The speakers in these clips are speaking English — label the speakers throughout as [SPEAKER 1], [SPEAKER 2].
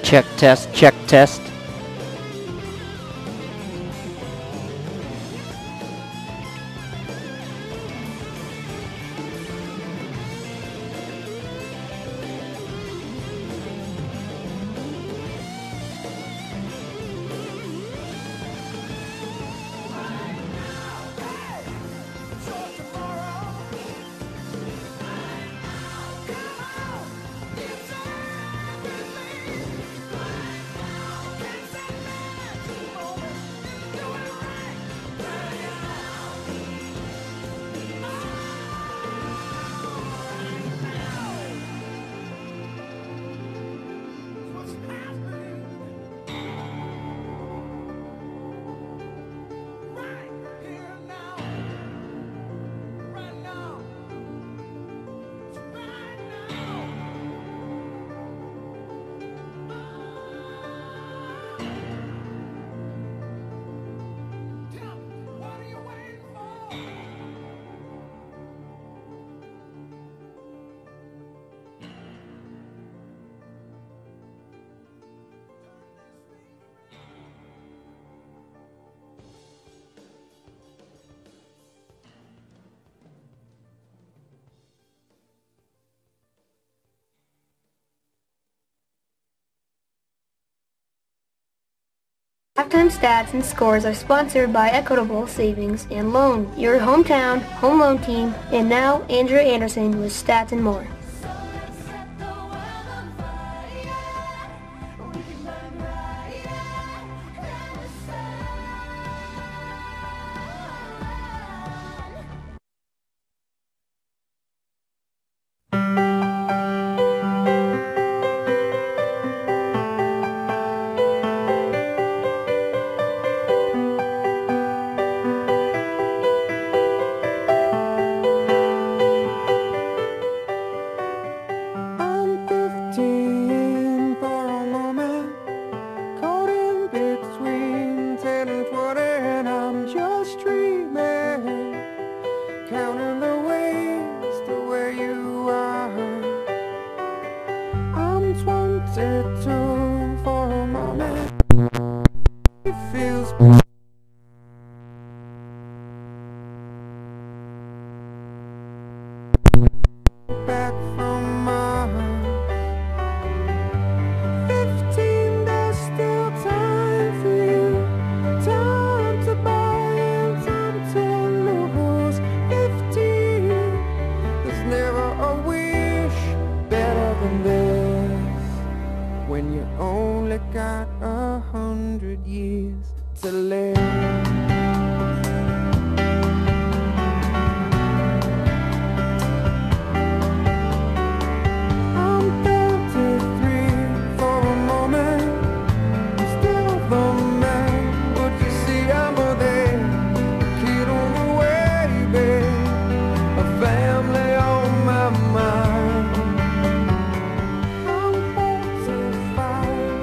[SPEAKER 1] Check test, check test.
[SPEAKER 2] Halftime stats and scores are sponsored by Equitable Savings and Loan, your hometown home loan team, and now Andrew Anderson with stats and more.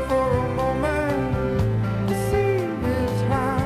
[SPEAKER 3] For a moment to see his high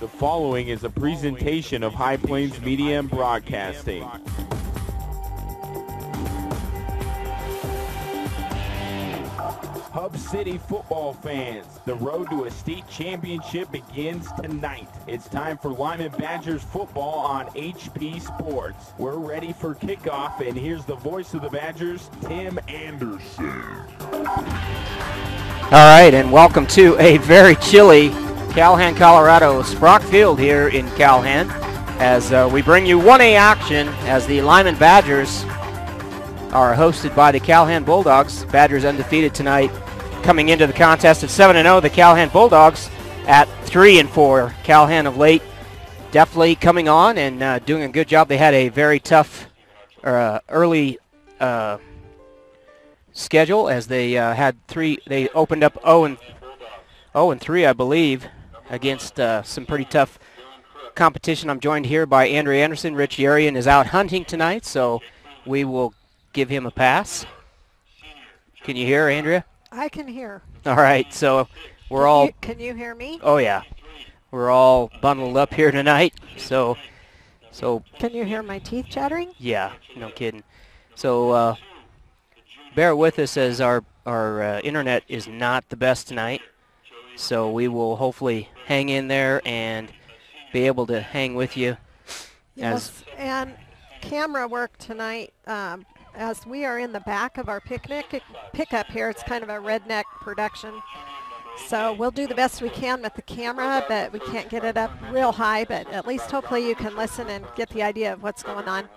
[SPEAKER 1] The following is a presentation of High Plains Media and Broadcasting. Hub City football fans, the road to a state championship begins tonight. It's time for Limon Badgers football on HP Sports. We're ready for kickoff, and here's the voice of the Badgers, Tim Anderson.
[SPEAKER 3] All right, and welcome to a very chilly Calhan, Colorado Sprock Field here in Calhan as we bring you 1A action as the Limon Badgers are hosted by the Calhan Bulldogs. Badgers undefeated tonight, coming into the contest at 7-0. The Calhan Bulldogs at 3-4. Calhan of late definitely coming on and doing a good job. They had a very tough early schedule as they had three. They opened up 0-3, I believe, against some pretty tough competition. I'm joined here by Andrea Anderson. Rich Yarian is out hunting tonight, so we will give him a pass. Can you hear, Andrea?
[SPEAKER 4] I can hear.
[SPEAKER 3] All right, so we're all...
[SPEAKER 4] Can you hear me?
[SPEAKER 3] Oh, yeah. We're all bundled up here tonight, so...
[SPEAKER 4] Can you hear my teeth chattering?
[SPEAKER 3] Yeah, no kidding. So bear with us as our internet is not the best tonight, so we will hopefully hang in there and be able to hang with you.
[SPEAKER 4] Yes, and camera work tonight. As we are in the back of our pickup here, it's kind of a redneck production. So we'll do the best we can with the camera, but we can't get it up real high, but at least hopefully you can listen and get the idea of what's going on.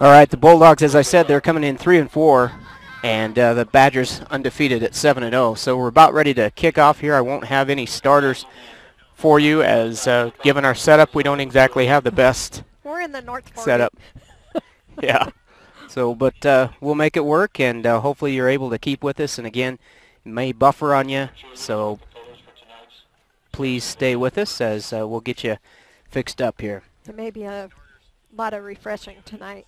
[SPEAKER 3] All right, the Bulldogs, as I said, they're coming in 3-4, and the Badgers undefeated at 7-0. So we're about ready to kick off here. I won't have any starters for you as given our setup, we don't exactly have the best
[SPEAKER 4] We're in the North Fork
[SPEAKER 3] setup. Yeah. So, but we'll make it work, and hopefully you're able to keep with us. And again, it may buffer on you, so please stay with us as we'll get you fixed up here.
[SPEAKER 4] There may be a lot of refreshing tonight.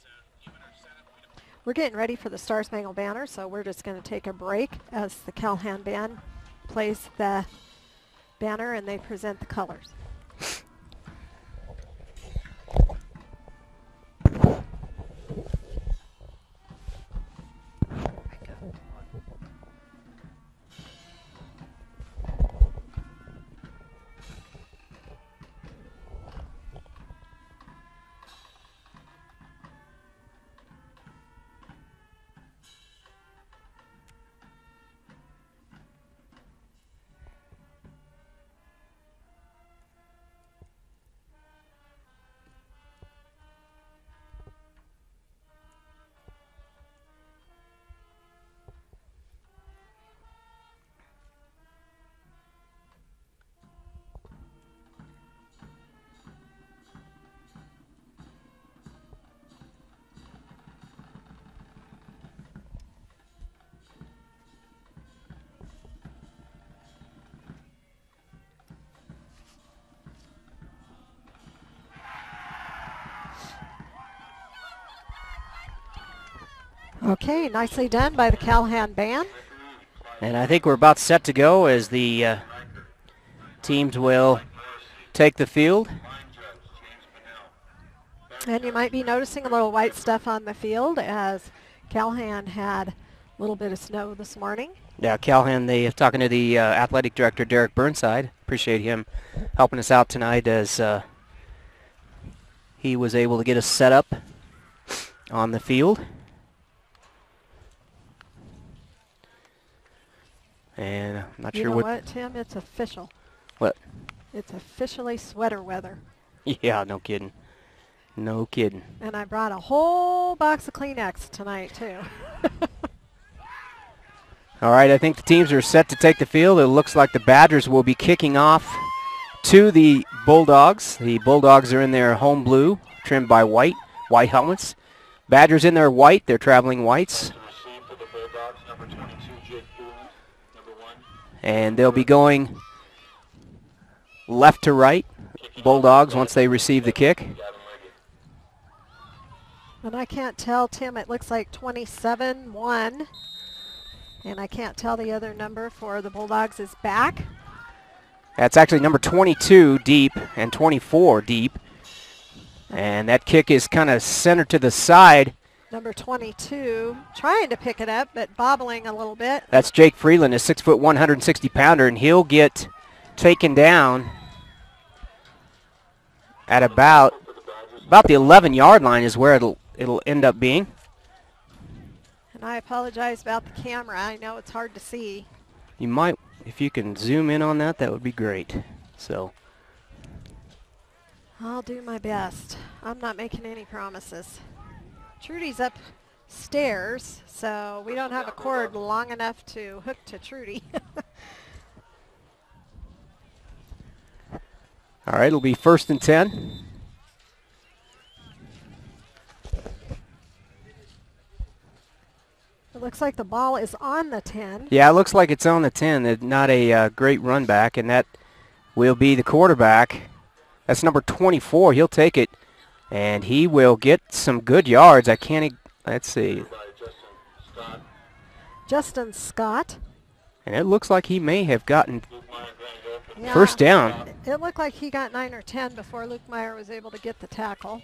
[SPEAKER 4] We're getting ready for the Star Spangled Banner, so we're just going to take a break as the Calhan band plays the banner and they present the colors. Okay, nicely done by the Calhan band.
[SPEAKER 3] And I think we're about set to go as the teams will take the field.
[SPEAKER 4] And you might be noticing a little white stuff on the field as Calhan had a little bit of snow this morning.
[SPEAKER 3] Yeah, Calhan, talking to the athletic director, Derek Burnside. Appreciate him helping us out tonight as he was able to get us set up on the field. And I'm not sure
[SPEAKER 4] what, Tim? It's official.
[SPEAKER 3] What?
[SPEAKER 4] It's officially sweater weather.
[SPEAKER 3] Yeah, no kidding. No kidding.
[SPEAKER 4] And I brought a whole box of Kleenex tonight, too.
[SPEAKER 3] All right, I think the teams are set to take the field. It looks like the Badgers will be kicking off to the Bulldogs. The Bulldogs are in their home blue, trimmed by white helmets. Badgers in their white. They're traveling whites. And they'll be going left to right, Bulldogs, once they receive the kick.
[SPEAKER 4] And I can't tell, Tim, it looks like 27-1. And I can't tell the other number for the Bulldogs is back.
[SPEAKER 3] That's actually number 22 deep and 24 deep. And that kick is kind of centered to the side.
[SPEAKER 4] Number 22 trying to pick it up, but bobbling a little bit.
[SPEAKER 3] That's Jake Freeland, a 6', 160-pounder, and he'll get taken down at about the 11-yard line is where it'll end up being.
[SPEAKER 4] And I apologize about the camera. I know it's hard to see.
[SPEAKER 3] You might, if you can zoom in on that, that would be great. So
[SPEAKER 4] I'll do my best. I'm not making any promises. Trudy's upstairs, so we don't have a cord long enough to hook to Trudy.
[SPEAKER 3] all right, it'll be 1st and 10.
[SPEAKER 4] It looks like the ball is on the 10.
[SPEAKER 3] Yeah, it looks like it's on the 10. It's not a great run back, and that will be the quarterback. That's number 24. He'll take it, and he will get some good yards. Let's see.
[SPEAKER 4] Justin Scott.
[SPEAKER 3] And it looks like he may have gotten
[SPEAKER 4] Yeah,
[SPEAKER 3] first down.
[SPEAKER 4] It looked like he got 9 or 10 before Luke Meyer was able to get the tackle.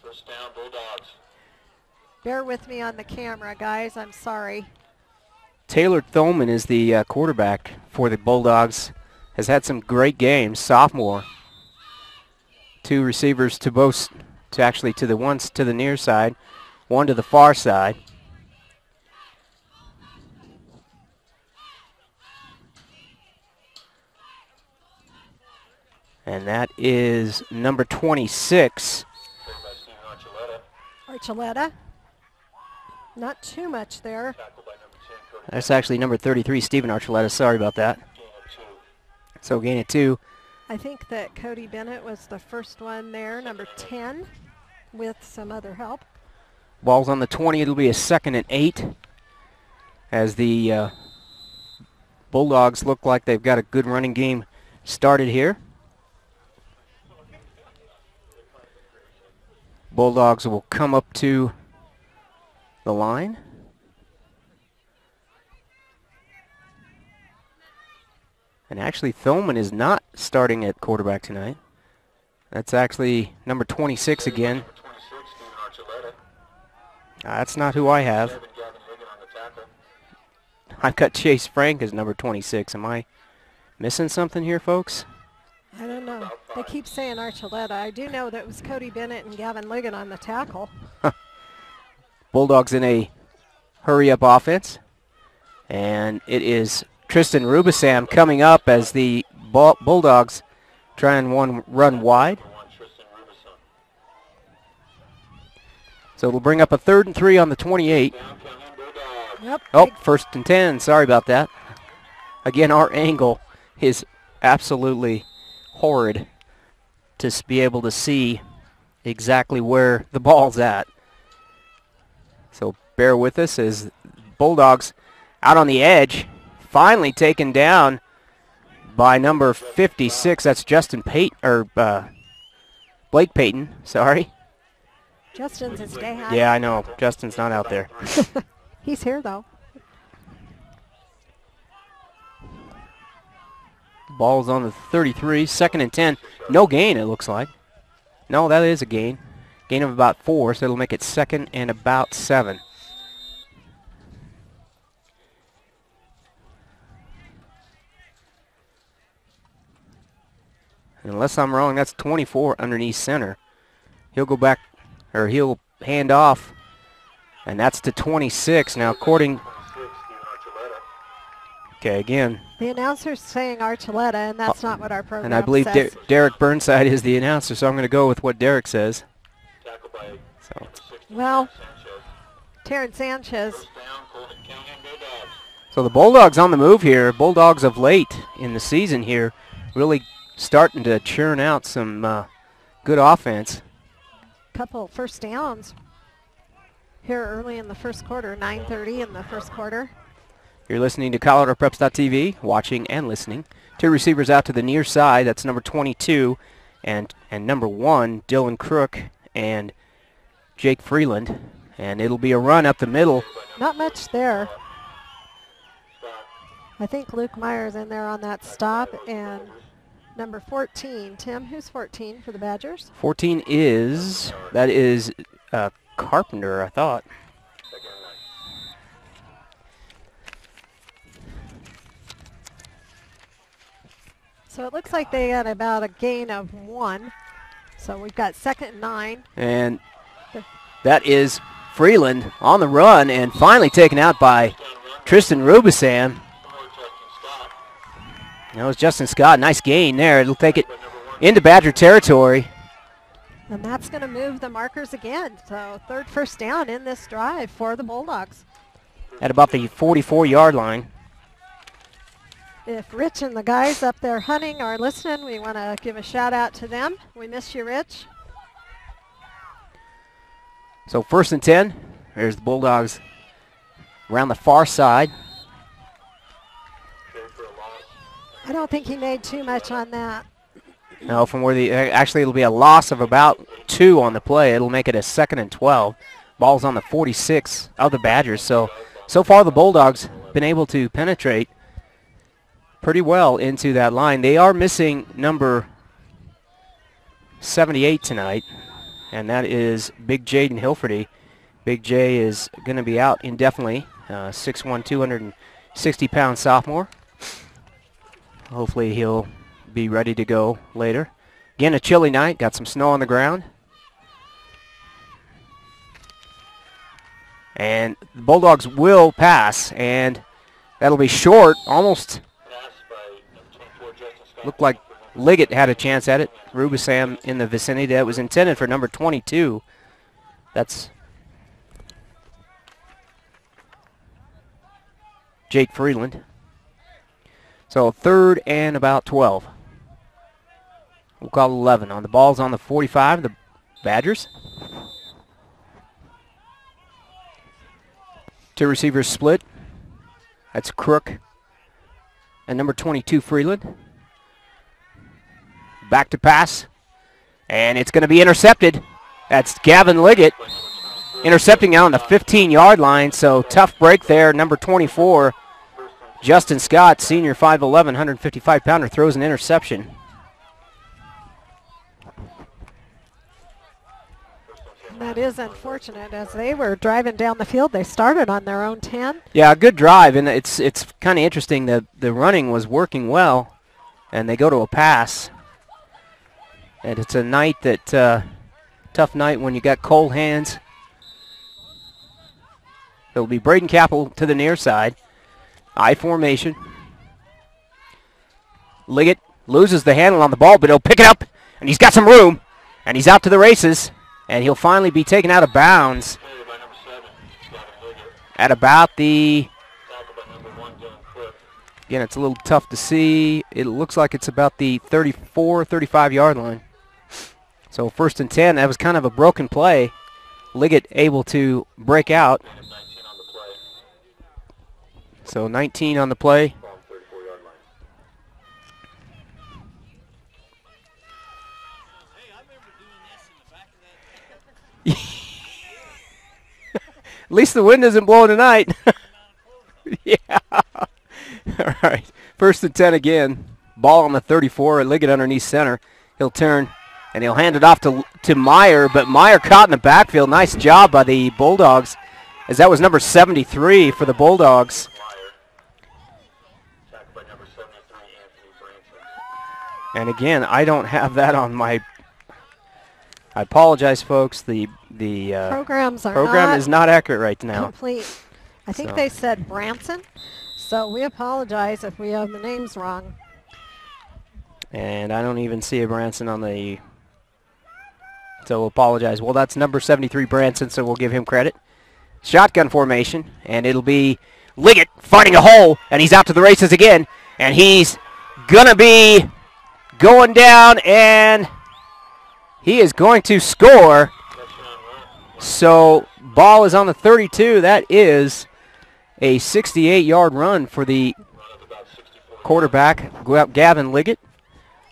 [SPEAKER 5] First down, Bulldogs.
[SPEAKER 4] Bear with me on the camera, guys. I'm sorry.
[SPEAKER 3] Taylor Thoman is the quarterback for the Bulldogs. Has had some great games, sophomore. 2 receivers to both, to the ones to the near side, 1 to the far side. And that is number 26.
[SPEAKER 4] Archuleta. Not too much there.
[SPEAKER 3] That's actually number 33, Stephen Archuleta. Sorry about that. So gain of 2.
[SPEAKER 4] I think that Cody Bennett was the first one there, number 10, with some other help.
[SPEAKER 3] Ball's on the 20. It'll be a 2nd and 8 as the Bulldogs look like they've got a good running game started here. Bulldogs will come up to the line. And actually, Thoman is not starting at quarterback tonight. That's actually number 26 again. That's not who I have. I've got Chase Frank as number 26. Am I missing something here, folks?
[SPEAKER 4] I don't know. They keep saying Archuleta. I do know that it was Cody Bennett and Gavin Ligon on the tackle.
[SPEAKER 3] Bulldogs in a hurry-up offense. And it is Tristan Rubisam coming up as the Bulldogs try and run wide. So it'll bring up a 3rd and 3 on the 28.
[SPEAKER 4] Yep.
[SPEAKER 3] Oh, 1st and 10. Sorry about that. Again, our angle is absolutely horrid to be able to see exactly where the ball's at. So bear with us as Bulldogs out on the edge, finally taken down by number 56. That's Justin Payton, or Blake Payton, sorry.
[SPEAKER 4] Justin's his dad.
[SPEAKER 3] Yeah, I know. Justin's not out there.
[SPEAKER 4] He's here, though.
[SPEAKER 3] Ball's on the 33, 2nd and 10. No gain, it looks like. No, that is a gain. Gain of about 4, so it'll make it 2nd and about 7. Unless I'm wrong, that's 24 underneath center. He'll go back, or he'll hand off, and that's to 26. Now, according... Okay, again.
[SPEAKER 4] The announcer's saying Archuleta, and that's not what our program
[SPEAKER 3] And I believe
[SPEAKER 4] says.
[SPEAKER 3] Derek Burnside is the announcer, so I'm going to go with what Derek says. So.
[SPEAKER 4] Well, Terrence Sanchez.
[SPEAKER 3] So the Bulldogs on the move here. Bulldogs of late in the season here really starting to churn out some good offense.
[SPEAKER 4] Couple first downs here early in the first quarter, 9:30 in the first quarter.
[SPEAKER 3] You're listening to ColoradoPreps.tv, watching and listening. 2 receivers out to the near side. That's number 22 and number 1, Dylan Crook and Jake Freeland. And it'll be a run up the middle.
[SPEAKER 4] Not much there. I think Luke Meyer's in there on that stop, and number 14. Tim, who's 14 for the Badgers?
[SPEAKER 3] 14 is, that is Carpenter, I thought.
[SPEAKER 4] So it looks like they got about a gain of 1. So we've got 2nd and 9.
[SPEAKER 3] And that is Freeland on the run and finally taken out by Tristan Rubisam. That was Justin Scott. Nice gain there. It'll take it into Badger territory.
[SPEAKER 4] And that's going to move the markers again. So 3rd first down in this drive for the Bulldogs.
[SPEAKER 3] At about the 44-yard line.
[SPEAKER 4] If Rich and the guys up there hunting are listening, we want to give a shout out to them. We miss you, Rich.
[SPEAKER 3] So 1st and 10. There's the Bulldogs around the far side.
[SPEAKER 4] I don't think he made too much on that.
[SPEAKER 3] No, from where the, actually it'll be a loss of about 2 on the play. It'll make it a 2nd and 12. Ball's on the 46 of the Badgers. So far the Bulldogs been able to penetrate pretty well into that line. They are missing number 78 tonight, and that is Big Jaden Hilferty. Big J is going to be out indefinitely, 6'1", 260-pound sophomore. Hopefully he'll be ready to go later. Again, a chilly night, got some snow on the ground. And the Bulldogs will pass, and that'll be short, almost. Looked like Liggett had a chance at it. Rubisam in the vicinity. That was intended for number 22. That's Jake Freeland. So 3rd and about 12. We'll call 11. On the ball's on the 45, the Badgers. 2 receivers split. That's Crook and number 22, Freeland. Back to pass, and it's going to be intercepted. That's Gavin Liggett intercepting out on the 15-yard line, so tough break there. Number 24, Justin Scott, senior 5'11", 155-pounder, throws an interception.
[SPEAKER 4] That is unfortunate. As they were driving down the field, they started on their own 10.
[SPEAKER 3] Yeah, a good drive, and it's kind of interesting. The running was working well, and they go to a pass. And it's a night that, tough night when you got cold hands. It'll be Braden Capel to the near side. I formation. Liggett loses the handle on the ball, but he'll pick it up, and he's got some room, and he's out to the races, and he'll finally be taken out of bounds at about the, again, it's a little tough to see. It looks like it's about the 34, 35-yard line. So 1st and 10, that was kind of a broken play. Liggett able to break out. So 19 on the play. At least the wind isn't blowing tonight. Yeah. All right. 1st and 10 again. Ball on the 34. Liggett underneath center. He'll turn. And he'll hand it off to Meyer, but Meyer caught in the backfield. Nice job by the Bulldogs, as that was number 73 for the Bulldogs. And again, I don't have that on my, I apologize, folks. The program is not accurate right now.
[SPEAKER 4] Complete. I think they said Branson, so we apologize if we have the names wrong.
[SPEAKER 3] And I don't even see a Branson on the, so we'll apologize. Well, that's number 73 Branson, so we'll give him credit. Shotgun formation, and it'll be Liggett finding a hole, and he's out to the races again, and he's going to be going down, and he is going to score. So ball is on the 32. That is a 68-yard run for the quarterback, Gavin Liggett.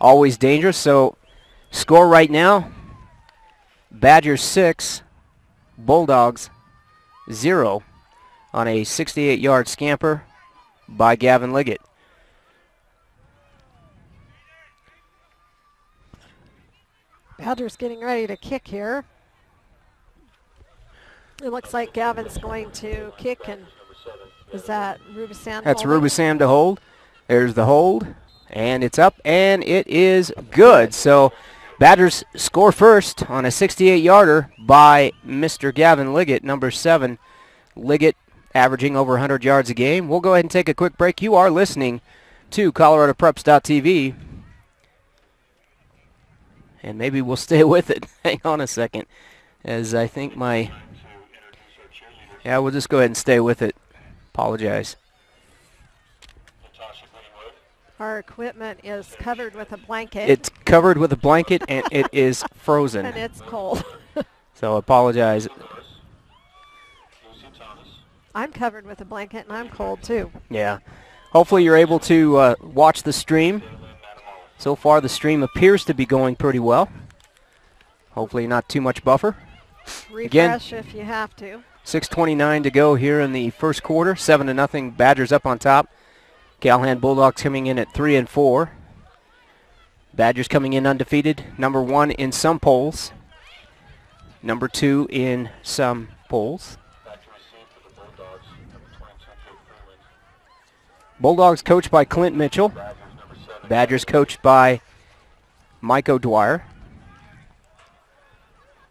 [SPEAKER 3] Always dangerous. So score right now, Badgers 6, Bulldogs 0 on a 68-yard scamper by Gavin Liggett.
[SPEAKER 4] Badgers getting ready to kick here. It looks like Gavin's going to kick, and is that Rubisam?
[SPEAKER 3] That's Rubisam to hold. There's the hold, and it's up, and it is good. So Badgers score first on a 68-yarder by Mr. Gavin Liggett, number 7. Liggett averaging over 100 yards a game. We'll go ahead and take a quick break. You are listening to ColoradoPreps.tv. And maybe we'll stay with it. Hang on a second, as I think my... Yeah, we'll just go ahead and stay with it. Apologize.
[SPEAKER 4] Our equipment is covered with a blanket.
[SPEAKER 3] It's covered with a blanket, and it is frozen.
[SPEAKER 4] And it's cold.
[SPEAKER 3] So apologize.
[SPEAKER 4] I'm covered with a blanket, and I'm cold, too.
[SPEAKER 3] Yeah. Hopefully you're able to watch the stream. So far, the stream appears to be going pretty well. Hopefully not too much buffer.
[SPEAKER 4] Refresh if you have to.
[SPEAKER 3] 6:29 to go here in the first quarter. 7-0, Badgers up on top. Calhan Bulldogs coming in at 3-4. Badgers coming in undefeated. Number 1 in some polls. Number 2 in some polls. Bulldogs coached by Clint Mitchell. Badgers coached by Mike O'Dwyer.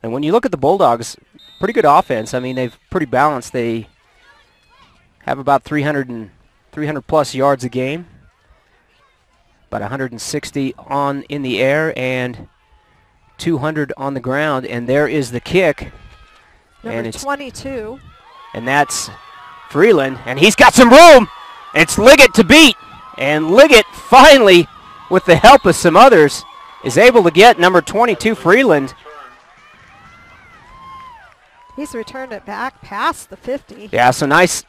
[SPEAKER 3] And when you look at the Bulldogs, pretty good offense. I mean, they've pretty balanced. They have about 300 plus yards a game, about 160 in the air and 200 on the ground. And there is the kick.
[SPEAKER 4] Number 22.
[SPEAKER 3] And that's Freeland, and he's got some room. It's Liggett to beat. And Liggett finally, with the help of some others, is able to get number 22, Freeland.
[SPEAKER 4] He's returned it back past the 50.
[SPEAKER 3] Yeah, so nice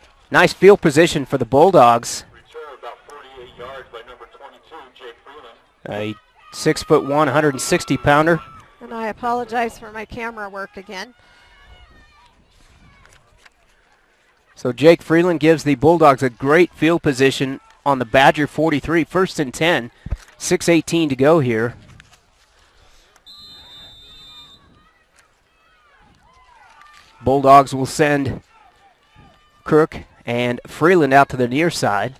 [SPEAKER 3] field position for the Bulldogs.
[SPEAKER 5] Return about 48 yards by number 22, Jake Freeland.
[SPEAKER 3] A 6'1", 160-pounder.
[SPEAKER 4] And I apologize for my camera work again.
[SPEAKER 3] So Jake Freeland gives the Bulldogs a great field position on the Badger 43, 1st and 10. 6:18 to go here. Bulldogs will send Crook and Freeland out to the near side.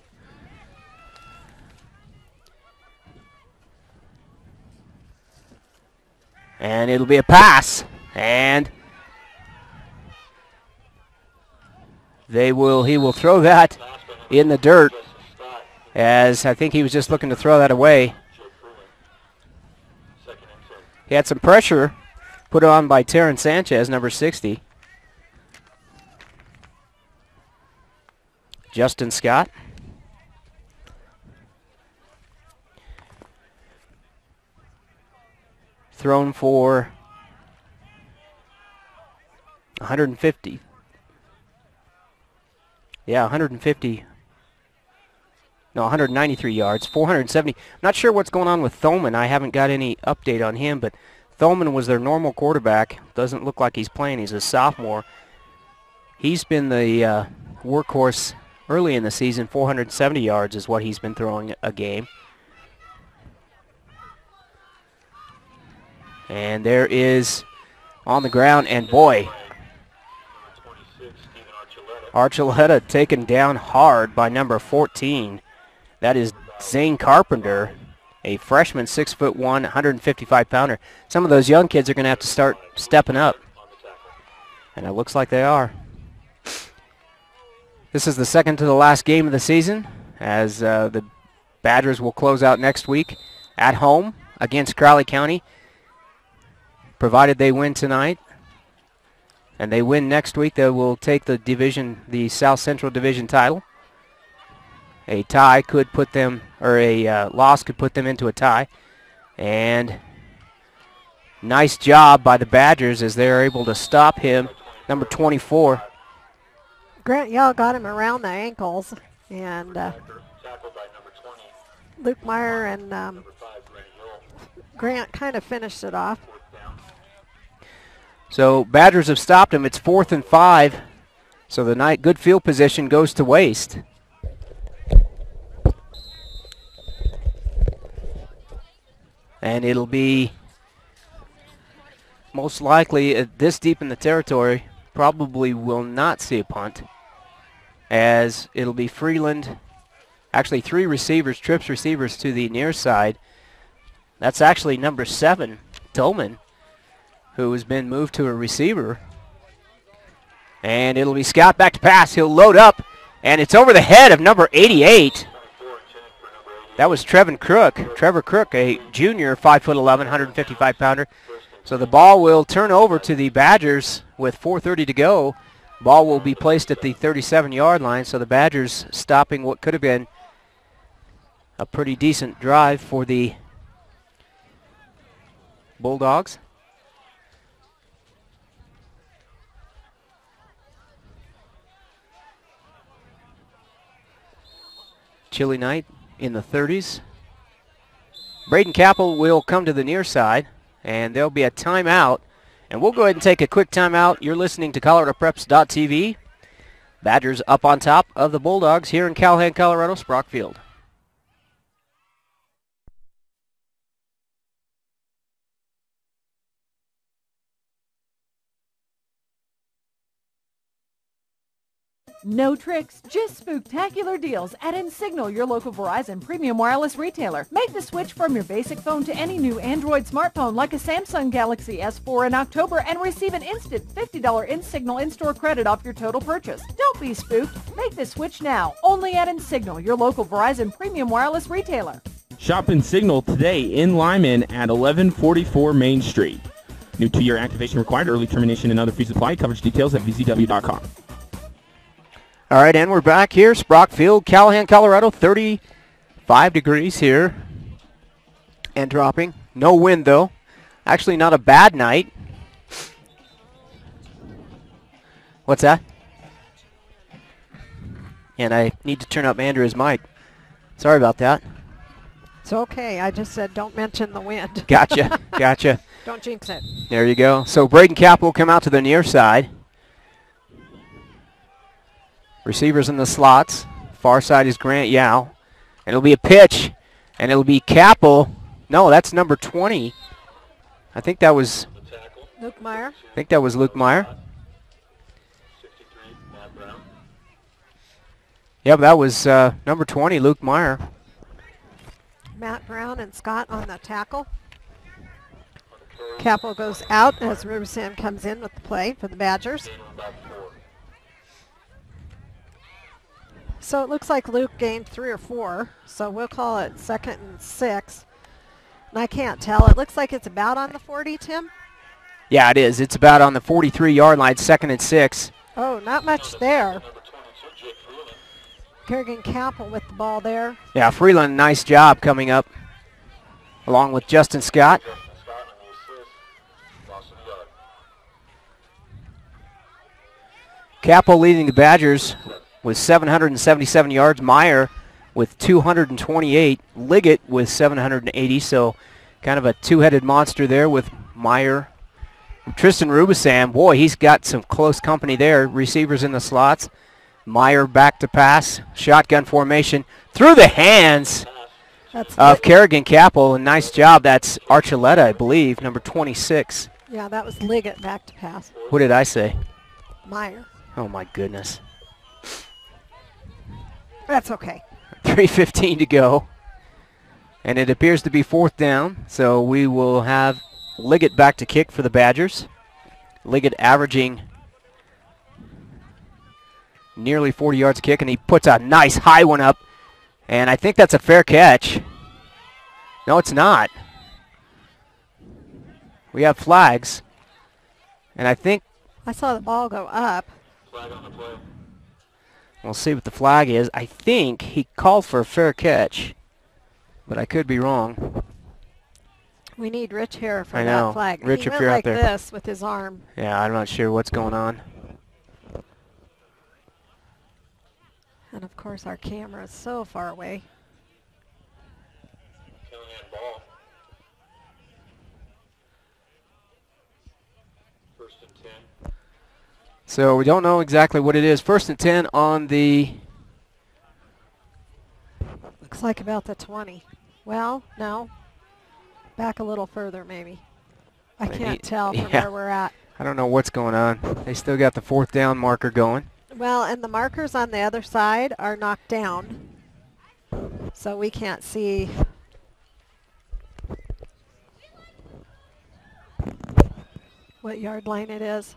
[SPEAKER 3] And it'll be a pass. And he will throw that in the dirt, as I think he was just looking to throw that away. He had some pressure put on by Terran Sanchez, number 60. Justin Scott. Thrown for 150. Yeah, 150. No, 193 yards, 470. I'm not sure what's going on with Thoman. I haven't got any update on him, but Thoman was their normal quarterback. Doesn't look like he's playing. He's a sophomore. He's been the workhorse early in the season. 470 yards is what he's been throwing a game. And there is on the ground, and boy, Archuleta taken down hard by number 14. That is Zane Carpenter, a freshman, 6'1", 155-pounder. Some of those young kids are going to have to start stepping up, and it looks like they are. This is the second to the last game of the season, as the Badgers will close out next week at home against Crowley County, provided they win tonight. And they win next week, they will take the South Central Division title. A tie could put them, or a loss could put them into a tie. And nice job by the Badgers as they're able to stop him, number 24.
[SPEAKER 4] Grant Yell got him around the ankles, and Luke Meyer and Grant kind of finished it off.
[SPEAKER 3] So Badgers have stopped him. It's 4th and 5. So the good field position goes to waste. And it'll be most likely this deep in the territory, probably will not see a punt, as it'll be Freeland. Actually, 3 receivers, trips receivers to the near side. That's actually number 7, Tolman, who has been moved to a receiver. And it'll be Scott back to pass. He'll load up, and it's over the head of number 88. That was Trevor Crook, a junior, 5'11", 155-pounder. So the ball will turn over to the Badgers with 4:30 to go. Ball will be placed at the 37-yard line, so the Badgers stopping what could have been a pretty decent drive for the Bulldogs. Chilly night in the 30s. Braden Capel will come to the near side, and there'll be a timeout. And we'll go ahead and take a quick timeout. You're listening to ColoradoPreps.tv. Badgers up on top of the Bulldogs here in Calhan, Colorado, Sprock Field.
[SPEAKER 6] No tricks, just spooktacular deals at Insignal, your local Verizon premium wireless retailer. Make the switch from your basic phone to any new Android smartphone like a Samsung Galaxy S4 in October and receive an instant $50 Insignal in-store credit off your total purchase. Don't be spooked. Make the switch now, only at Insignal, your local Verizon premium wireless retailer.
[SPEAKER 1] Shop Insignal today in Limon at 1144 Main Street. New 2-year activation required. Early termination and other fees apply. Coverage details at vzw.com.
[SPEAKER 3] All right, and we're back here, Sprock Field, Calhan, Colorado, 35 degrees here and dropping. No wind, though. Actually, not a bad night. What's that? And I need to turn up Andrew's mic. Sorry about that.
[SPEAKER 4] It's okay. I just said don't mention the wind.
[SPEAKER 3] Gotcha, gotcha.
[SPEAKER 4] Don't jinx it.
[SPEAKER 3] There you go. So Braden Cap will come out to the near side. Receivers in the slots. Far side is Grant Yao. And it'll be a pitch. And it'll be Capel. No, that's number 20. I think that was
[SPEAKER 4] Luke Meyer.
[SPEAKER 3] I think that was Luke Meyer.
[SPEAKER 5] 63, Matt Brown.
[SPEAKER 3] Yep, that was number 20, Luke Meyer.
[SPEAKER 4] Matt Brown and Scott on the tackle. Capel goes out as Riversand comes in with the play for the Badgers. So it looks like Luke gained 3 or 4, so we'll call it 2nd and 6. And I can't tell. It looks like it's about on the 40, Tim?
[SPEAKER 3] Yeah, it is. It's about on the 43-yard line, 2nd and 6.
[SPEAKER 4] Oh, not much there. Kerrigan Capel with the ball there.
[SPEAKER 3] Yeah, Freeland, nice job coming up, along with Justin Scott. Capel leading the Badgers with 777 yards. Meyer with 228. Liggett with 780. So kind of a two-headed monster there with Meyer. Tristan Rubisam, boy, he's got some close company there. Receivers in the slots. Meyer back to pass. Shotgun formation through the hands of Kerrigan Capel. And nice job. That's Archuleta, I believe, number 26.
[SPEAKER 4] Yeah, that was Liggett back to pass.
[SPEAKER 3] What did I say?
[SPEAKER 4] Meyer.
[SPEAKER 3] Oh, my goodness.
[SPEAKER 4] That's okay.
[SPEAKER 3] 3:15 to go. And it appears to be 4th down. So we will have Liggett back to kick for the Badgers. Liggett averaging nearly 40 yards a kick, and he puts a nice high one up. And I think that's a fair catch. No, it's not. We have flags. And I think
[SPEAKER 4] I saw the ball go up.
[SPEAKER 5] Flag on the play.
[SPEAKER 3] we'll see what the flag is. I think he called for a fair catch, but I could be wrong.
[SPEAKER 4] We need Rich here for
[SPEAKER 3] I know.
[SPEAKER 4] that flag.
[SPEAKER 3] Rich,
[SPEAKER 4] he
[SPEAKER 3] if
[SPEAKER 4] went
[SPEAKER 3] you're out
[SPEAKER 4] like
[SPEAKER 3] there.
[SPEAKER 4] this with his arm.
[SPEAKER 3] Yeah, I'm not sure what's going on.
[SPEAKER 4] And of course our camera is so far away.
[SPEAKER 5] Calhan ball. 1st and 10.
[SPEAKER 3] So we don't know exactly what it is. 1st and 10 on the...
[SPEAKER 4] Looks like about the 20. Well, no. Back a little further, maybe. I can't tell from where we're at.
[SPEAKER 3] I don't know what's going on. They still got the 4th down marker going.
[SPEAKER 4] Well, and the markers on the other side are knocked down, so we can't see what yard line it is.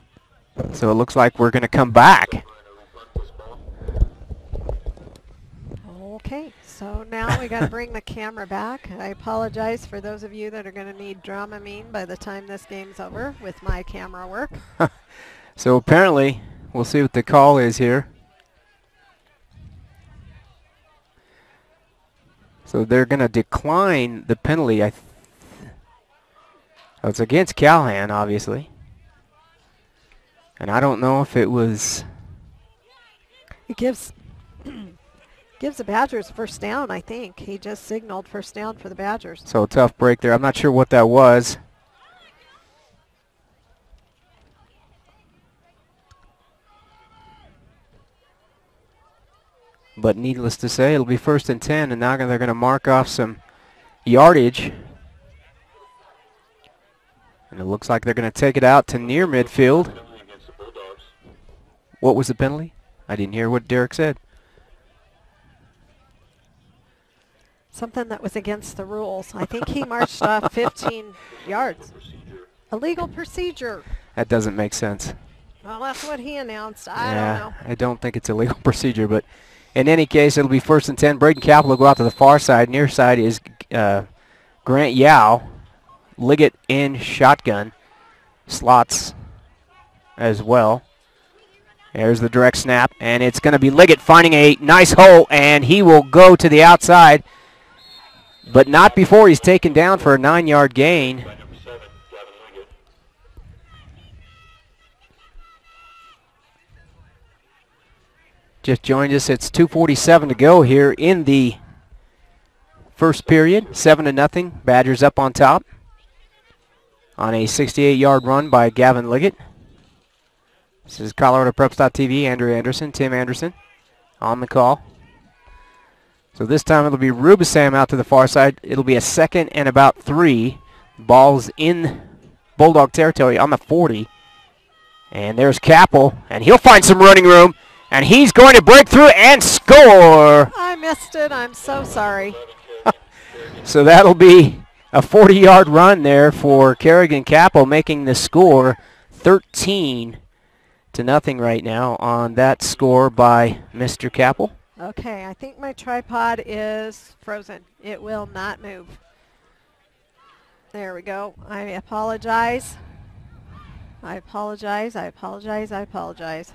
[SPEAKER 3] So it looks like we're going to come back.
[SPEAKER 4] Okay, so now we got to bring the camera back. I apologize for those of you that are going to need Dramamine by the time this game's over with my camera work.
[SPEAKER 3] So apparently, we'll see what the call is here. So they're going to decline the penalty. Oh, it's against Calhan, obviously. And I don't know if it was...
[SPEAKER 4] It gives the Badgers first down, I think. He just signaled first down for the Badgers.
[SPEAKER 3] So a tough break there. I'm not sure what that was. But needless to say, it'll be 1st and 10, and now they're going to mark off some yardage. And it looks like they're going to take it out to near midfield. What was the penalty? I didn't hear what Derek said.
[SPEAKER 4] Something that was against the rules. I think he marched off 15 yards. Illegal procedure.
[SPEAKER 3] That doesn't make sense.
[SPEAKER 4] Well, that's what he announced. I don't know.
[SPEAKER 3] I don't think it's a legal procedure, but in any case, it'll be 1st and 10. Braden Capel will go out to the far side. Near side is Grant Yao. Liggett in shotgun. Slots as well. There's the direct snap, and it's going to be Liggett finding a nice hole, and he will go to the outside, but not before he's taken down for a 9-yard gain. Just joined us. It's 2:47 to go here in the first period. 7-0. Badgers up on top on a 68-yard run by Gavin Liggett. This is ColoradoPreps.tv. Andrew Anderson, Tim Anderson on the call. So this time it'll be Rubisam out to the far side. It'll be a 2nd and about 3. Ball's in Bulldog territory on the 40. And there's Capel, and he'll find some running room. And he's going to break through and score.
[SPEAKER 4] I missed it. I'm so sorry.
[SPEAKER 3] So that'll be a 40-yard run there for Kerrigan Capel, making the score 13-0 right now on that score by Mr. Capel.
[SPEAKER 4] Okay, I think my tripod is frozen. It will not move. There we go. I apologize. I apologize. I apologize. I apologize.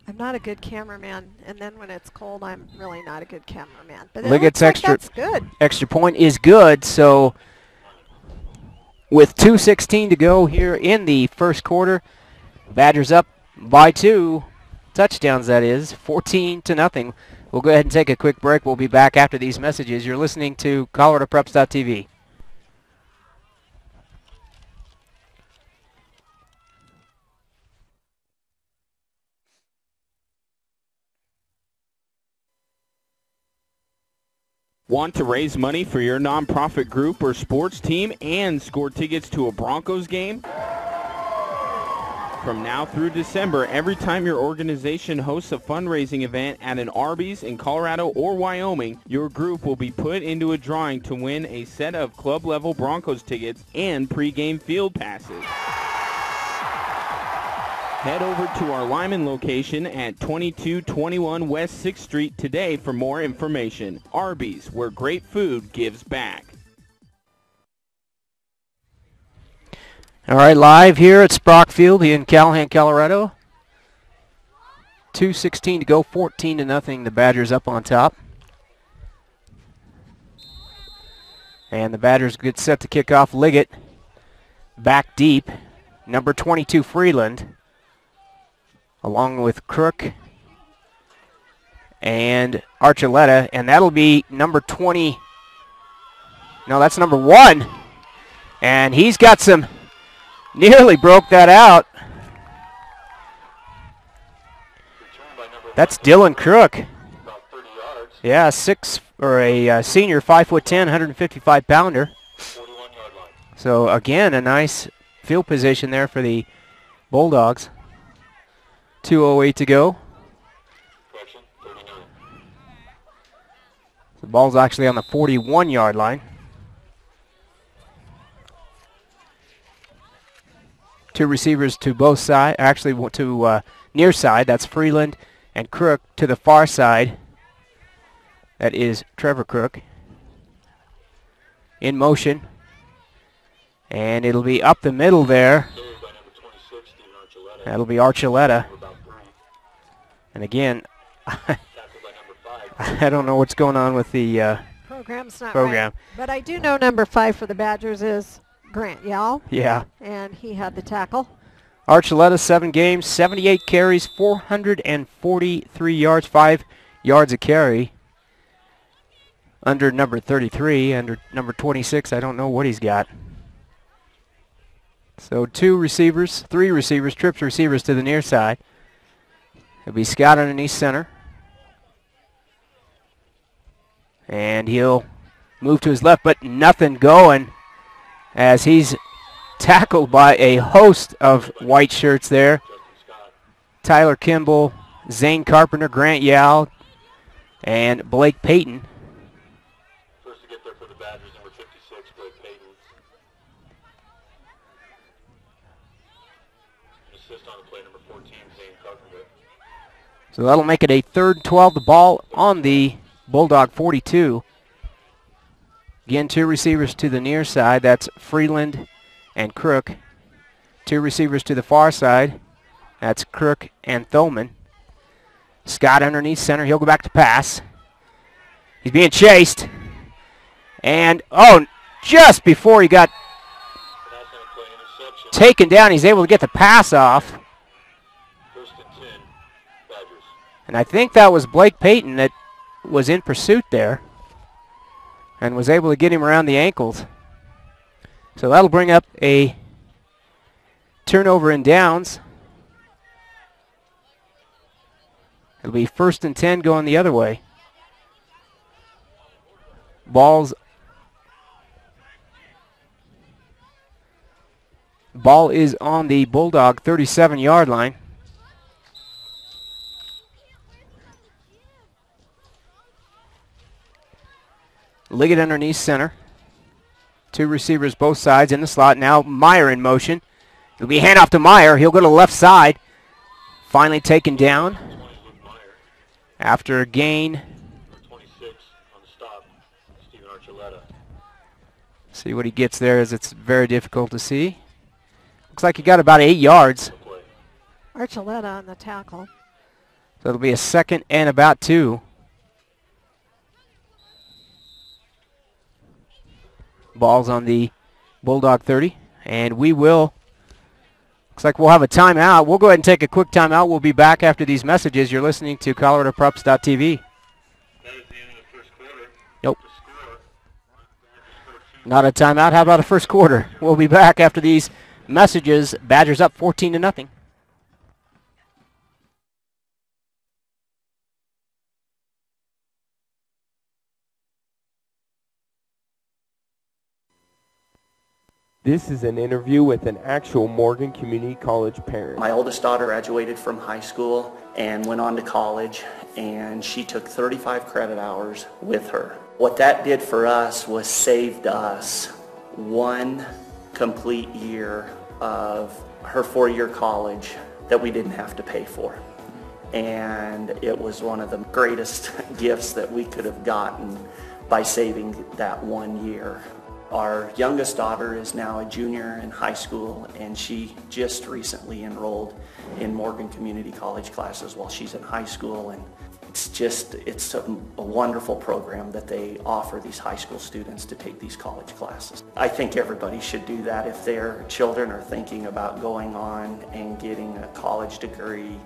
[SPEAKER 4] I'm not a good cameraman, and then when it's cold, I'm really not a good cameraman. But
[SPEAKER 3] Liggett's
[SPEAKER 4] that's good.
[SPEAKER 3] Extra point is good, so with 2:16 to go here in the first quarter, Badgers up by 2 touchdowns, that is, 14-0. We'll go ahead and take a quick break. We'll be back after these messages. You're listening to ColoradoPreps.tv.
[SPEAKER 1] Want to raise money for your nonprofit group or sports team and score tickets to a Broncos game? From now through December, every time your organization hosts a fundraising event at an Arby's in Colorado or Wyoming, your group will be put into a drawing to win a set of club-level Broncos tickets and pregame field passes. Head over to our Limon location at 2221 West 6th Street today for more information. Arby's, where great food gives back.
[SPEAKER 3] All right, live here at Sprock Field in Calhan, Colorado. 2:16 to go, 14-0. The Badgers up on top. And the Badgers get set to kick off. Liggett back deep. Number 22, Freeland, along with Crook and Archuleta. And that'll be number 20. No, that's number 1. And he's got some... Nearly broke that out.
[SPEAKER 5] Return by number
[SPEAKER 3] That's Dylan Crook.
[SPEAKER 5] about
[SPEAKER 3] Yeah, a senior, 5'10", 155-pounder.
[SPEAKER 5] 41-yard line.
[SPEAKER 3] So again, a nice field position there for the Bulldogs. 2:08 to go.
[SPEAKER 5] Correction, 39.
[SPEAKER 3] The ball's actually on the 41-yard line. Two receivers to both sides, actually to near side. That's Freeland and Crook. To the far side, that is Trevor Crook. In motion. And it'll be up the middle there.
[SPEAKER 5] Carried by number 26, Steven Archuleta.
[SPEAKER 3] That'll be Archuleta.
[SPEAKER 5] For about 3.
[SPEAKER 3] And again,
[SPEAKER 5] Tackled by number 5.
[SPEAKER 3] I don't know what's going on with the
[SPEAKER 4] Program's not
[SPEAKER 3] program.
[SPEAKER 4] right. But I do know number 5 for the Badgers is Grant Yall,
[SPEAKER 3] Yeah.
[SPEAKER 4] and he had the tackle.
[SPEAKER 3] Archuleta, 7 games, 78 carries, 443 yards, 5 yards a carry. Under number 33, under number 26, I don't know what he's got. So 3 receivers, trips receivers to the near side. It'll be Scott underneath center. And he'll move to his left, but nothing going as he's tackled by a host of white shirts there. Tyler Kimball, Zane Carpenter, Grant Yao, and Blake Payton.
[SPEAKER 5] First to get there for the Badgers, number 56, Blake Payton. Assist on the play, number 14, Zane Carpenter.
[SPEAKER 3] So that'll make it a 3rd and 12. The ball on the Bulldog 42. Again, 2 receivers to the near side. That's Freeland and Crook. 2 receivers to the far side. That's Crook and Thulman. Scott underneath center. He'll go back to pass. He's being chased. And, just before he got
[SPEAKER 5] Pass on play, interception.
[SPEAKER 3] taken down, he's able to get the pass off.
[SPEAKER 5] First and 10, Badgers.
[SPEAKER 3] And I think that was Blake Payton that was in pursuit there and was able to get him around the ankles. So that'll bring up a turnover and downs. It'll be 1st and 10 going the other way. Ball is on the Bulldog 37-yard line. Liggett underneath center. 2 receivers both sides in the slot. Now Meyer in motion. It'll be a handoff to Meyer. He'll go to the left side. Finally taken down
[SPEAKER 5] 20, Luke Meyer.
[SPEAKER 3] after a gain.
[SPEAKER 5] Number 26 on the stop, Steven Archuleta.
[SPEAKER 3] See what he gets there as it's very difficult to see. Looks like he got about 8 yards.
[SPEAKER 5] Play.
[SPEAKER 4] Archuleta on the tackle.
[SPEAKER 3] So it'll be a 2nd and about 2. Ball's on the Bulldog 30. And looks like we'll have a timeout. We'll go ahead and take a quick timeout. We'll be back after these messages. You're listening to ColoradoPreps.tv.
[SPEAKER 5] That is the end of the first quarter.
[SPEAKER 3] Nope.
[SPEAKER 5] The score,
[SPEAKER 3] Not a timeout. How about a first quarter? We'll be back after these messages. Badgers up 14-0.
[SPEAKER 1] This is an interview with an actual Morgan Community College parent.
[SPEAKER 7] My oldest daughter graduated from high school and went on to college, and she took 35 credit hours with her. What that did for us was saved us 1 complete year of her 4-year college that we didn't have to pay for. And it was one of the greatest gifts that we could have gotten by saving that 1 year. Our youngest daughter is now a junior in high school, and she just recently enrolled in Morgan Community College classes while she's in high school. And it's a wonderful program that they offer these high school students to take these college classes. I think everybody should do that if their children are thinking about going on and getting a college degree.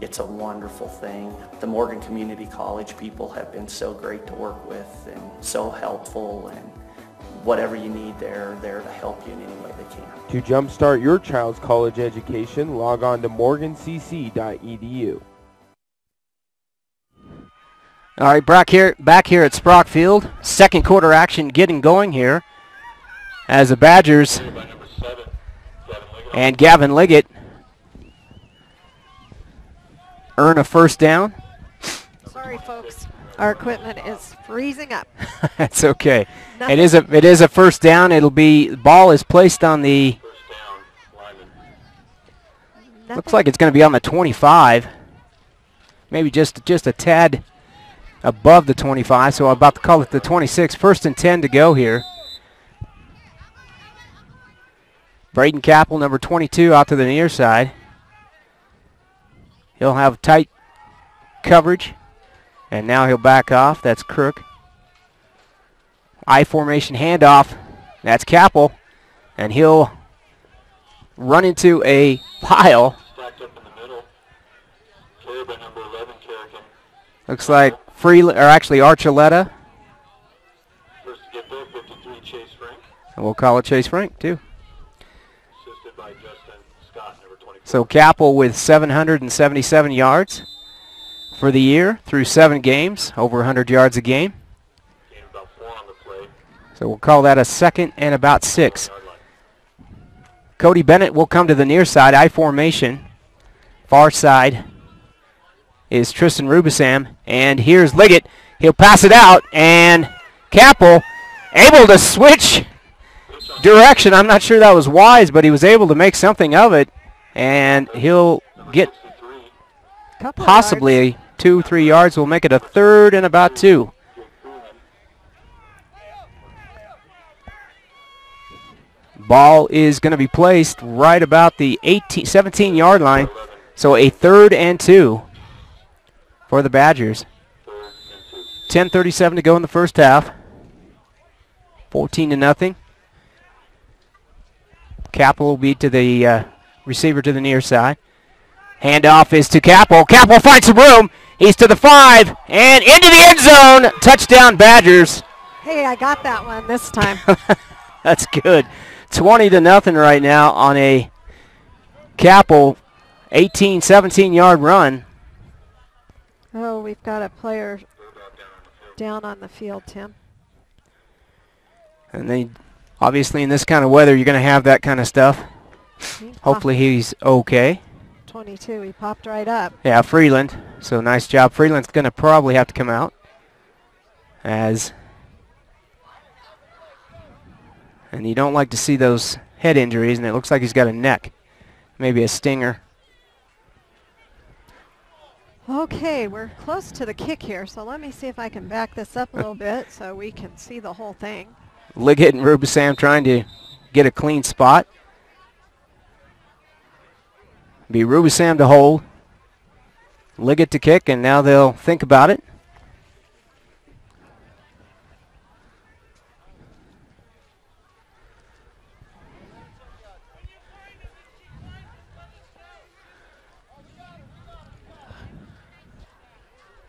[SPEAKER 7] It's a wonderful thing. The Morgan Community College people have been so great to work with and so helpful, and whatever you need, they're there to help you in any way they can.
[SPEAKER 1] To jumpstart your child's college education, log on to morgancc.edu.
[SPEAKER 3] All right, back here at Sprock Field. Second quarter action getting going here as the Badgers and Gavin Liggett earn a first down.
[SPEAKER 4] Sorry, folks. Our equipment is freezing up.
[SPEAKER 3] That's okay.
[SPEAKER 4] Nothing.
[SPEAKER 3] It is a first down. It'll be, the ball is placed on the, looks like it's going to be on the 25. Maybe just a tad above the 25, so I'm about to call it the 26. First and 10 to go here. Braden Capel, number 22, out to the near side. He'll have tight coverage, and now he'll back off. That's Crook. I formation handoff. That's Capel, and he'll run into a pile.
[SPEAKER 5] Stacked up in the middle. Carried by number 11, Carrigan.
[SPEAKER 3] Looks like Archuleta.
[SPEAKER 5] First to get there, 53, Chase Frank.
[SPEAKER 3] And we'll call it Chase Frank, too.
[SPEAKER 5] Assisted by Justin Scott, number 24.
[SPEAKER 3] So Capel with 777 yards for the year through 7 games, over 100 yards a game.
[SPEAKER 5] Gained about 4 on the play.
[SPEAKER 3] So we'll call that a second and about 6. Cody Bennett will come to the near side, I formation. Far side is Tristan Rubisam, and here's Liggett. He'll pass it out, and Capel able to switch direction. I'm not sure that was wise, but he was able to make something of it, and he'll get possibly 2-3 yards. We'll make it a third and about 2. Ball is going to be placed right about the 17-yard line, so a third and 2 for the Badgers. 10:37 to go in the first half. 14-0. Capel will be to the receiver to the near side. Handoff is to Capel. Capel finds some room. He's to the 5 and into the end zone. Touchdown Badgers.
[SPEAKER 4] Hey, I got that one this time.
[SPEAKER 3] That's good. 20-0 right now on a Capel 17-yard run.
[SPEAKER 4] Oh, we've got a player down on the field, Tim.
[SPEAKER 3] And they, obviously in this kind of weather, you're going to have that kind of stuff. Hopefully he's okay.
[SPEAKER 4] 22, he popped right up.
[SPEAKER 3] Yeah, Freeland. So nice job. Freeland's going to probably have to come out and you don't like to see those head injuries, and it looks like he's got a neck, maybe a stinger.
[SPEAKER 4] Okay, we're close to the kick here, so let me see if I can back this up a little bit so we can see the whole thing.
[SPEAKER 3] Liggett and Rubisam trying to get a clean spot. Be Rubisam to hold, Liggett to kick, and now they'll think about it.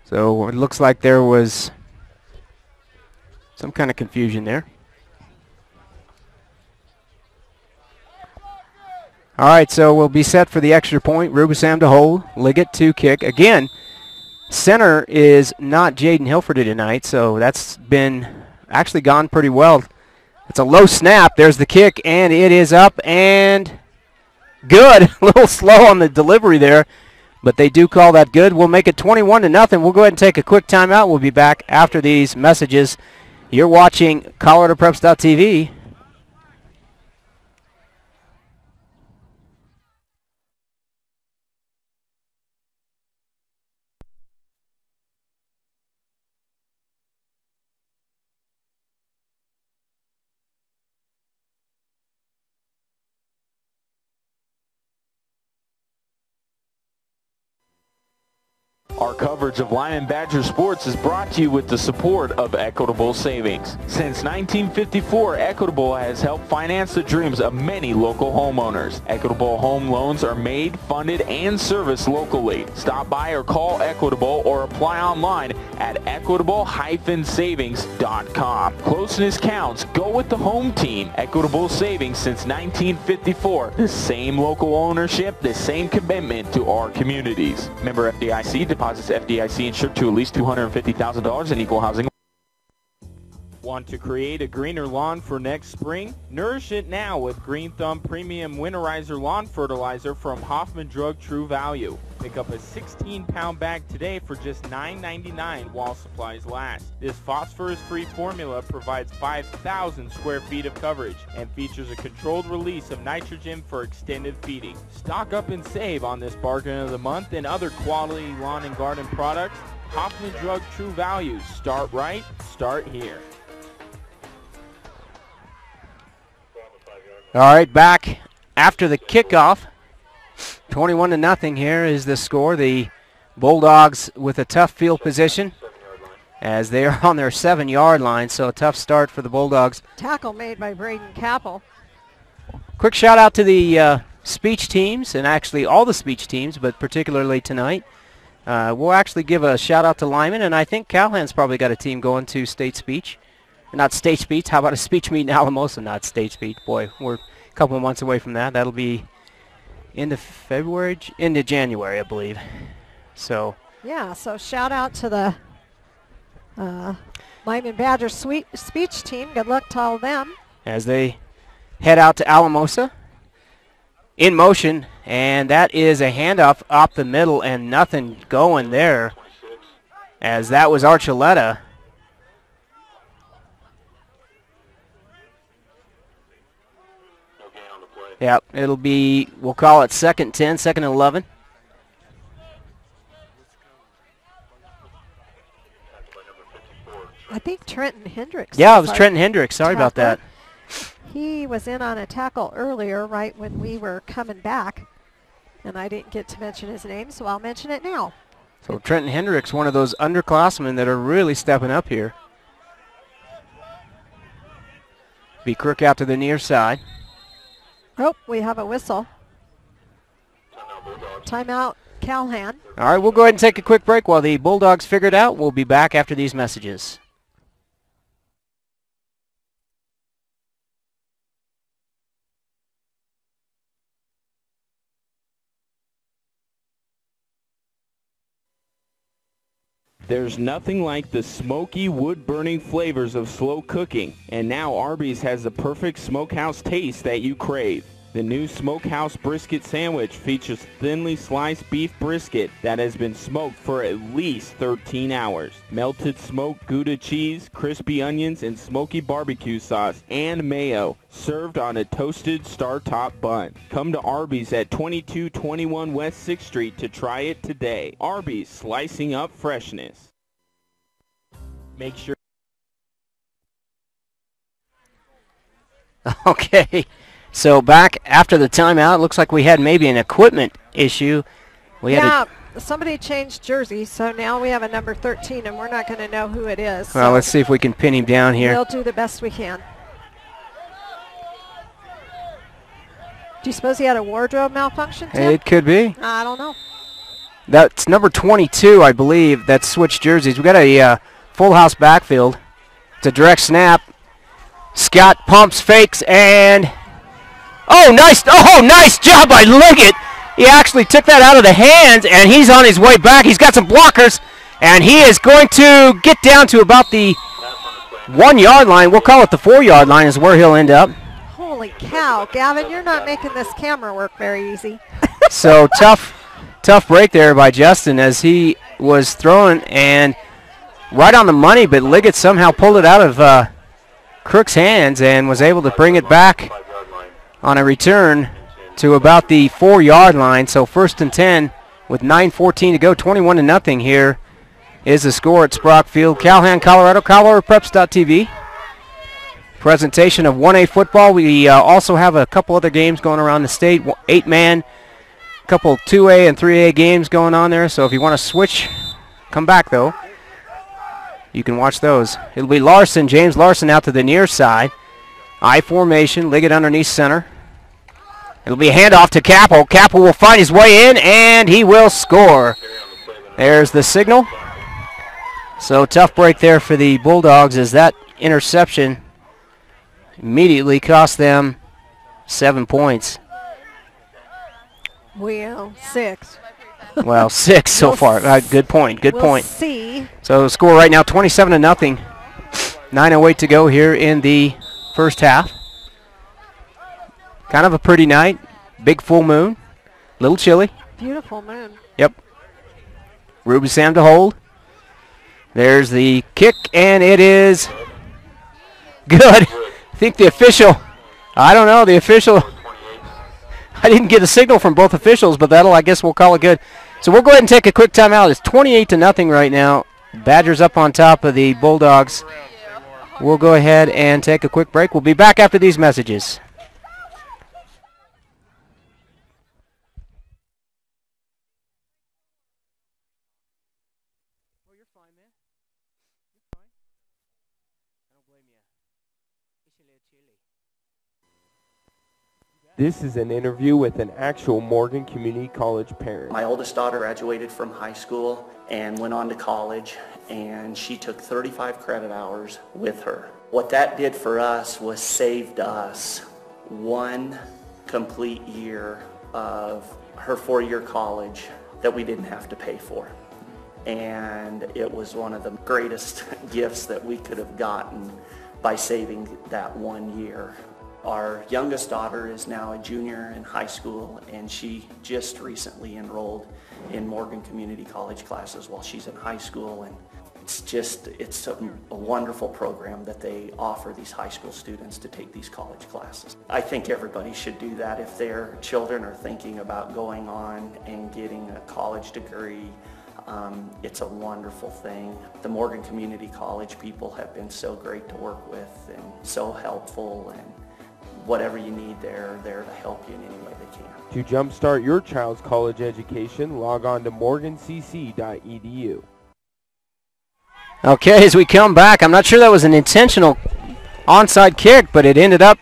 [SPEAKER 3] So it looks like there was some kind of confusion there. All right, so we'll be set for the extra point. Rubisam to hold, Liggett to kick. Again, center is not Jaden Hilferty tonight, so that's been actually gone pretty well. It's a low snap. There's the kick, and it is up and good. A little slow on the delivery there, but they do call that good. We'll make it 21-0. We'll go ahead and take a quick timeout. We'll be back after these messages. You're watching ColoradoPreps.tv.
[SPEAKER 1] Our coverage of Limon Badger sports is brought to you with the support of Equitable Savings. Since 1954, Equitable has helped finance the dreams of many local homeowners. Equitable home loans are made, funded, and serviced locally. Stop by or call Equitable or apply online at equitable-savings.com. Closeness counts. Go with the home team. Equitable Savings since 1954. The same local ownership, the same commitment to our communities. Member FDIC, deposit deposits FDIC insured to at least $250,000 in equal housing. Want to create a greener lawn for next spring? Nourish it now with Green Thumb Premium Winterizer Lawn Fertilizer from Hoffman Drug True Value. Pick up a 16-pound bag today for just $9.99 while supplies last. This phosphorus-free formula provides 5,000 square feet of coverage and features a controlled release of nitrogen for extended feeding. Stock up and save on this bargain of the month and other quality lawn and garden products. Hoffman Drug True Value. Start right, start here.
[SPEAKER 3] All right, back after the kickoff. 21-0 here is the score. The Bulldogs with a tough field position as they are on their 7-yard line, so a tough start for the Bulldogs.
[SPEAKER 4] Tackle made by Braden Capel.
[SPEAKER 3] Quick shout out to the speech teams, and actually all the speech teams, but particularly tonight. We'll actually give a shout out to Limon, and I think Calhan's probably got a team going to state speech. Not state speech, how about a speech meet in Alamosa? Not state speech. Boy, we're a couple of months away from that. That'll be into February, into January, I believe. So.
[SPEAKER 4] Yeah, so shout out to the Limon Badgers speech team. Good luck to all of them.
[SPEAKER 3] As they head out to Alamosa. In motion, and that is a handoff up the middle and nothing going there, as that was Archuleta. Yep, it'll be, we'll call it 2nd 10, 2nd 11.
[SPEAKER 4] I think Trenton Hendricks.
[SPEAKER 3] Yeah, it was Trenton Hendricks. Sorry about that.
[SPEAKER 4] He was in on a tackle earlier, right when we were coming back, and I didn't get to mention his name, so I'll mention it now.
[SPEAKER 3] So Trenton Hendricks, one of those underclassmen that are really stepping up here. Be Crook out to the near side.
[SPEAKER 4] Oh, we have a whistle. Timeout, Calhan.
[SPEAKER 3] All right, we'll go ahead and take a quick break while the Bulldogs figure it out. We'll be back after these messages.
[SPEAKER 1] There's nothing like the smoky, wood-burning flavors of slow cooking, and now Arby's has the perfect smokehouse taste that you crave. The new Smokehouse Brisket Sandwich features thinly sliced beef brisket that has been smoked for at least 13 hours. Melted smoked Gouda cheese, crispy onions, and smoky barbecue sauce and mayo, served on a toasted star-top bun. Come to Arby's at 2221 West 6th Street to try it today. Arby's, slicing up freshness. Make sure.
[SPEAKER 3] Okay. So back after the timeout, it looks like we had maybe an equipment issue.
[SPEAKER 4] Somebody changed jerseys, so now we have a number 13, and we're not going to know who it is.
[SPEAKER 3] Well, let's see if we can pin him down here.
[SPEAKER 4] We'll do the best we can. Do you suppose he had a wardrobe malfunction, Tim?
[SPEAKER 3] It could be.
[SPEAKER 4] I don't know.
[SPEAKER 3] That's number 22, I believe, that switched jerseys. We got a full house backfield. It's a direct snap. Scott pumps, fakes, and... Oh, nice job by Liggett. He actually took that out of the hands, and he's on his way back. He's got some blockers, and he is going to get down to about the 1-yard line. We'll call it the 4-yard line is where he'll end up.
[SPEAKER 4] Holy cow, Gavin, you're not making this camera work very easy.
[SPEAKER 3] So tough break there by Justin as he was throwing and right on the money, but Liggett somehow pulled it out of Crook's hands and was able to bring it back on a return to about the 4-yard line. So 1st and 10 with 9:14 to go. 21-0 here is the score at Sprock Field. Calhan, Colorado, ColoradoPreps.tv. Presentation of 1A football. We also have a couple other games going around the state. 8-man, a couple 2A and 3A games going on there. So if you want to switch, come back though. You can watch those. It'll be Larson, James Larson out to the near side. I formation, Liggett underneath center. It'll be a handoff to Capel. Capel will find his way in, and he will score. There's the signal. So tough break there for the Bulldogs as that interception immediately cost them 7 points.
[SPEAKER 4] Well, 6.
[SPEAKER 3] Well, 6 so far. Good point. Good
[SPEAKER 4] we'll
[SPEAKER 3] point.
[SPEAKER 4] See.
[SPEAKER 3] So the score right now, 27-0. 9:08 to go here in the first half. Kind of a pretty night. Big full moon. Little chilly.
[SPEAKER 4] Beautiful moon.
[SPEAKER 3] Yep. Ruby Sam to hold. There's the kick, and it is good. I think the official, I don't know, the official, I didn't get a signal from both officials, but I guess we'll call it good. So we'll go ahead and take a quick timeout. It's 28-0 right now. Badgers up on top of the Bulldogs. We'll go ahead and take a quick break. We'll be back after these messages.
[SPEAKER 1] This is an interview with an actual Morgan Community College parent.
[SPEAKER 7] My oldest daughter graduated from high school and went on to college, and she took 35 credit hours with her. What that did for us was saved us 1 complete year of her 4-year college that we didn't have to pay for. And it was one of the greatest gifts that we could have gotten by saving that 1 year. Our youngest daughter is now a junior in high school, and she just recently enrolled in Morgan Community College classes while she's in high school. And it's a wonderful program that they offer these high school students to take these college classes. I think everybody should do that if their children are thinking about going on and getting a college degree. It's a wonderful thing. The Morgan Community College people have been so great to work with and so helpful, and whatever you need, they're there to help you in any way they can.
[SPEAKER 1] To jumpstart your child's college education, log on to morgancc.edu.
[SPEAKER 3] Okay, as we come back, I'm not sure that was an intentional onside kick, but it ended up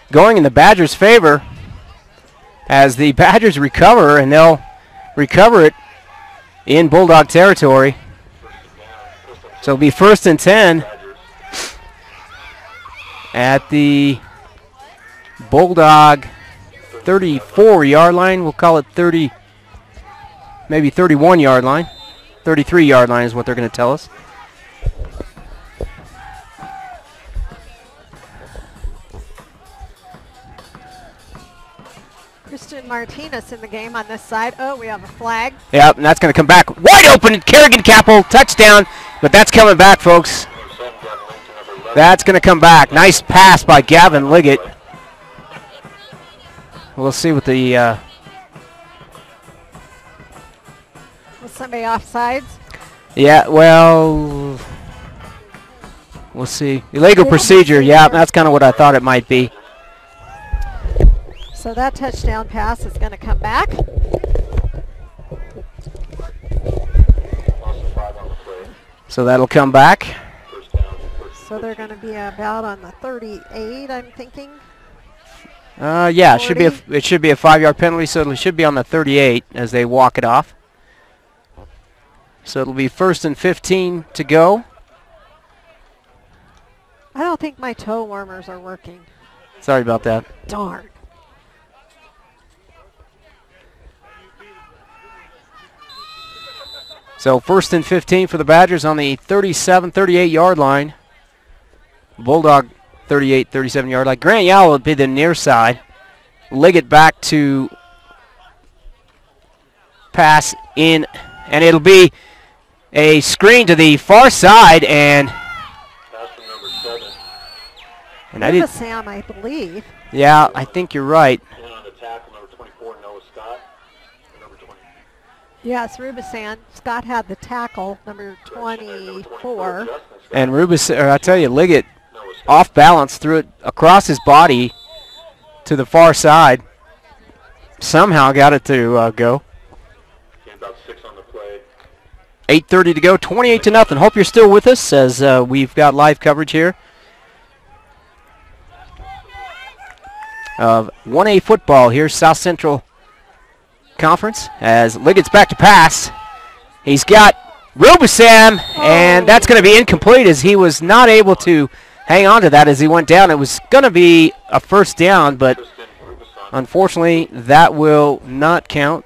[SPEAKER 3] going in the Badgers' favor as the Badgers recover, and they'll recover it in Bulldog territory. So it'll be 1st and 10 at the Bulldog 34-yard line. We'll call it 30, maybe 31-yard line. 33-yard line is what they're going to tell us.
[SPEAKER 4] Kristen Martinez in the game on this side. Oh, we have a flag.
[SPEAKER 3] Yep, and that's going to come back wide open. Kerrigan Capel, touchdown, but that's coming back, folks. That's going to come back. Nice pass by Gavin Liggett. We'll see what the...
[SPEAKER 4] Was somebody offsides?
[SPEAKER 3] Yeah, well, we'll see. Illegal procedure, yeah, that's kind of what I thought it might be.
[SPEAKER 4] So that touchdown pass is going to come back.
[SPEAKER 3] So that'll come back.
[SPEAKER 4] So they're going to be about on the 38, I'm thinking.
[SPEAKER 3] Yeah, it should be a 5-yard penalty, so it should be on the 38 as they walk it off. So it'll be 1st and 15 to go.
[SPEAKER 4] I don't think my toe warmers are working.
[SPEAKER 3] Sorry about that.
[SPEAKER 4] Darn.
[SPEAKER 3] So 1st and 15 for the Badgers on the 37, 38-yard line. Bulldog 38, 37-yard line. Grant Yowell would be the near side. Liggett back to pass in, and it'll be a screen to the far side, and I did.
[SPEAKER 4] Sam, I believe.
[SPEAKER 3] Yeah, I think you're right.
[SPEAKER 5] And on the tackle, number 24, Noah Scott. Number 20.
[SPEAKER 4] Yes, Rubisan. Scott had the tackle, number 24.
[SPEAKER 3] And I tell you, Liggett off balance, threw it across his body to the far side. Somehow got it to go.
[SPEAKER 5] About 6 on the play.
[SPEAKER 3] 8:30 to go, 28-0. Hope you're still with us as we've got live coverage here of 1A football here, South Central Conference, as Liggett's back to pass. He's got Rubisam, and that's going to be incomplete as he was not able to hang on to that as he went down. It was going to be a 1st down, but unfortunately that will not count.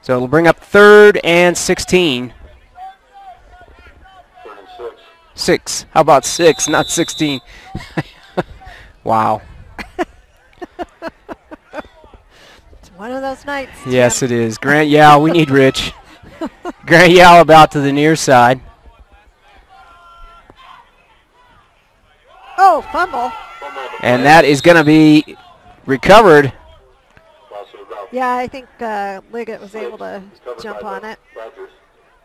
[SPEAKER 3] So it'll bring up 3rd and 16.
[SPEAKER 5] 3rd and 6.
[SPEAKER 3] 6. How about 6, not 16? Wow.
[SPEAKER 4] It's one of those nights.
[SPEAKER 3] Yes,
[SPEAKER 4] Tim.
[SPEAKER 3] it is. Grant Yao, we need Rich. Grant Yao about to the near side.
[SPEAKER 4] Oh, fumble.
[SPEAKER 3] And that is going to be recovered.
[SPEAKER 4] Yeah, I think Liggett was able to jump on it.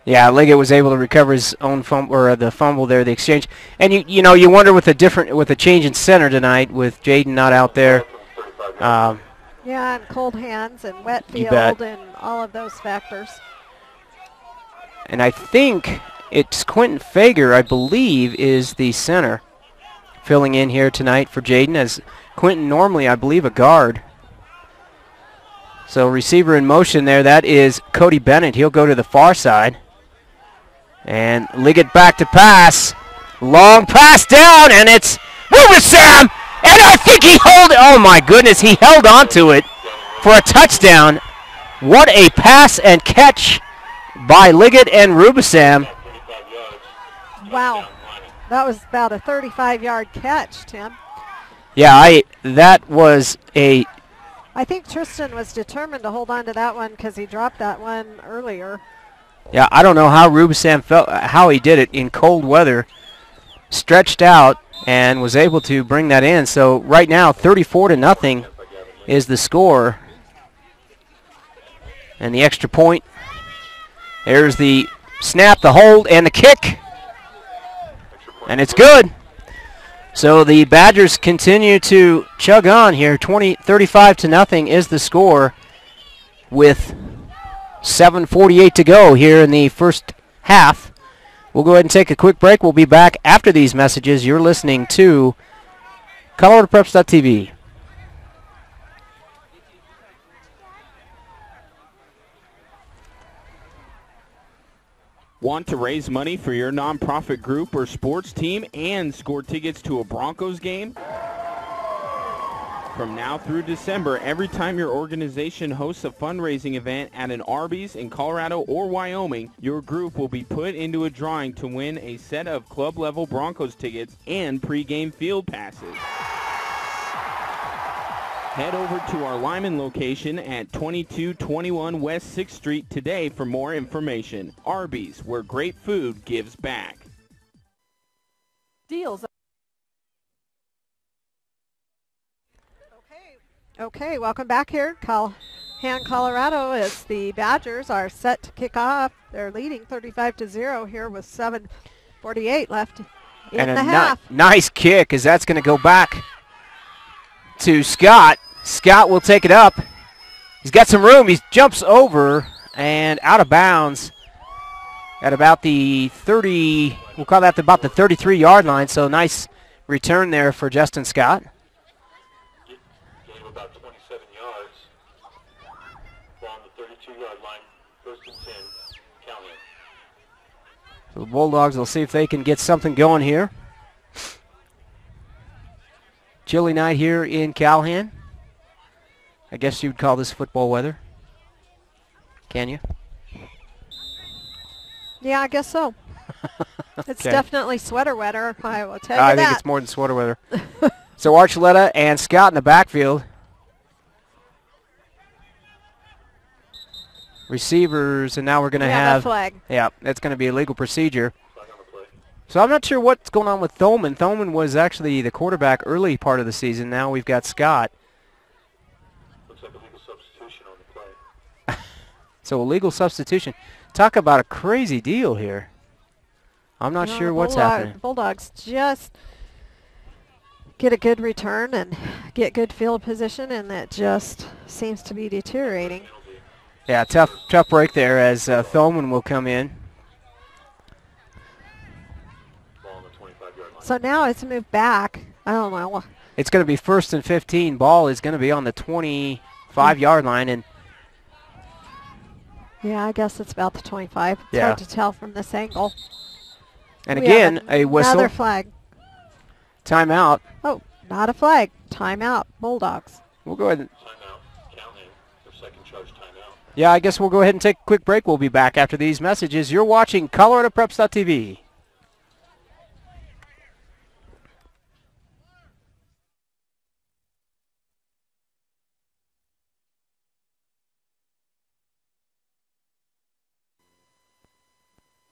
[SPEAKER 3] Yeah, Liggett was able to recover his own fumble, or the fumble there, the exchange. And you know, you wonder with a change in center tonight, with Jaden not out there.
[SPEAKER 4] Yeah, and cold hands and wet
[SPEAKER 3] You bet.
[SPEAKER 4] field and all of those factors.
[SPEAKER 3] And I think it's Quentin Fager, I believe, is the center filling in here tonight for Jaden, as Quentin normally, I believe, a guard. So receiver in motion there, that is Cody Bennett. He'll go to the far side. And Liggett back to pass. Long pass down, and it's Sam. And I think oh my goodness, he held on to it for a touchdown. What a pass and catch by Liggett and Rubisam.
[SPEAKER 4] Wow. That was about a 35-yard catch, Tim.
[SPEAKER 3] Yeah, that was a...
[SPEAKER 4] I think Tristan was determined to hold on to that one because he dropped that one earlier.
[SPEAKER 3] Yeah, I don't know how Rubisam felt, how he did it in cold weather. Stretched out and was able to bring that in. So right now, 34-0 is the score. And the extra point. There's the snap, the hold, and the kick. And it's good. So the Badgers continue to chug on here. 35-0 is the score with 7:48 to go here in the first half. We'll go ahead and take a quick break. We'll be back after these messages. You're listening to ColoradoPreps.tv.
[SPEAKER 1] Want to raise money for your nonprofit group or sports team and score tickets to a Broncos game? From now through December, every time your organization hosts a fundraising event at an Arby's in Colorado or Wyoming, your group will be put into a drawing to win a set of club-level Broncos tickets and pregame field passes. Head over to our Limon location at 2221 West 6th Street today for more information. Arby's, where great food gives back.
[SPEAKER 6] Deals.
[SPEAKER 4] Okay, welcome back here. Calhan, Colorado, as the Badgers are set to kick off. They're leading 35-0 here with 7:48 left in the half.
[SPEAKER 3] Nice kick, as that's going to go back to Scott. Scott will take it up. He's got some room. He jumps over and out of bounds at about the 30, we'll call that about the 33-yard line. So nice return there for Justin Scott.
[SPEAKER 5] Gain of about 27 yards from the 32-yard line, 1st and 10, Calhan.
[SPEAKER 3] So the Bulldogs will see if they can get something going here. Chilly night here in Calhan. I guess you'd call this football weather. Can you?
[SPEAKER 4] Yeah, I guess so. It's
[SPEAKER 3] Okay.
[SPEAKER 4] definitely sweater weather, I will tell you
[SPEAKER 3] I
[SPEAKER 4] that.
[SPEAKER 3] think it's more than sweater weather. So Archuleta and Scott in the backfield. Receivers, and now we're going to have...
[SPEAKER 4] the flag.
[SPEAKER 3] Yeah, that's going to be a legal procedure. So I'm not sure what's going on with Thoman. Thoman was actually the quarterback early part of the season. Now we've got Scott.
[SPEAKER 5] Looks like a legal substitution on the play.
[SPEAKER 3] So a legal substitution. Talk about a crazy deal here. I'm not
[SPEAKER 4] You know,
[SPEAKER 3] sure
[SPEAKER 4] the
[SPEAKER 3] what's happening.
[SPEAKER 4] Bulldogs just get a good return and get good field position, and that just seems to be deteriorating.
[SPEAKER 3] Yeah, tough break there as Thoman will come in.
[SPEAKER 5] Ball on the 25-yard line.
[SPEAKER 4] So now it's moved back. I don't know.
[SPEAKER 3] It's going to be 1st and 15. Ball is going to be on the 25-yard line, and
[SPEAKER 4] Yeah, I guess it's about the 25. It's
[SPEAKER 3] Yeah.
[SPEAKER 4] hard to tell from this angle.
[SPEAKER 3] and
[SPEAKER 4] We have
[SPEAKER 3] again a whistle.
[SPEAKER 4] Another flag.
[SPEAKER 3] Timeout.
[SPEAKER 4] Oh, not a flag. Timeout. Bulldogs.
[SPEAKER 3] We'll go ahead and
[SPEAKER 5] Timeout, Calhan, their second charge timeout.
[SPEAKER 3] Yeah, I guess we'll go ahead and take a quick break. We'll be back after these messages. You're watching ColoradoPreps.tv.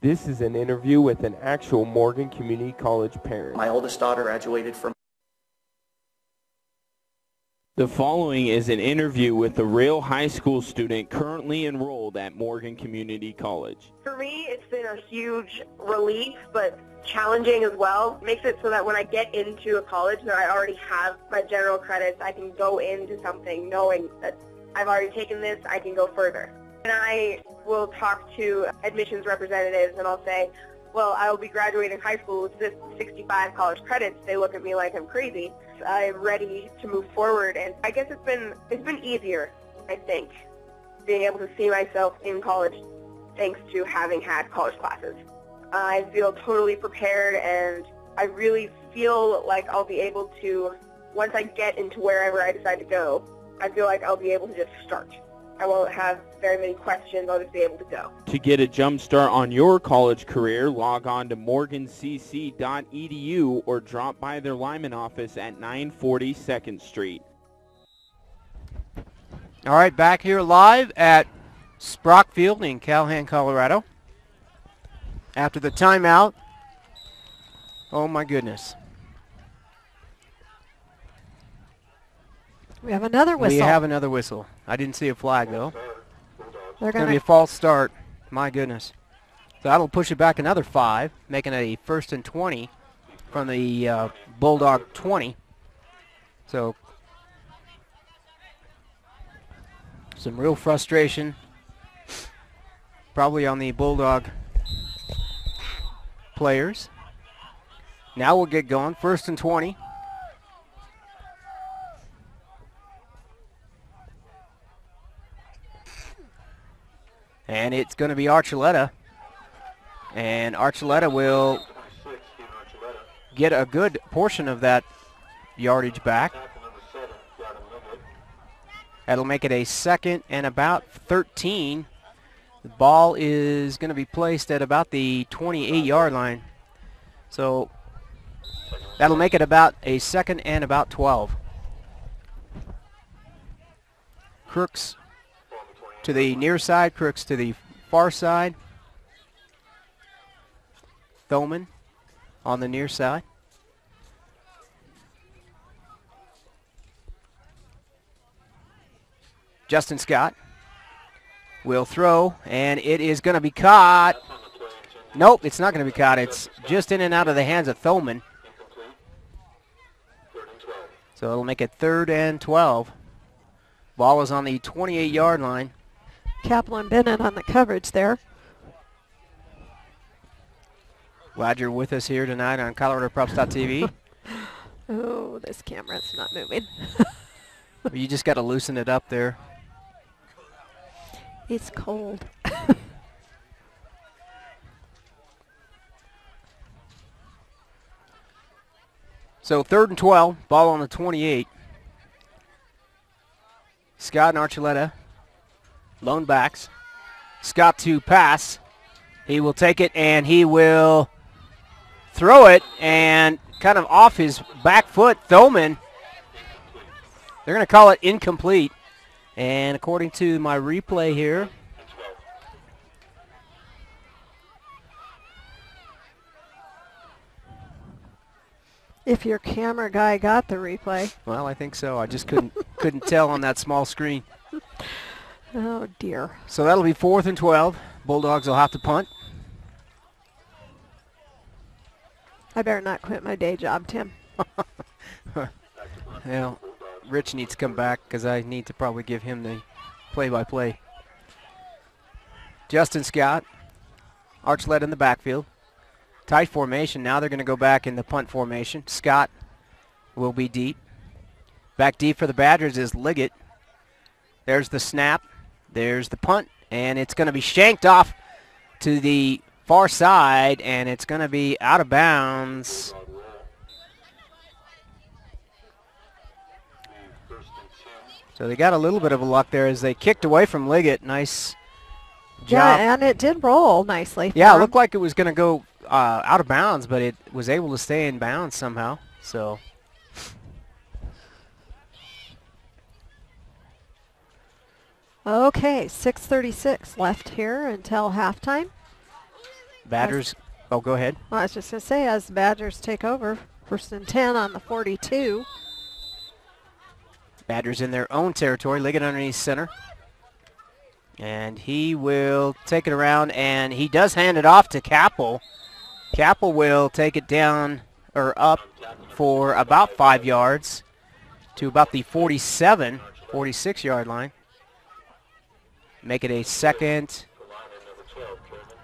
[SPEAKER 1] This is an interview with an actual Morgan Community College parent.
[SPEAKER 7] My oldest daughter graduated from.
[SPEAKER 1] The following is an interview with a real high school student currently enrolled at Morgan Community College.
[SPEAKER 8] For me, it's been a huge relief, but challenging as well. Makes it so that when I get into a college that I already have my general credits, I can go into something knowing that I've already taken this, I can go further. And I will talk to admissions representatives and I'll say, well, I will be graduating high school with 65 college credits. They look at me like I'm crazy. I'm ready to move forward, and I guess it's been easier, I think, being able to see myself in college thanks to having had college classes. I feel totally prepared, and I really feel like I'll be able to, once I get into wherever I decide to go, I feel like I'll be able to just start. I won't have very many questions. I'll just be able to go.
[SPEAKER 1] To get a jump start on your college career, log on to morgancc.edu or drop by their Limon office at 940 2nd Street.
[SPEAKER 3] All right, back here live at Sprock Field in Calhan, Colorado. After the timeout. Oh, my goodness.
[SPEAKER 4] We have another whistle.
[SPEAKER 3] We have another whistle. I didn't see a flag, though.
[SPEAKER 4] They're
[SPEAKER 3] It's going to be a false start. My goodness. So that'll push it back another 5, making it a 1st and 20 from the Bulldog 20. So some real frustration probably on the Bulldog players. Now we'll get going. 1st and 20. And it's going to be Archuleta. And Archuleta will get a good portion of that yardage back. That'll make it a 2nd and about 13. The ball is going to be placed at about the 28-yard line. So that'll make it about a 2nd and about 12. Crooks to the near side, Crooks to the far side. Thoman on the near side. Justin Scott will throw, and it is going to be caught. Nope, it's not going to be caught. It's just in and out of the hands of Thoman. So it'll make it 3rd and 12. Ball is on the 28-yard line.
[SPEAKER 4] Kaplan Bennett on the coverage there.
[SPEAKER 3] Glad you're with us here tonight on ColoradoPreps.tv.
[SPEAKER 4] Oh, this camera's not moving.
[SPEAKER 3] You just got to loosen it up there.
[SPEAKER 4] It's cold.
[SPEAKER 3] So 3rd and 12, ball on the 28. Scott and Archuleta, lone backs. Scott to pass. He will take it and he will throw it, and kind of off his back foot, Thoman. They're going to call it incomplete. And according to my replay here,
[SPEAKER 4] If your camera guy got the replay.
[SPEAKER 3] well, I think so. I just couldn't tell on that small screen.
[SPEAKER 4] Oh, dear.
[SPEAKER 3] So that'll be 4th and 12. Bulldogs will have to punt.
[SPEAKER 4] I better not quit my day job, Tim.
[SPEAKER 3] Well, Rich needs to come back because I need to probably give him the play-by-play. Justin Scott, Archuleta in the backfield. Tight formation. Now they're going to go back in the punt formation. Scott will be deep. Back deep for the Badgers is Liggett. There's the snap. There's the punt. And it's going to be shanked off to the far side, and it's going to be out of bounds. So they got a little bit of a luck there as they kicked away from Liggett. Nice job.
[SPEAKER 4] Yeah, and it did roll nicely.
[SPEAKER 3] Yeah, it looked like it was going to go out of bounds, but it was able to stay in bounds somehow. So
[SPEAKER 4] okay, 6:36 left here until halftime.
[SPEAKER 3] Badgers, oh, go ahead.
[SPEAKER 4] Well, I was just going to say, as the Badgers take over, 1st and 10 on the 42.
[SPEAKER 3] Badgers in their own territory, Liggett underneath center. And he will take it around, and he does hand it off to Capel. Capel will take it down or up for about 5 yards to about the 47, 46-yard line. Make it a second.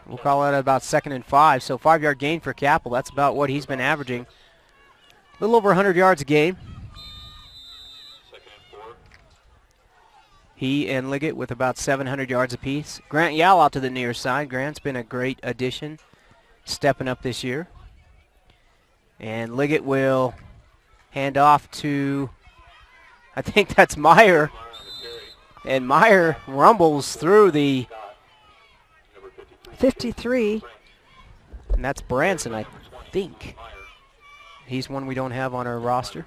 [SPEAKER 3] We'll call it about 2nd and 5. So 5-yard gain for Capel. That's about what he's been averaging. A little over 100 yards a game. He and Liggett with about 700 yards apiece. Grant Yao out to the near side. Grant's been a great addition, stepping up this year. And Liggett will hand off to, I think that's Meyer. And Meyer rumbles through the
[SPEAKER 4] 53.
[SPEAKER 3] And that's Branson, I think. He's one we don't have on our roster.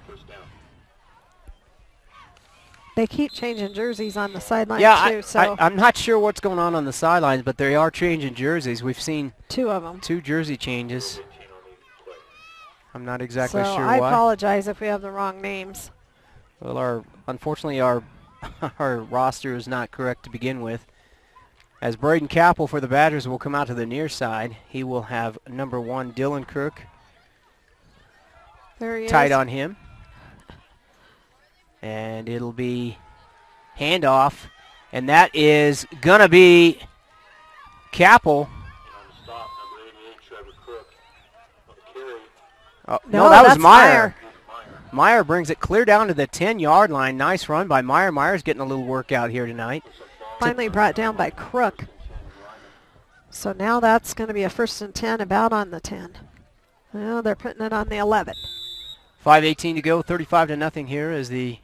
[SPEAKER 4] They keep changing jerseys on the sideline too.
[SPEAKER 3] I'm not sure what's going on the sidelines, but they are changing jerseys. We've seen
[SPEAKER 4] 2 of them.
[SPEAKER 3] 2 jersey changes. I'm not exactly sure
[SPEAKER 4] I
[SPEAKER 3] why.
[SPEAKER 4] apologize if we have the wrong names.
[SPEAKER 3] Well, unfortunately our roster is not correct to begin with. As Braden Capel for the Badgers will come out to the near side, he will have number 1 Dylan Crook
[SPEAKER 4] there he
[SPEAKER 3] tight
[SPEAKER 4] is.
[SPEAKER 3] on him. And it'll be handoff, and that is going to be Capel. Oh, no, that was Meyer. Meyer brings it clear down to the 10-yard line. Nice run by Meyer. Meyer's getting a little workout here tonight.
[SPEAKER 4] Finally brought down by Crook. So now that's going to be a 1st and 10 about on the 10. Well, they're putting it on the 11.
[SPEAKER 3] 5:18 to go, 35-0 here as the...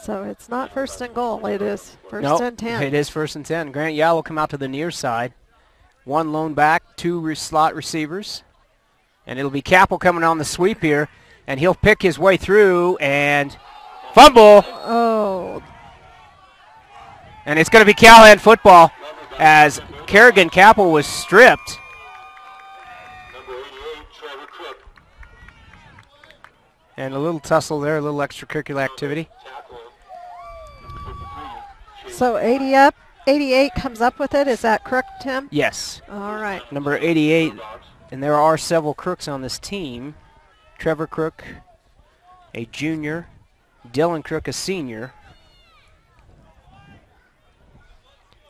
[SPEAKER 4] So it's not 1st and goal. It is 1st
[SPEAKER 3] Nope,
[SPEAKER 4] and 10.
[SPEAKER 3] it is 1st and 10. Grant Yao will come out to the near side. 1 lone back, 2 slot receivers. And it'll be Capel coming on the sweep here. And he'll pick his way through and fumble.
[SPEAKER 4] Oh.
[SPEAKER 3] And it's going to be Calhan football as Kerrigan Capel was stripped. And a little tussle there, a little extracurricular activity.
[SPEAKER 4] So 88 comes up with it. Is that Crook, Tim?
[SPEAKER 3] Yes.
[SPEAKER 4] All right.
[SPEAKER 3] Number 88, and there are several Crooks on this team. Trevor Crook, a junior. Dylan Crook, a senior.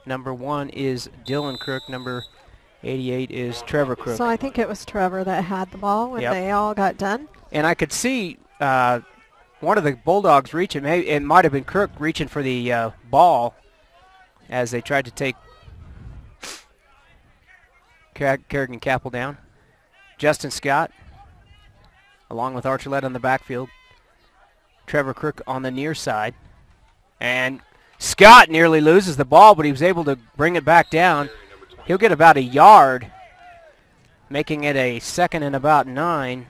[SPEAKER 3] Number 1 is Dylan Crook. Number 88 is Trevor Crook.
[SPEAKER 4] So I think it was Trevor that had the ball when they all got done.
[SPEAKER 3] And I could see one of the Bulldogs reaching. Maybe it might have been Crook reaching for the ball as they tried to take Kerrigan Capel down. Justin Scott, along with Archulette on the backfield. Trevor Crook on the near side. And Scott nearly loses the ball, but he was able to bring it back down. He'll get about a yard, making it a 2nd and about 9.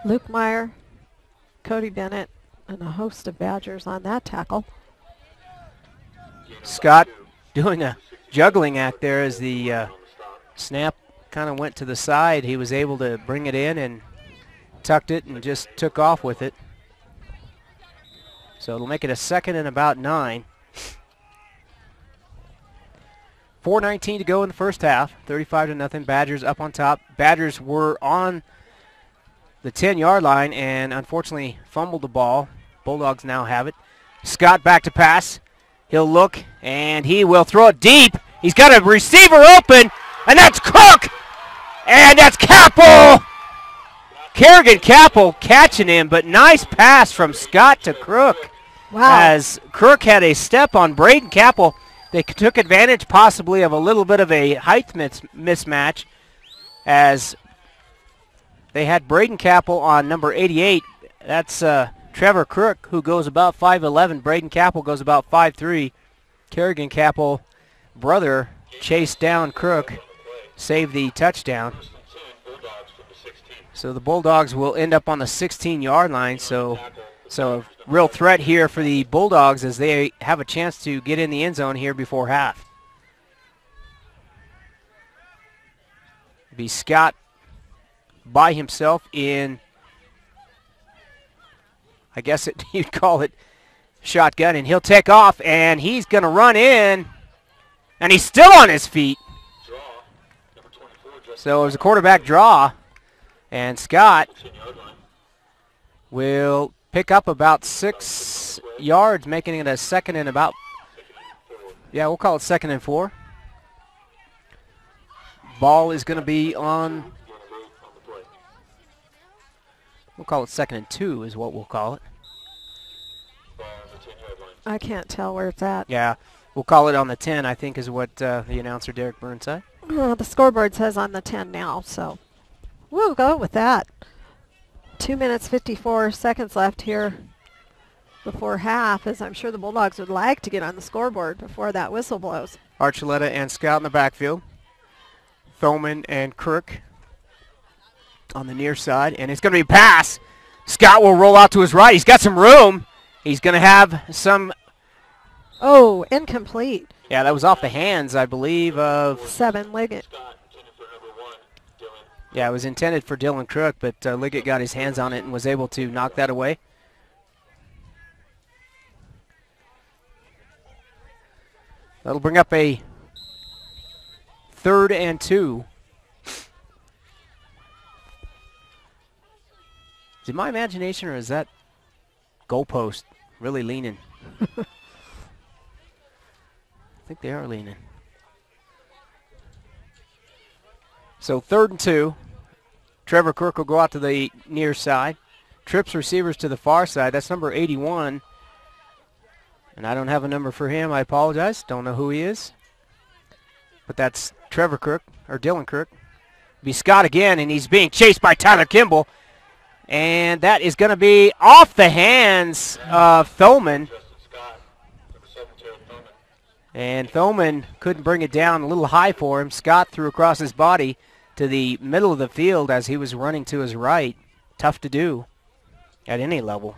[SPEAKER 4] Luke Meyer, Cody Bennett, and a host of Badgers on that tackle.
[SPEAKER 3] Scott doing a juggling act there as the snap kind of went to the side. He was able to bring it in and tucked it and just took off with it. So it'll make it a 2nd and about 9. 4:19 to go in the first half. 35-0. Badgers up on top. Badgers were on the 10-yard line and unfortunately fumbled the ball. Bulldogs now have it. Scott back to pass. He'll look and he will throw it deep. He's got a receiver open, and that's Crook, and that's Capel. Kerrigan Capel catching him, but nice pass from Scott to Crook.
[SPEAKER 4] Wow.
[SPEAKER 3] As Crook had a step on Braden Capel. They took advantage possibly of a little bit of a height mismatch as they had Braden Capel on number 88. That's Trevor Crook, who goes about 5'11". Braden Capel goes about 5'3". Kerrigan Capel, brother, chased down Crook, saved the touchdown. So the Bulldogs will end up on the 16-yard line. So a real threat here for the Bulldogs as they have a chance to get in the end zone here before half. It'll be Scott by himself in, I guess you'd call it shotgun, and he'll take off, and he's going to run in, and he's still on his feet. So it was a quarterback draw, and Scott will pick up about 6 yards, making it a second and about, yeah, we'll call it 2nd and 4. Ball is going to be on, we'll call it 2nd and 2 is what we'll call it.
[SPEAKER 4] I can't tell where it's at.
[SPEAKER 3] Yeah, we'll call it on the 10, I think is what the announcer Derek Burns said.
[SPEAKER 4] Well, the scoreboard says on the 10 now, so we'll go with that. 2 minutes, 54 seconds left here before half, as I'm sure the Bulldogs would like to get on the scoreboard before that whistle blows.
[SPEAKER 3] Archuleta and Scout in the backfield. Thoman and Crook on the near side, and it's going to be a pass. Scott will roll out to his right. He's got some room. He's going to have some.
[SPEAKER 4] Oh, incomplete.
[SPEAKER 3] Yeah, that was off the hands, I believe, of
[SPEAKER 4] 7 Liggett.
[SPEAKER 3] Yeah, it was intended for Dylan Crook, but Liggett got his hands on it and was able to knock that away. That'll bring up a 3rd and 2. Is it my imagination, or is that goalpost really leaning? I think they are leaning. So 3rd and 2. Trevor Crook will go out to the near side. Trips receivers to the far side. That's number 81. And I don't have a number for him. I apologize. Don't know who he is. But that's Trevor Crook, or Dylan Crook. Be Scott again, and he's being chased by Tyler Kimball. And that is going to be off the hands of Thoman. And Thoman couldn't bring it down, a little high for him. Scott threw across his body to the middle of the field as he was running to his right. Tough to do at any level.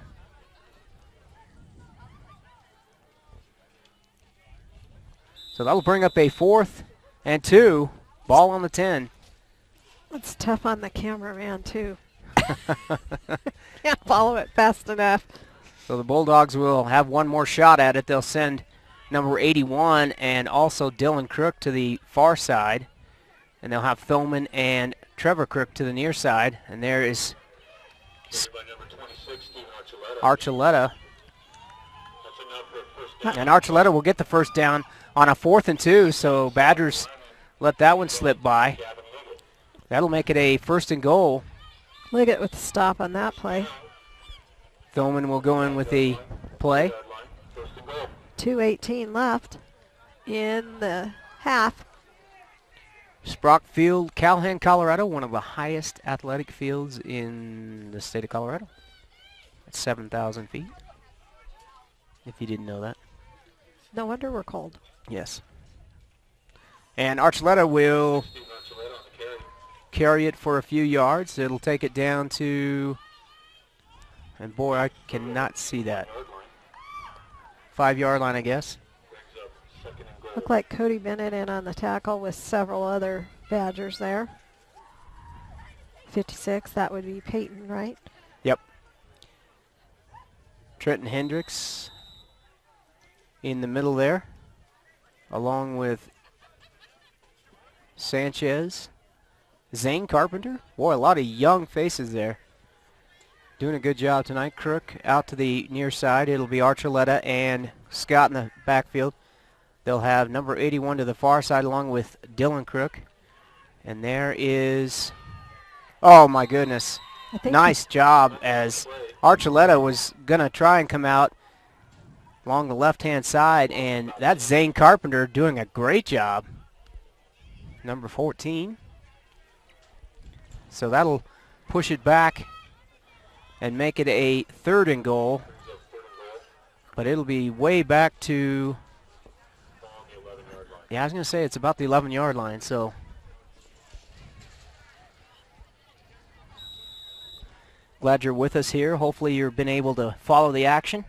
[SPEAKER 3] So that'll bring up a 4th and 2. Ball on the 10.
[SPEAKER 4] It's tough on the cameraman, too. Can't follow it fast enough.
[SPEAKER 3] So the Bulldogs will have one more shot at it. They'll send number 81 and also Dylan Crook to the far side. And they'll have Thoman and Trevor Crook to the near side. And there is Archuleta. And Archuleta will get the first down on a 4th and 2. So Badgers let that one slip by. That'll make it a 1st and goal.
[SPEAKER 4] Liggett with the stop on that play.
[SPEAKER 3] Thoman will go in with the play.
[SPEAKER 4] 2:18 left in the half.
[SPEAKER 3] Sprock Field, Calhan, Colorado, one of the highest athletic fields in the state of Colorado. It's 7,000 feet, if you didn't know that.
[SPEAKER 4] No wonder we're cold.
[SPEAKER 3] Yes. And Archuleta will carry it for a few yards. It'll take it down to, and boy, I cannot see that. 5-yard line, I guess.
[SPEAKER 4] Looked like Cody Bennett in on the tackle with several other Badgers there. 56, that would be Peyton, right?
[SPEAKER 3] Yep. Trenton Hendricks in the middle there, along with Sanchez. Zane Carpenter. Boy, a lot of young faces there. Doing a good job tonight. Crook out to the near side. It'll be Archuleta and Scott in the backfield. They'll have number 81 to the far side along with Dylan Crook. And there is, oh my goodness, nice job as Archuleta was going to try and come out along the left-hand side. And that's Zane Carpenter doing a great job. Number 14. So that'll push it back and make it a 3rd and goal. But it'll be way back to, yeah, I was going to say it's about the 11-yard line, so. Glad you're with us here. Hopefully you've been able to follow the action.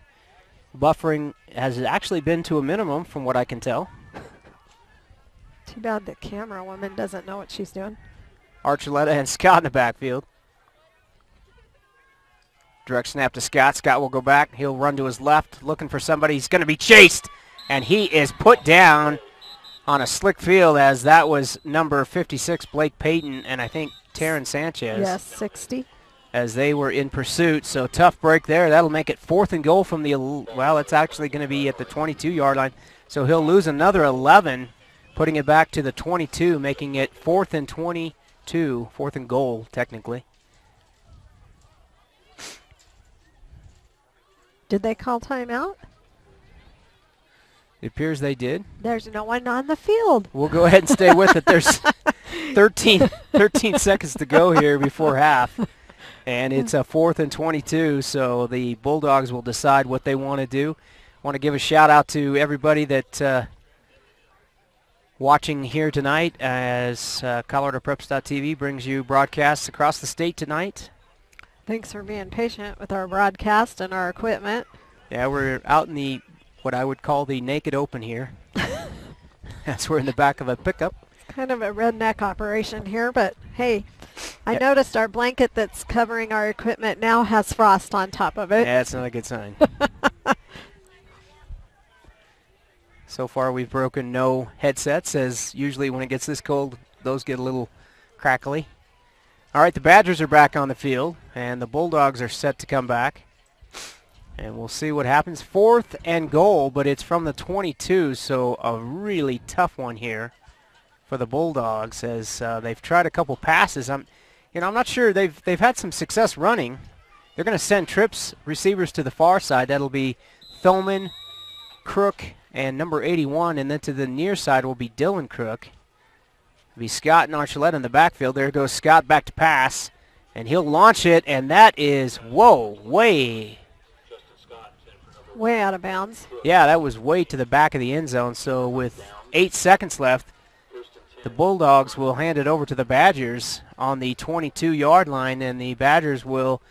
[SPEAKER 3] Buffering has actually been to a minimum from what I can tell.
[SPEAKER 4] Too bad the camera woman doesn't know what she's doing.
[SPEAKER 3] Archuleta and Scott in the backfield. Direct snap to Scott. Scott will go back. He'll run to his left, looking for somebody. He's going to be chased, and he is put down on a slick field, as that was number 56, Blake Payton, and I think Taryn Sanchez.
[SPEAKER 4] Yes, 60.
[SPEAKER 3] As they were in pursuit. So tough break there. That'll make it 4th and goal from the, well, it's actually going to be at the 22-yard line. So he'll lose another 11, putting it back to the 22, making it 4th and 22, 4th and goal, technically.
[SPEAKER 4] Did they call timeout?
[SPEAKER 3] It appears they did.
[SPEAKER 4] There's no one on the field.
[SPEAKER 3] We'll go ahead and stay with it. There's 13 seconds to go here before half. And it's a 4th and 22, so the Bulldogs will decide what they want to do. I want to give a shout out to everybody that watching here tonight, as ColoradoPreps.tv brings you broadcasts across the state tonight.
[SPEAKER 4] Thanks for being patient with our broadcast and our equipment.
[SPEAKER 3] Yeah, we're out in the, what I would call the naked open here. As we're in the back of a pickup.
[SPEAKER 4] Kind of a redneck operation here, but hey, I noticed our blanket that's covering our equipment now has frost on top of it.
[SPEAKER 3] Yeah, that's not a good sign. So far we've broken no headsets, as usually when it gets this cold, those get a little crackly. All right, the Badgers are back on the field, and the Bulldogs are set to come back. And we'll see what happens. 4th and goal, but it's from the 22, so a really tough one here for the Bulldogs, as they've tried a couple passes. I'm not sure. They've had some success running. They're going to send trips receivers to the far side. That'll be Thilman, Crook, and number 81, and then to the near side will be Dylan Crook. It'll be Scott and Archuleta in the backfield. There goes Scott back to pass, and he'll launch it, and that is, whoa, way
[SPEAKER 4] out of bounds.
[SPEAKER 3] Yeah, that was way to the back of the end zone. So with 8 seconds left, the Bulldogs will hand it over to the Badgers on the 22-yard line, and the Badgers will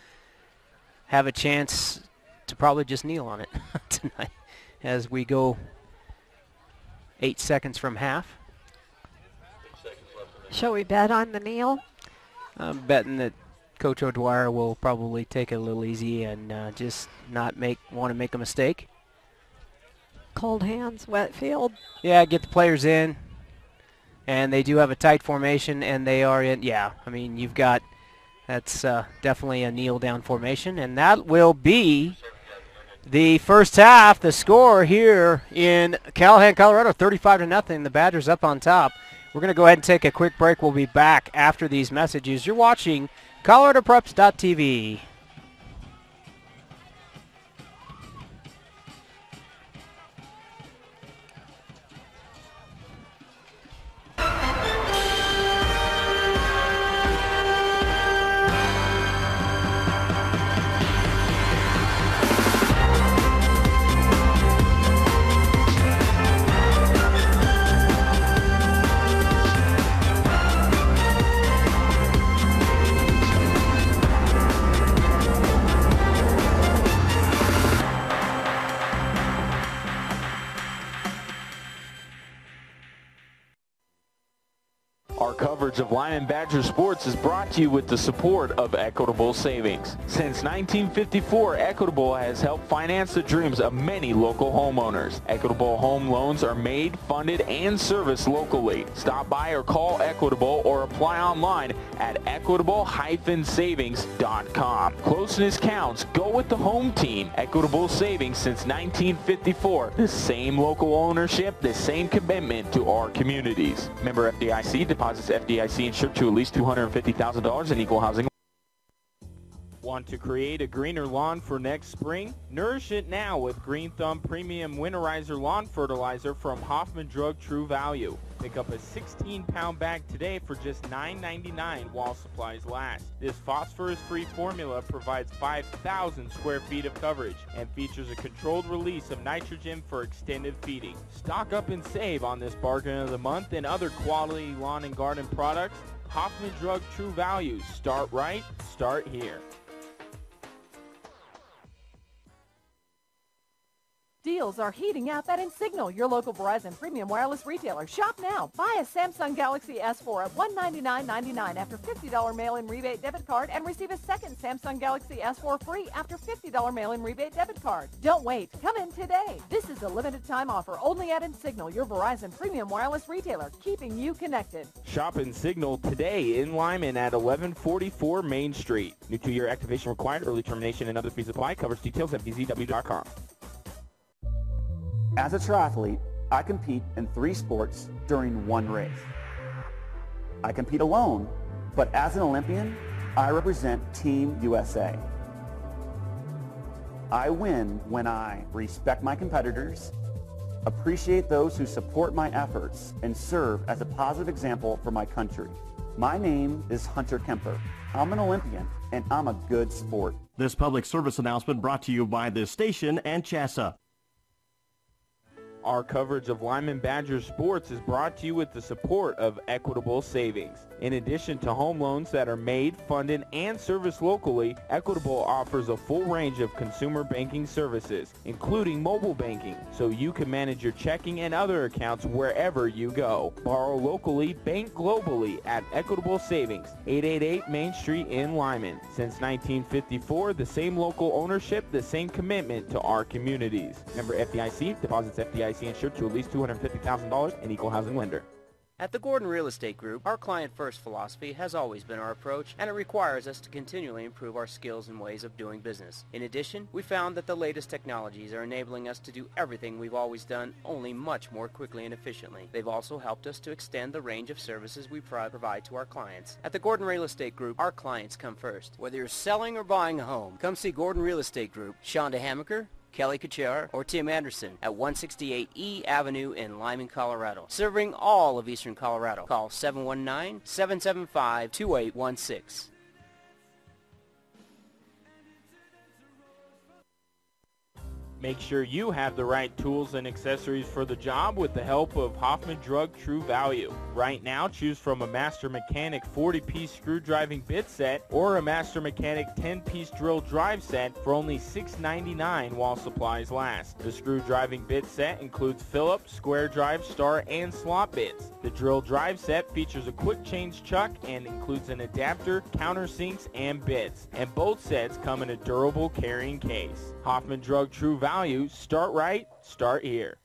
[SPEAKER 3] have a chance to probably just kneel on it tonight as we go 8 seconds from half.
[SPEAKER 4] Shall we bet on the kneel?
[SPEAKER 3] I'm betting that Coach O'Dwyer will probably take it a little easy and just not want to make a mistake.
[SPEAKER 4] Cold hands, wet field.
[SPEAKER 3] Yeah, get the players in. And they do have a tight formation, and they are in, yeah, I mean, you've got, that's definitely a kneel-down formation, and that will be the first half. The score here in Calhan, Colorado, 35-0. The Badgers up on top. We're going to go ahead and take a quick break. We'll be back after these messages. You're watching ColoradoPreps.tv.
[SPEAKER 1] Our coverage of Limon Badger sports is brought to you with the support of Equitable Savings. Since 1954, Equitable has helped finance the dreams of many local homeowners. Equitable home loans are made, funded, and serviced locally. Stop by or call Equitable or apply online at equitable-savings.com. Closeness counts. Go with the home team. Equitable Savings since 1954. The same local ownership, the same commitment to our communities. Member FDIC. Deposits FDIC insured to at least $250,000 in equal housing. Want to create a greener lawn for next spring? Nourish it now with Green Thumb Premium Winterizer Lawn Fertilizer from Hoffman Drug True Value. Pick up a 16-pound bag today for just $9.99 while supplies last. This phosphorus-free formula provides 5,000 square feet of coverage and features a controlled release of nitrogen for extended feeding. Stock up and save on this bargain of the month and other quality lawn and garden products. Hoffman Drug True Value. Start right, start here.
[SPEAKER 6] Deals are heating up at Insignal, your local Verizon premium wireless retailer. Shop now. Buy a Samsung Galaxy S4 at $199.99 after $50 mail-in rebate debit card and receive a second Samsung Galaxy S4 free after $50 mail-in rebate debit card. Don't wait. Come in today. This is a limited time offer only at Insignal, your Verizon premium wireless retailer, keeping you connected.
[SPEAKER 1] Shop Insignal today in Limon at 1144 Main Street. New 2-year activation required. Early termination and other fees apply. Coverage details at bzw.com.
[SPEAKER 9] As a triathlete, I compete in 3 sports during one race. I compete alone, but as an Olympian, I represent Team USA. I win when I respect my competitors, appreciate those who support my efforts, and serve as a positive example for my country. My name is Hunter Kemper. I'm an Olympian, and I'm a good sport.
[SPEAKER 10] This public service announcement brought to you by this station and CHASA.
[SPEAKER 1] Our coverage of Limon Badgers sports is brought to you with the support of Equitable Savings. In addition to home loans that are made, funded, and serviced locally, Equitable offers a full range of consumer banking services, including mobile banking, so you can manage your checking and other accounts wherever you go. Borrow locally, bank globally at Equitable Savings, 888 Main Street in Limon. Since 1954, the same local ownership, the same commitment to our communities. Member FDIC, deposits FDIC insured to at least $250,000 and equal housing lender.
[SPEAKER 3] At the Gordon Real Estate Group, our client-first philosophy has always been our approach, and it requires us to continually improve our skills and ways of doing business. In addition, we found that the latest technologies are enabling us to do everything we've always done, only much more quickly and efficiently. They've also helped us to extend the range of services we provide to our clients. At the Gordon Real Estate Group, our clients come first. Whether you're selling or buying a home, come see Gordon Real Estate Group. Shonda Hamaker, Kelly Kuchar, or Tim Anderson at 168 E Avenue in Limon, Colorado. Serving all of Eastern Colorado. Call 719-775-2816.
[SPEAKER 1] Make sure you have the right tools and accessories for the job with the help of Hoffman Drug True Value. Right now, choose from a Master Mechanic 40-piece screw driving bit set or a Master Mechanic 10-piece drill drive set for only $6.99 while supplies last. The screw driving bit set includes Phillips, square drive, star, and slot bits. The drill drive set features a quick change chuck and includes an adapter, countersinks, and bits. And both sets come in a durable carrying case. Hoffman Drug True Value. Start right, start here.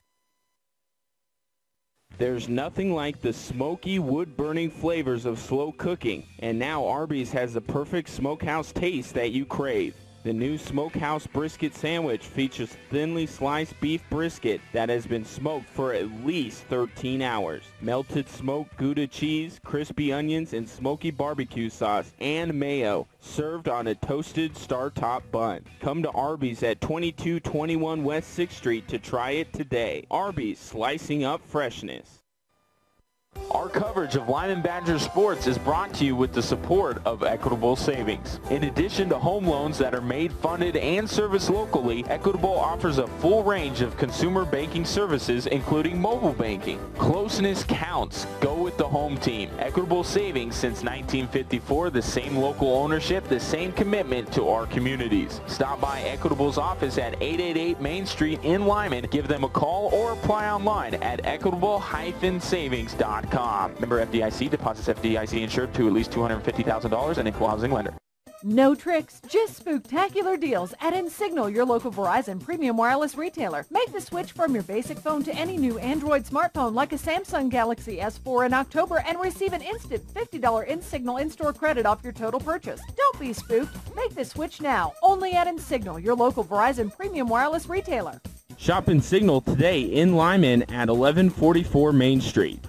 [SPEAKER 1] There's nothing like the smoky, wood-burning flavors of slow cooking, and now Arby's has the perfect smokehouse taste that you crave. The new Smokehouse Brisket Sandwich features thinly sliced beef brisket that has been smoked for at least 13 hours. Melted smoked Gouda cheese, crispy onions, and smoky barbecue sauce, and mayo, served on a toasted star-top bun. Come to Arby's at 2221 West 6th Street to try it today. Arby's, slicing up freshness. Our coverage of Limon Badgers sports is brought to you with the support of Equitable Savings. In addition to home loans that are made, funded, and serviced locally, Equitable offers a full range of consumer banking services, including mobile banking. Closeness counts. Go with the home team. Equitable Savings since 1954, the same local ownership, the same commitment to our communities. Stop by Equitable's office at 888 Main Street in Limon. Give them a call or apply online at equitable-savings.com. Member FDIC, deposits FDIC insured to at least $250,000 and equal housing lender.
[SPEAKER 6] No tricks, just spooktacular deals at Insignal, your local Verizon premium wireless retailer. Make the switch from your basic phone to any new Android smartphone like a Samsung Galaxy S4 in October and receive an instant $50 Insignal in-store credit off your total purchase. Don't be spooked. Make the switch now, only at Insignal, your local Verizon premium wireless retailer.
[SPEAKER 1] Shop Insignal today in Limon at 1144 Main Street.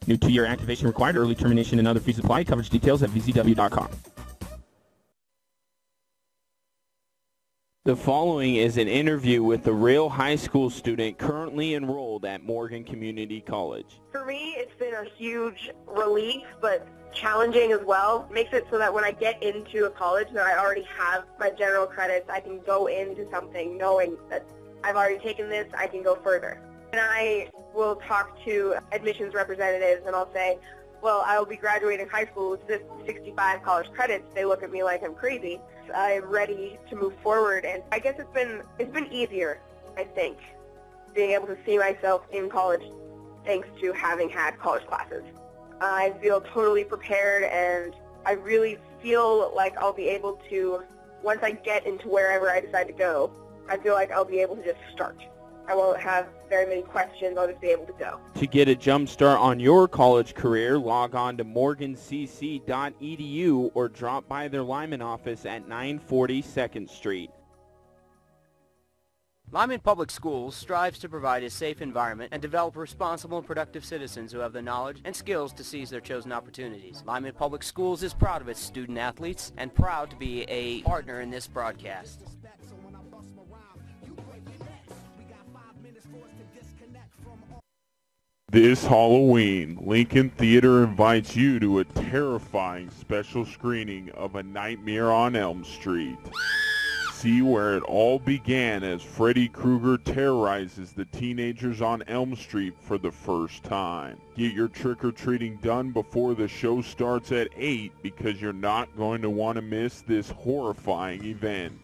[SPEAKER 1] New 2-year activation required. Early termination and other fees apply. Coverage details at bzw.com. The following is an interview with a real high school student currently enrolled at Morgan Community College.
[SPEAKER 8] For me, it's been a huge relief, but challenging as well. Makes it so that when I get into a college that I already have my general credits, I can go into something knowing that I've already taken this, I can go further. And I will talk to admissions representatives and I'll say, well, I will be graduating high school with this 65 college credits. They look at me like I'm crazy. I'm ready to move forward, and I guess it's been easier, I think, being able to see myself in college thanks to having had college classes. I feel totally prepared, and I really feel like I'll be able to, once I get into wherever I decide to go, I feel like I'll be able to just start. I won't have very many questions. I'll just be able to go.
[SPEAKER 1] To get a jump start on your college career, log on to morgancc.edu or drop by their Limon office at 940 2nd Street.
[SPEAKER 3] Limon Public Schools strives to provide a safe environment and develop responsible and productive citizens who have the knowledge and skills to seize their chosen opportunities. Limon Public Schools is proud of its student athletes and proud to be a partner in this broadcast.
[SPEAKER 11] This Halloween, Lincoln Theater invites you to a terrifying special screening of A Nightmare on Elm Street. See where it all began as Freddy Krueger terrorizes the teenagers on Elm Street for the first time. Get your trick-or-treating done before the show starts at 8 because you're not going to want to miss this horrifying event.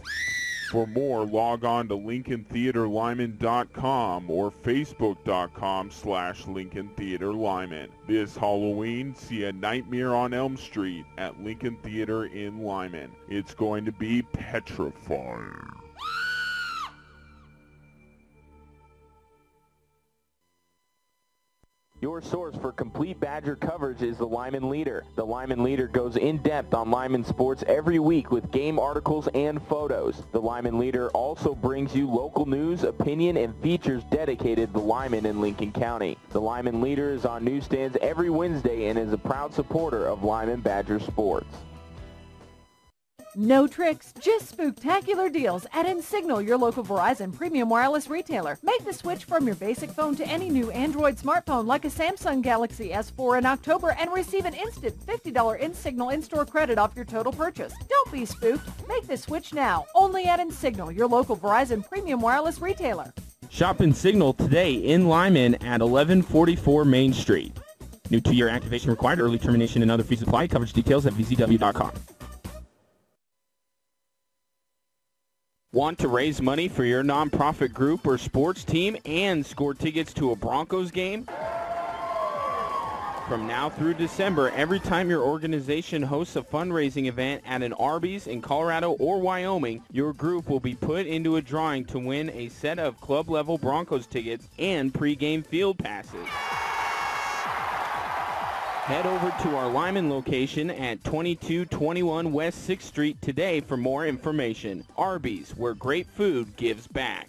[SPEAKER 11] For more, log on to LincolnTheaterLimon.com or Facebook.com/LincolnTheaterLimon. This Halloween, see A Nightmare on Elm Street at Lincoln Theater in Limon. It's going to be petrifying.
[SPEAKER 1] Your source for complete Badger coverage is the Limon Leader. The Limon Leader goes in-depth on Limon sports every week with game articles and photos. The Limon Leader also brings you local news, opinion, and features dedicated to Limon and Lincoln County. The Limon Leader is on newsstands every Wednesday and is a proud supporter of Limon Badger sports.
[SPEAKER 6] No tricks, just spooktacular deals at Insignal, your local Verizon premium wireless retailer. Make the switch from your basic phone to any new Android smartphone like a Samsung Galaxy S4 in October and receive an instant $50 Insignal in-store credit off your total purchase. Don't be spooked. Make the switch now, only at Insignal, your local Verizon premium wireless retailer.
[SPEAKER 1] Shop Insignal today in Limon at 1144 Main Street. New 2-year activation required. Early termination and other fees apply. Coverage details at vzw.com. Want to raise money for your nonprofit group or sports team and score tickets to a Broncos game? From now through December, every time your organization hosts a fundraising event at an Arby's in Colorado or Wyoming, your group will be put into a drawing to win a set of club-level Broncos tickets and pregame field passes. Head over to our Limon location at 2221 West 6th Street today for more information. Arby's, where great food gives back.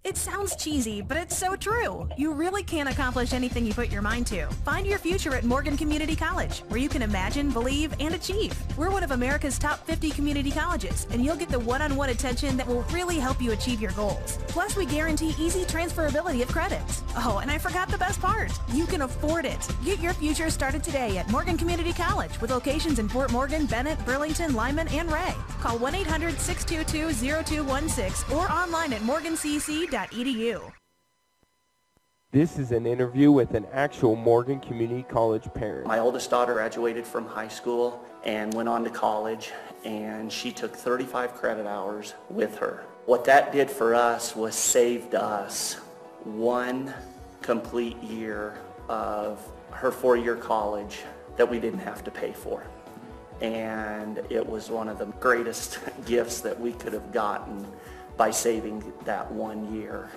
[SPEAKER 12] It sounds cheesy, but it's so true. You really can accomplish anything you put your mind to. Find your future at Morgan Community College, where you can imagine, believe, and achieve. We're one of America's top 50 community colleges, and you'll get the one-on-one attention that will really help you achieve your goals. Plus, we guarantee easy transferability of credits. Oh, and I forgot the best part. You can afford it. Get your future started today at Morgan Community College, with locations in Fort Morgan, Bennett, Burlington, Limon, and Ray. Call 1-800-622-0216 or online at morgancc.edu.
[SPEAKER 1] This is an interview with an actual Morgan Community College parent.
[SPEAKER 7] My oldest daughter graduated from high school and went on to college, and she took 35 credit hours with her. What that did for us was saved us one complete year of her 4-year college that we didn't have to pay for. And it was one of the greatest gifts that we could have gotten by saving that 1 year.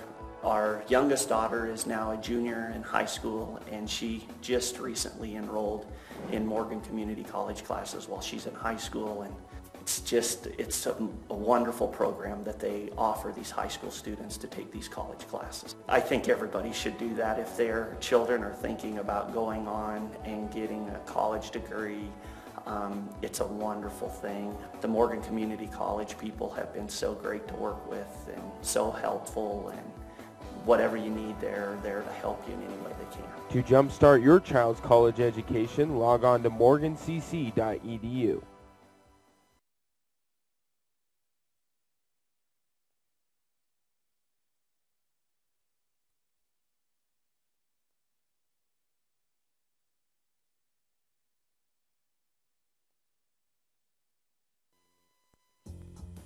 [SPEAKER 7] Our youngest daughter is now a junior in high school, and she just recently enrolled in Morgan Community College classes while she's in high school. And it's a wonderful program that they offer these high school students to take these college classes. I think everybody should do that if their children are thinking about going on and getting a college degree. It's a wonderful thing. The Morgan Community College people have been so great to work with and so helpful, and whatever you need, they're there to help you in any way they can.
[SPEAKER 1] To jumpstart your child's college education, log on to morgancc.edu.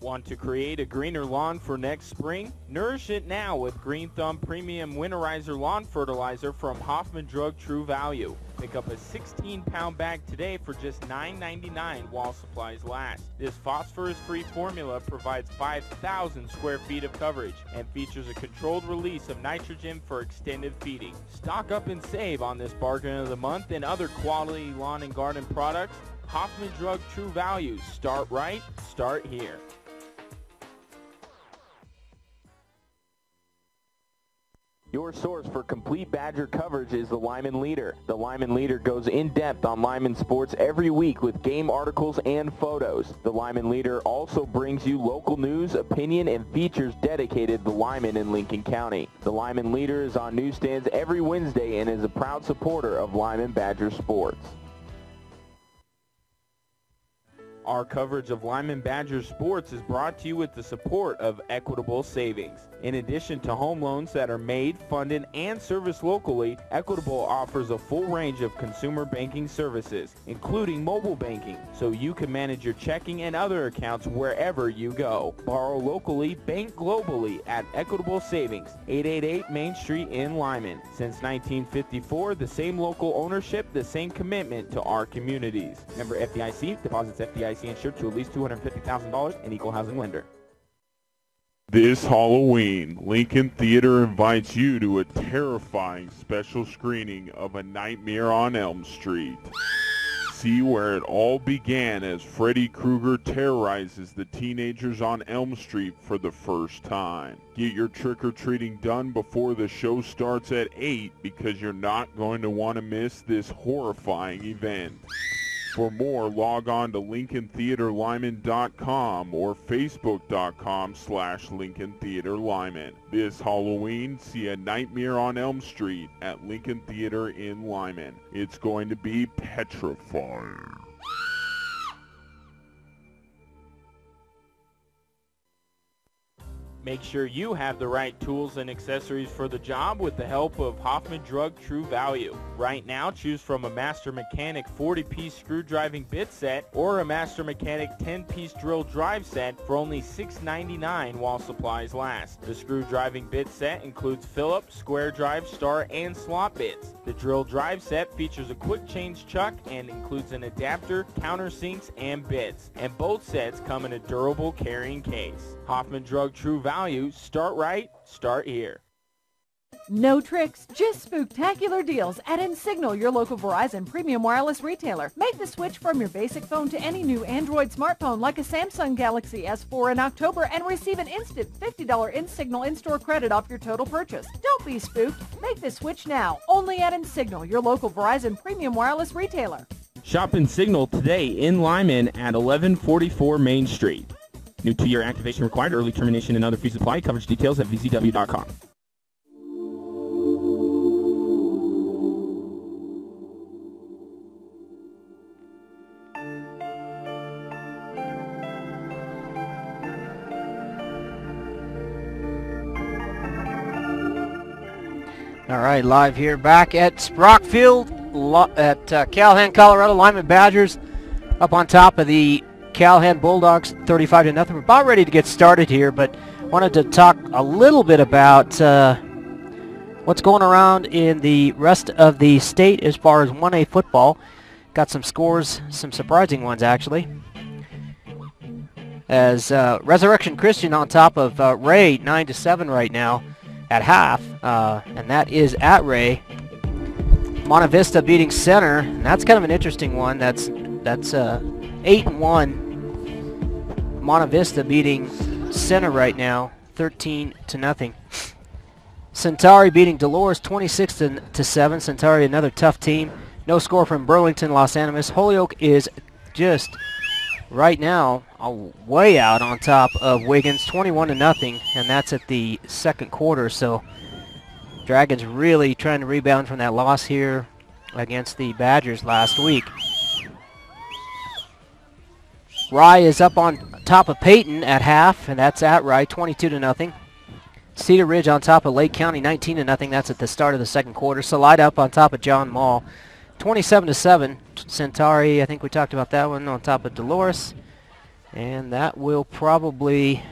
[SPEAKER 1] Want to create a greener lawn for next spring? Nourish it now with Green Thumb Premium Winterizer Lawn Fertilizer from Hoffman Drug True Value. Pick up a 16-pound bag today for just $9.99 while supplies last. This phosphorus-free formula provides 5,000 square feet of coverage and features a controlled release of nitrogen for extended feeding. Stock up and save on this bargain of the month and other quality lawn and garden products. Hoffman Drug True Value. Start right, start here. Your source for complete Badger coverage is the Limon Leader. The Limon Leader goes in-depth on Limon sports every week with game articles and photos. The Limon Leader also brings you local news, opinion, and features dedicated to Limon in Lincoln County. The Limon Leader is on newsstands every Wednesday and is a proud supporter of Limon Badger sports. Our coverage of Limon Badgers sports is brought to you with the support of Equitable Savings. In addition to home loans that are made, funded, and serviced locally, Equitable offers a full range of consumer banking services, including mobile banking, so you can manage your checking and other accounts wherever you go. Borrow locally, bank globally at Equitable Savings, 888 Main Street in Limon. Since 1954, the same local ownership, the same commitment to our communities. Member FDIC, deposits FDIC insured to at least $250,000, and equal housing lender.
[SPEAKER 11] This Halloween, Lincoln Theater invites you to a terrifying special screening of A Nightmare on Elm Street. See where it all began as Freddy Krueger terrorizes the teenagers on Elm Street for the first time. Get your trick-or-treating done before the show starts at 8 because you're not going to want to miss this horrifying event. For more, log on to LincolnTheaterLimon.com or Facebook.com/LincolnTheaterLimon. This Halloween, see A Nightmare on Elm Street at Lincoln Theater in Limon. It's going to be petrifying. Make sure you have the right tools and accessories for the job with the help of Hoffman Drug True Value. Right now, choose from a Master Mechanic 40-piece screw driving bit set or a Master Mechanic 10-piece drill drive set for only $6.99 while supplies last. The screw driving bit set includes Phillips, square drive, star, and slot bits. The drill drive set features a quick change chuck and includes an adapter, countersinks, and bits. And both sets come in a durable carrying case. Hoffman Drug True Value. Start right, start here.
[SPEAKER 6] No tricks, just spooktacular deals at Insignal, your local Verizon premium wireless retailer. Make the switch from your basic phone to any new Android smartphone like a Samsung Galaxy S4 in October and receive an instant $50 Insignal in-store credit off your total purchase. Don't be spooked. Make the switch now, only at Insignal, your local Verizon premium wireless retailer.
[SPEAKER 1] Shop Insignal today in Limon at 1144 Main Street. New 2-year activation required. Early termination and other fees apply. Coverage details at vzw.com.
[SPEAKER 3] All right, live here back at Sprock Field at Calhan, Colorado. Limon Badgers up on top of the Calhan Bulldogs, 35-0. We're about ready to get started here, but wanted to talk a little bit about what's going around in the rest of the state as far as 1A football. Got some scores, some surprising ones actually. As Resurrection Christian on top of Ray, 9-7 right now at half, and that is at Ray. Monte Vista beating Center, and that's kind of an interesting one. That's 8-1. Monte Vista beating Center right now, 13-0. Centauri beating Dolores, 26-7. Centauri, another tough team. No score from Burlington, Los Animas. Holyoke is just right now way out on top of Wiggins, 21-0, and that's at the second quarter. So Dragons really trying to rebound from that loss here against the Badgers last week. Rye is up on top of Peyton at half, and that's at Rye, 22-0. Cedar Ridge on top of Lake County, 19-0. That's at the start of the second quarter. Salida up on top of John Mall, 27-7. Centauri, I think we talked about that one, on top of Dolores. And that will probably,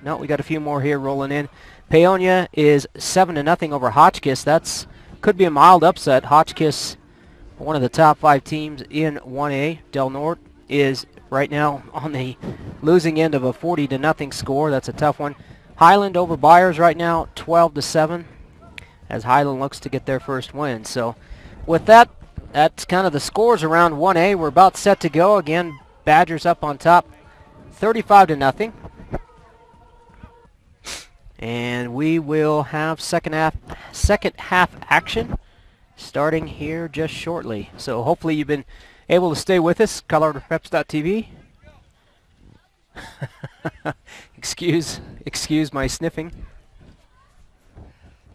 [SPEAKER 3] no, we got a few more here rolling in. Paonia is 7-0 over Hotchkiss. That's could be a mild upset. Hotchkiss, one of the top 5 teams in 1A. Del Norte is right now on the losing end of a 40-0 score. That's a tough one. Highland over Byers right now, 12-7, as Highland looks to get their first win. So with that, that's kind of the scores around 1A. We're about set to go. Again, Badgers up on top, 35-0. And we will have second half action starting here just shortly. So hopefully you've been able to stay with us. ColoradoPreps.tv. Excuse my sniffing.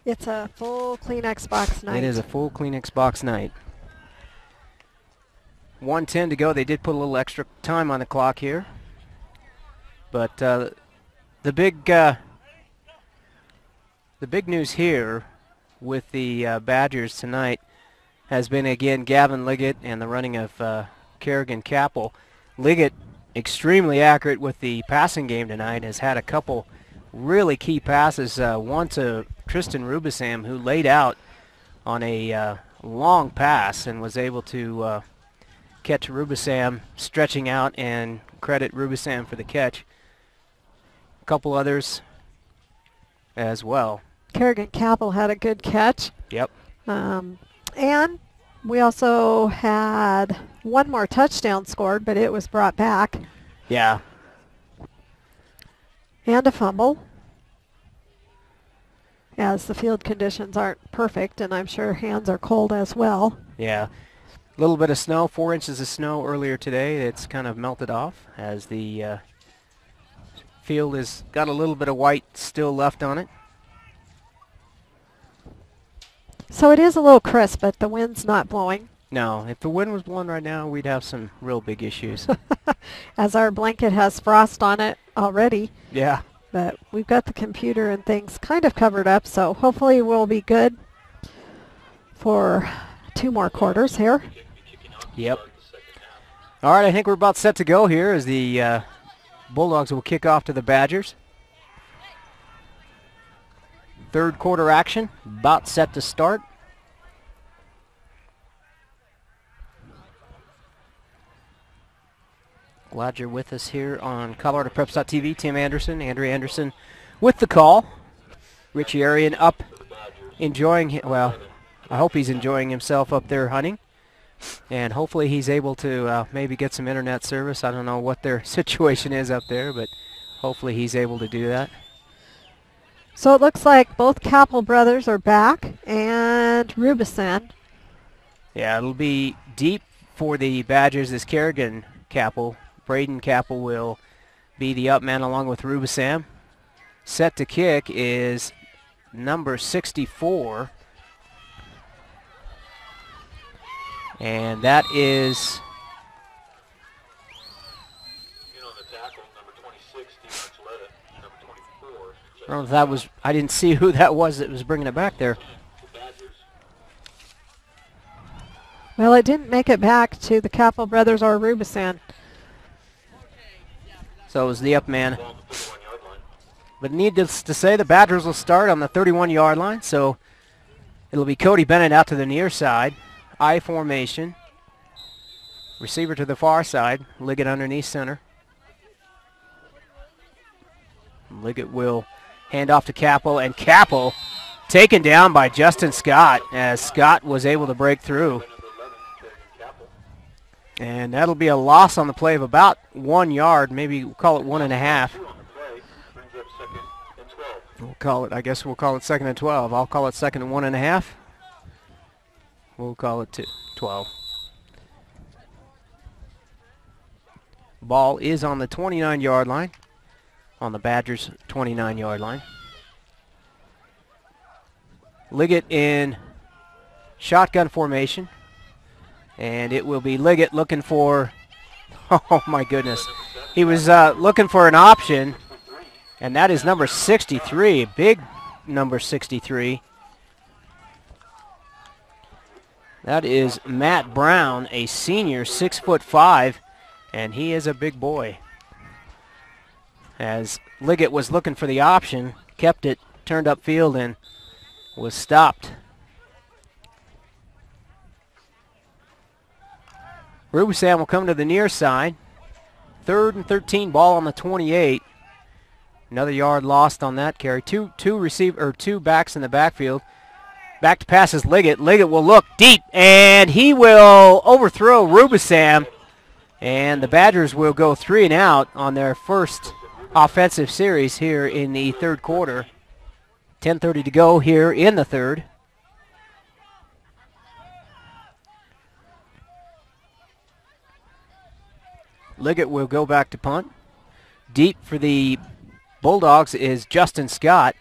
[SPEAKER 4] It's a full Kleenex box night.
[SPEAKER 3] It is a full Kleenex box night. 1:10 to go. They did put a little extra time on the clock here. But the big news here with the Badgers tonight has been, again, Gavin Liggett and the running of Kerrigan Capel. Liggett, extremely accurate with the passing game tonight, has had a couple really key passes, one to Tristan Rubisam, who laid out on a long pass and was able to catch Rubisam stretching out, and credit Rubisam for the catch. A couple others as well.
[SPEAKER 4] Kerrigan Capel had a good catch.
[SPEAKER 3] Yep.
[SPEAKER 4] And we also had one more touchdown scored, but it was brought back.
[SPEAKER 3] Yeah.
[SPEAKER 4] And a fumble, as the field conditions aren't perfect, and I'm sure hands are cold as well.
[SPEAKER 3] Yeah. A little bit of snow, 4 inches of snow earlier today. It's kind of melted off as the field has got a little bit of white still left on it.
[SPEAKER 4] So it is a little crisp, but the wind's not blowing.
[SPEAKER 3] No, if the wind was blowing right now, we'd have some real big issues.
[SPEAKER 4] As our blanket has frost on it already.
[SPEAKER 3] Yeah.
[SPEAKER 4] But we've got the computer and things kind of covered up, so hopefully we'll be good for 2 more quarters here.
[SPEAKER 3] Yep. All right, I think we're about set to go here as the Bulldogs will kick off to the Badgers. Third quarter action, about set to start. Glad you're with us here on ColoradoPreps.tv. Tim Anderson, Andrea Anderson with the call. Richie Arian up, enjoying, well, I hope he's enjoying himself up there hunting. And hopefully he's able to maybe get some internet service. I don't know what their situation is up there, but hopefully he's able to do that.
[SPEAKER 4] So it looks like both Capel brothers are back, and Rubison.
[SPEAKER 3] Yeah, it'll be deep for the Badgers as Kerrigan Capel. Braden Capel will be the up man along with Rubisam. Set to kick is number 64. And that is... I don't know if that was, I didn't see who that was that was bringing it back there.
[SPEAKER 4] Well, it didn't make it back to the Capel brothers or Rubison.
[SPEAKER 3] So it was the up man. But needless to say, the Badgers will start on the 31-yard line. So it'll be Cody Bennett out to the near side. I formation. Receiver to the far side. Liggett underneath center. Liggett will hand off to Capel, and Capel taken down by Justin Scott as Scott was able to break through. And that'll be a loss on the play of about 1 yard, maybe we'll call it 1.5. We'll call it, I guess we'll call it 2nd and 12. I'll call it 2nd and 1.5. We'll call it 12. Ball is on the 29-yard line, on the Badgers' 29-yard line. Liggett in shotgun formation, and it will be Liggett looking for, oh my goodness, he was looking for an option, and that is number 63, big number 63. That is Matt Brown, a senior, 6'5", and he is a big boy. As Liggett was looking for the option, kept it, turned upfield, and was stopped. Rubusam will come to the near side. 3rd and 13, ball on the 28. Another yard lost on that carry. Two backs in the backfield. Back to pass is Liggett. Liggett will look deep, and he will overthrow Rubusam. And the Badgers will go 3 and out on their first offensive series here in the third quarter. 10:30 to go here in the third. Liggett will go back to punt. Deep for the Bulldogs is Justin Scott.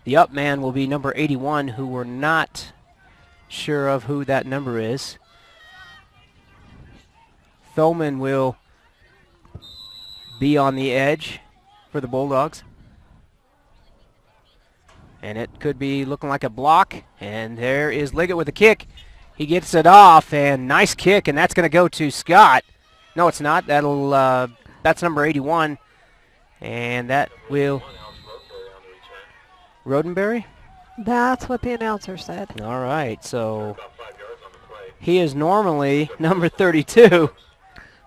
[SPEAKER 3] The up man will be number 81, who we're not sure of who that number is. Thoman will be on the edge for the Bulldogs. And it could be looking like a block. And there is Liggett with a kick. He gets it off, and nice kick, and that's going to go to Scott. No, it's not. That's number 81. And that will... Roddenberry?
[SPEAKER 4] That's what the announcer said.
[SPEAKER 3] All right, so he is normally number 32.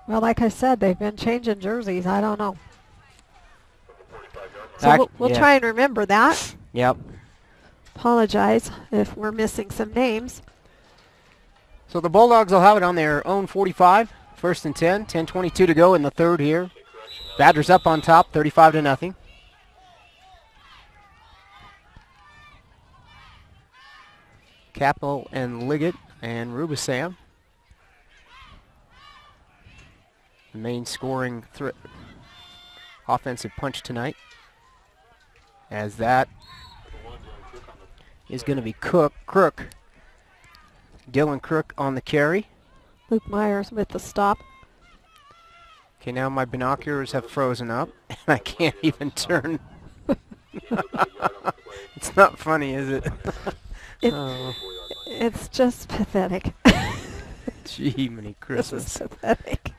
[SPEAKER 4] Well, like I said, they've been changing jerseys. I don't know. So we'll try and remember that.
[SPEAKER 3] Yep.
[SPEAKER 4] Apologize if we're missing some names.
[SPEAKER 3] So the Bulldogs will have it on their own 45. 1st and 10. 10:22 to go in the third here. Badgers up on top, 35-0. Capel and Liggett and Rubusam. The main scoring offensive punch tonight. As that is going to be Crook. Dylan Crook on the carry.
[SPEAKER 4] Luke Myers with the stop.
[SPEAKER 3] Okay, now my binoculars have frozen up, and I can't even turn. It's not funny, is it?
[SPEAKER 4] It's just pathetic.
[SPEAKER 3] Gee, many Christmas.
[SPEAKER 4] This is pathetic.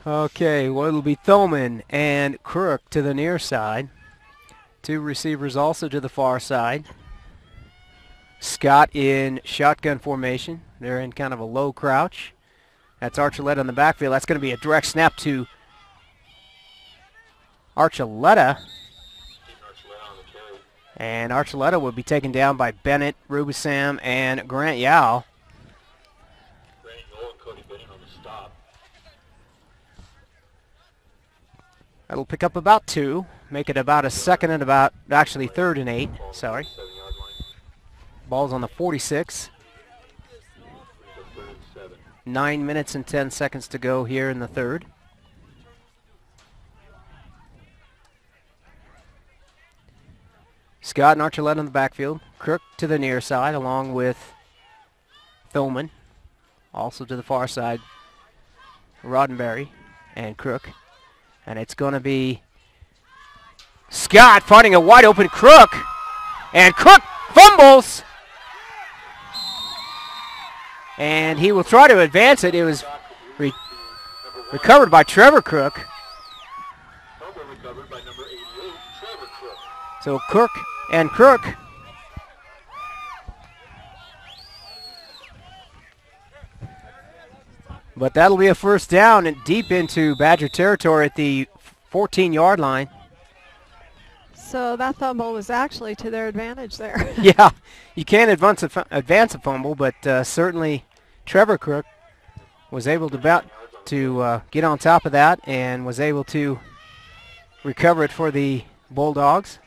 [SPEAKER 3] Okay, well, it'll be Thoman and Crook to the near side. 2 receivers also to the far side. Scott in shotgun formation. They're in kind of a low crouch. That's Archuleta in the backfield. That's going to be a direct snap to Archuleta. And Archuleta will be taken down by Bennett, Rubusam, and Grant Yao. That'll pick up about 2. Make it about a 2nd and actually 3rd and 8. Sorry. Ball's on the 46. 9 minutes and 10 seconds to go here in the third. Scott and Archuleta in the backfield. Crook to the near side along with Thoman. Also to the far side, Roddenberry and Crook. And it's going to be Scott finding a wide open Crook. And Crook fumbles. And he will try to advance it. It was recovered by Trevor Crook. So Crook and Crook. But that'll be a first down and deep into Badger territory at the 14-yard line.
[SPEAKER 4] So that fumble was actually to their advantage there.
[SPEAKER 3] Yeah, you can't advance a fumble, but certainly Trevor Crook was able to get on top of that and was able to recover it for the Bulldogs.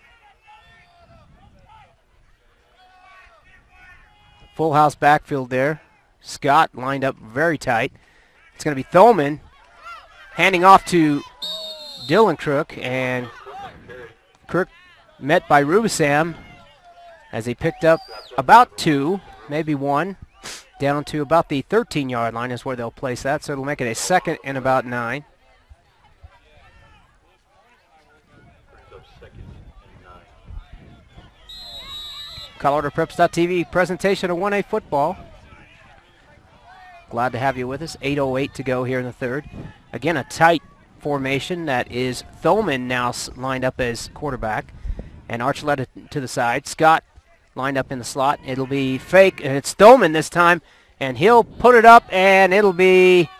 [SPEAKER 3] Full house backfield there. Scott lined up very tight. It's going to be Thoman handing off to Dylan Crook, and Crook met by Rubisam as he picked up about 2, maybe 1, down to about the 13-yard line is where they'll place that, so it'll make it a 2nd and about 9. ColoradoPreps.tv presentation of 1A football. Glad to have you with us. 8:08 to go here in the third. Again, a tight formation. That is Thoman now lined up as quarterback, and Archuleta to the side. Scott lined up in the slot. It'll be fake, and it's Thoman this time, and he'll put it up, and it'll be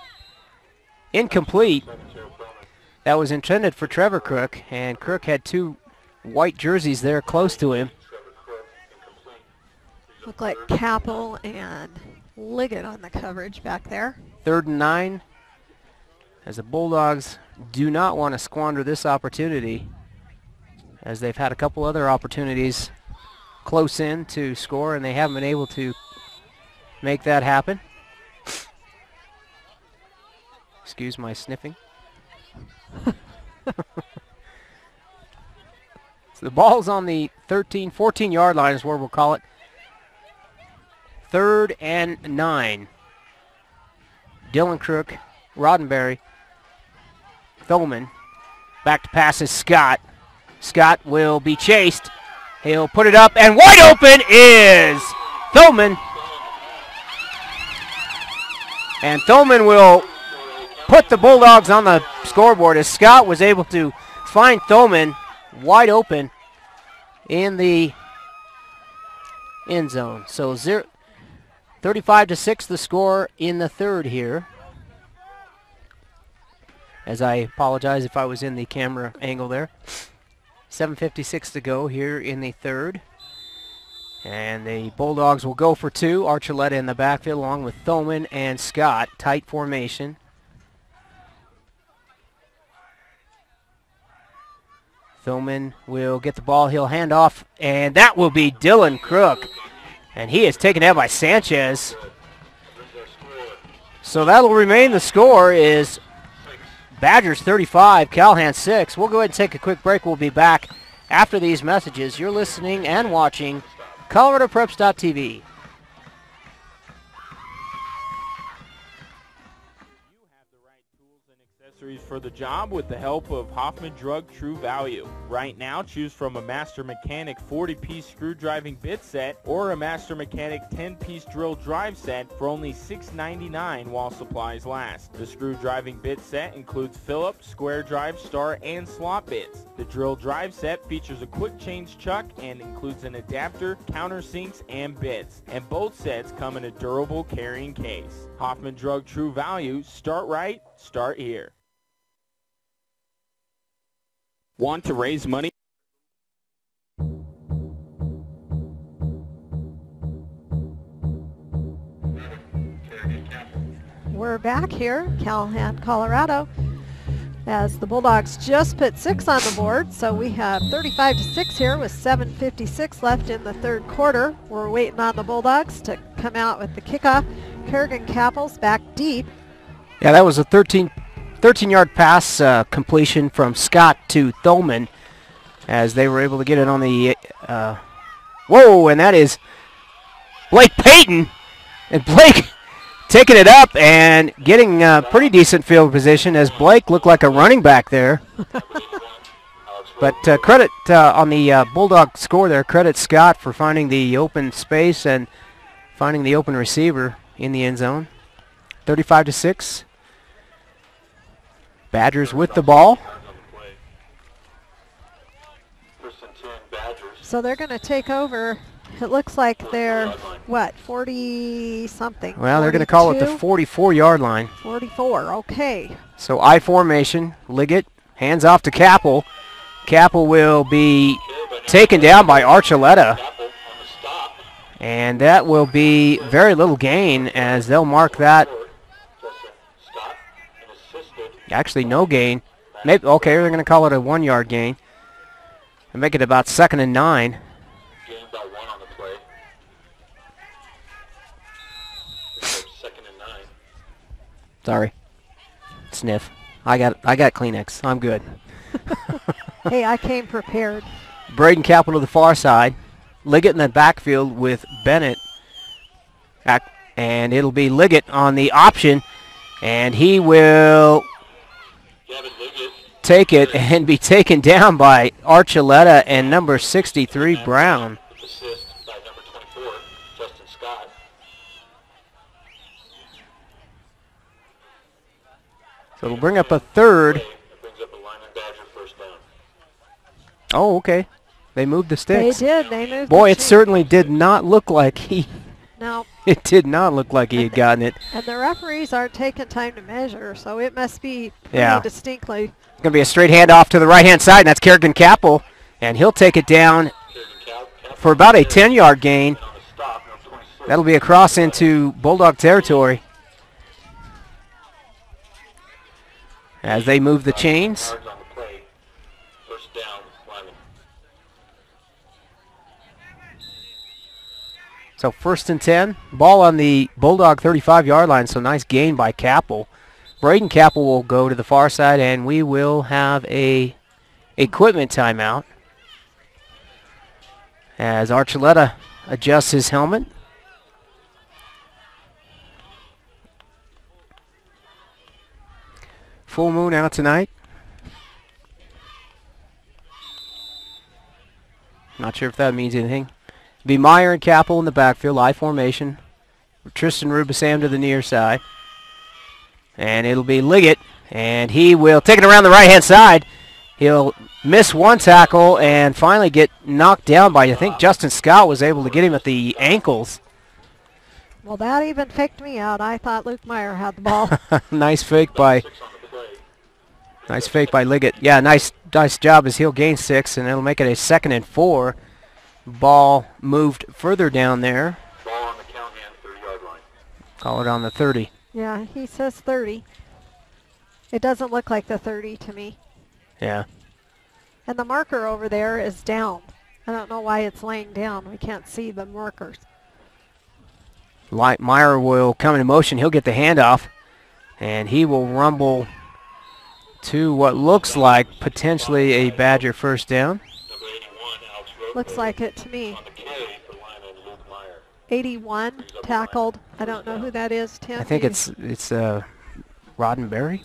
[SPEAKER 3] incomplete. That was intended for Trevor Crook, and Crook had 2 white jerseys there close to him.
[SPEAKER 4] Look like Capel and Liggett on the coverage back there.
[SPEAKER 3] 3rd and 9, as the Bulldogs do not want to squander this opportunity, as they've had a couple other opportunities close in to score, and they haven't been able to make that happen. Excuse my sniffing. So the ball's on the 14-yard line is where we'll call it. 3rd and 9. Dylan Crook, Roddenberry, Thoman. Back to pass is Scott. Scott will be chased. He'll put it up, and wide open is Thoman. And Thoman will put the Bulldogs on the scoreboard as Scott was able to find Thoman wide open in the end zone. So 35-6 the score in the third here. As I apologize if I was in the camera angle there. 7:56 to go here in the third. And the Bulldogs will go for 2. Archuleta in the backfield along with Thoman and Scott. Tight formation. Thoman will get the ball. He'll hand off, and that will be Dylan Crook. And he is taken out by Sanchez. So that'll remain the score is Badgers 35, Calhan 6. We'll go ahead and take a quick break. We'll be back after these messages. You're listening and watching ColoradoPreps.tv.
[SPEAKER 1] For the job with the help of Hoffman Drug True Value. Right now, choose from a Master Mechanic 40-piece screw driving bit set or a Master Mechanic 10-piece drill drive set for only $6.99 while supplies last. The screw driving bit set includes Phillips, square drive, star, and slot bits. The drill drive set features a quick change chuck and includes an adapter, countersinks, and bits. And both sets come in a durable carrying case. Hoffman Drug True Value. Start right, start here. Want to raise money?
[SPEAKER 4] We're back here, Calhan, Colorado, as the Bulldogs just put 6 on the board. So we have 35-6 here with 7:56 left in the third quarter. We're waiting on the Bulldogs to come out with the kickoff. Kerrigan Capel's back deep.
[SPEAKER 3] Yeah, that was a 13-yard pass completion from Scott to Thoman as they were able to get it on the whoa, and that is Blake Payton, and Blake taking it up and getting pretty decent field position as Blake looked like a running back there. But credit on the Bulldog score there, credit Scott for finding the open space and finding the open receiver in the end zone. 35-6. Badgers with the ball.
[SPEAKER 4] So they're going to take over. It looks like they're, what, 40-something?
[SPEAKER 3] Well, they're going to call it the 44-yard line.
[SPEAKER 4] 44, okay.
[SPEAKER 3] So I formation, Liggett, hands off to Capel. Capel will be taken down by Archuleta. And that will be very little gain as they'll mark that. Actually, no gain. Maybe okay, they're going to call it a 1-yard gain and make it about 2nd and 9.
[SPEAKER 5] Gain by 1 on the play. 2nd and 9.
[SPEAKER 3] Sorry. Sniff. I got Kleenex. I'm good.
[SPEAKER 4] Hey, I came prepared.
[SPEAKER 3] Braden Capel to the far side. Liggett in the backfield with Bennett. And it'll be Liggett on the option. And he will take it and be taken down by Archuleta and number 63, Brown.
[SPEAKER 5] Assist by number 24, Justin Scott.
[SPEAKER 3] So it'll bring up a third.
[SPEAKER 5] It brings up a Limon Badger first down.
[SPEAKER 3] Oh, okay. They moved the sticks.
[SPEAKER 4] They did. They moved.
[SPEAKER 3] Boy,
[SPEAKER 4] the
[SPEAKER 3] it certainly did not look like he.
[SPEAKER 4] No.
[SPEAKER 3] It did not look like he had gotten it.
[SPEAKER 4] And the referees aren't taking time to measure, so it must be pretty distinctly.
[SPEAKER 3] It's going to be a straight handoff to the right-hand side, and that's Kerrigan Capel. And he'll take it down for about a 10-yard gain. That'll be a cross into Bulldog territory as they move the chains.
[SPEAKER 5] First down, Limon.
[SPEAKER 3] So 1st and 10. Ball on the Bulldog 35-yard line, so nice gain by Capel. Braden Capel will go to the far side, and we will have a equipment timeout as Archuleta adjusts his helmet. Full moon out tonight. Not sure if that means anything. Be Meyer and Capel in the backfield, I formation. Tristan Rubisam to the near side. And it'll be Liggett, and he will take it around the right-hand side. He'll miss one tackle and finally get knocked down by, I think Justin Scott was able to get him at the ankles.
[SPEAKER 4] Well, that even faked me out. I thought Luke Meyer had the ball.
[SPEAKER 3] Nice fake by Liggett. Yeah, nice job as he'll gain 6, and it'll make it a 2nd and 4. Ball moved further down there.
[SPEAKER 5] Ball on the Calhan 30-yard line.
[SPEAKER 3] Call it on the 30.
[SPEAKER 4] Yeah, he says 30. It doesn't look like the 30 to me.
[SPEAKER 3] Yeah.
[SPEAKER 4] And the marker over there is down. I don't know why it's laying down. We can't see the markers.
[SPEAKER 3] Meyer will come into motion. He'll get the handoff, and he will rumble to what looks like potentially a Badger first down.
[SPEAKER 4] Looks like it to me. 81 tackled. I don't know who that is, Tim.
[SPEAKER 3] I think it's Roddenberry.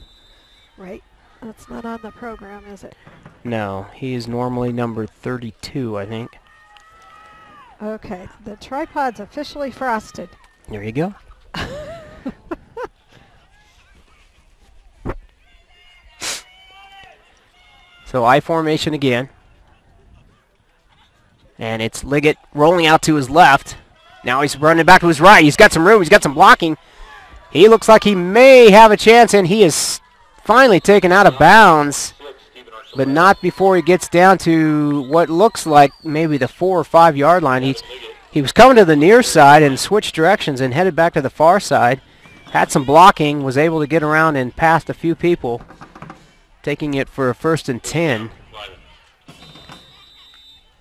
[SPEAKER 4] Right. That's not on the program, is it?
[SPEAKER 3] No, he is normally number 32, I think.
[SPEAKER 4] Okay, the tripod's officially frosted.
[SPEAKER 3] There you go. So I formation again. And it's Liggett rolling out to his left. Now he's running back to his right. He's got some room. He's got some blocking. He looks like he may have a chance, and he is finally taken out of bounds, but not before he gets down to what looks like maybe the 4 or 5 yard line. He was coming to the near side and switched directions and headed back to the far side. Had some blocking, was able to get around and past a few people, taking it for a 1st and 10.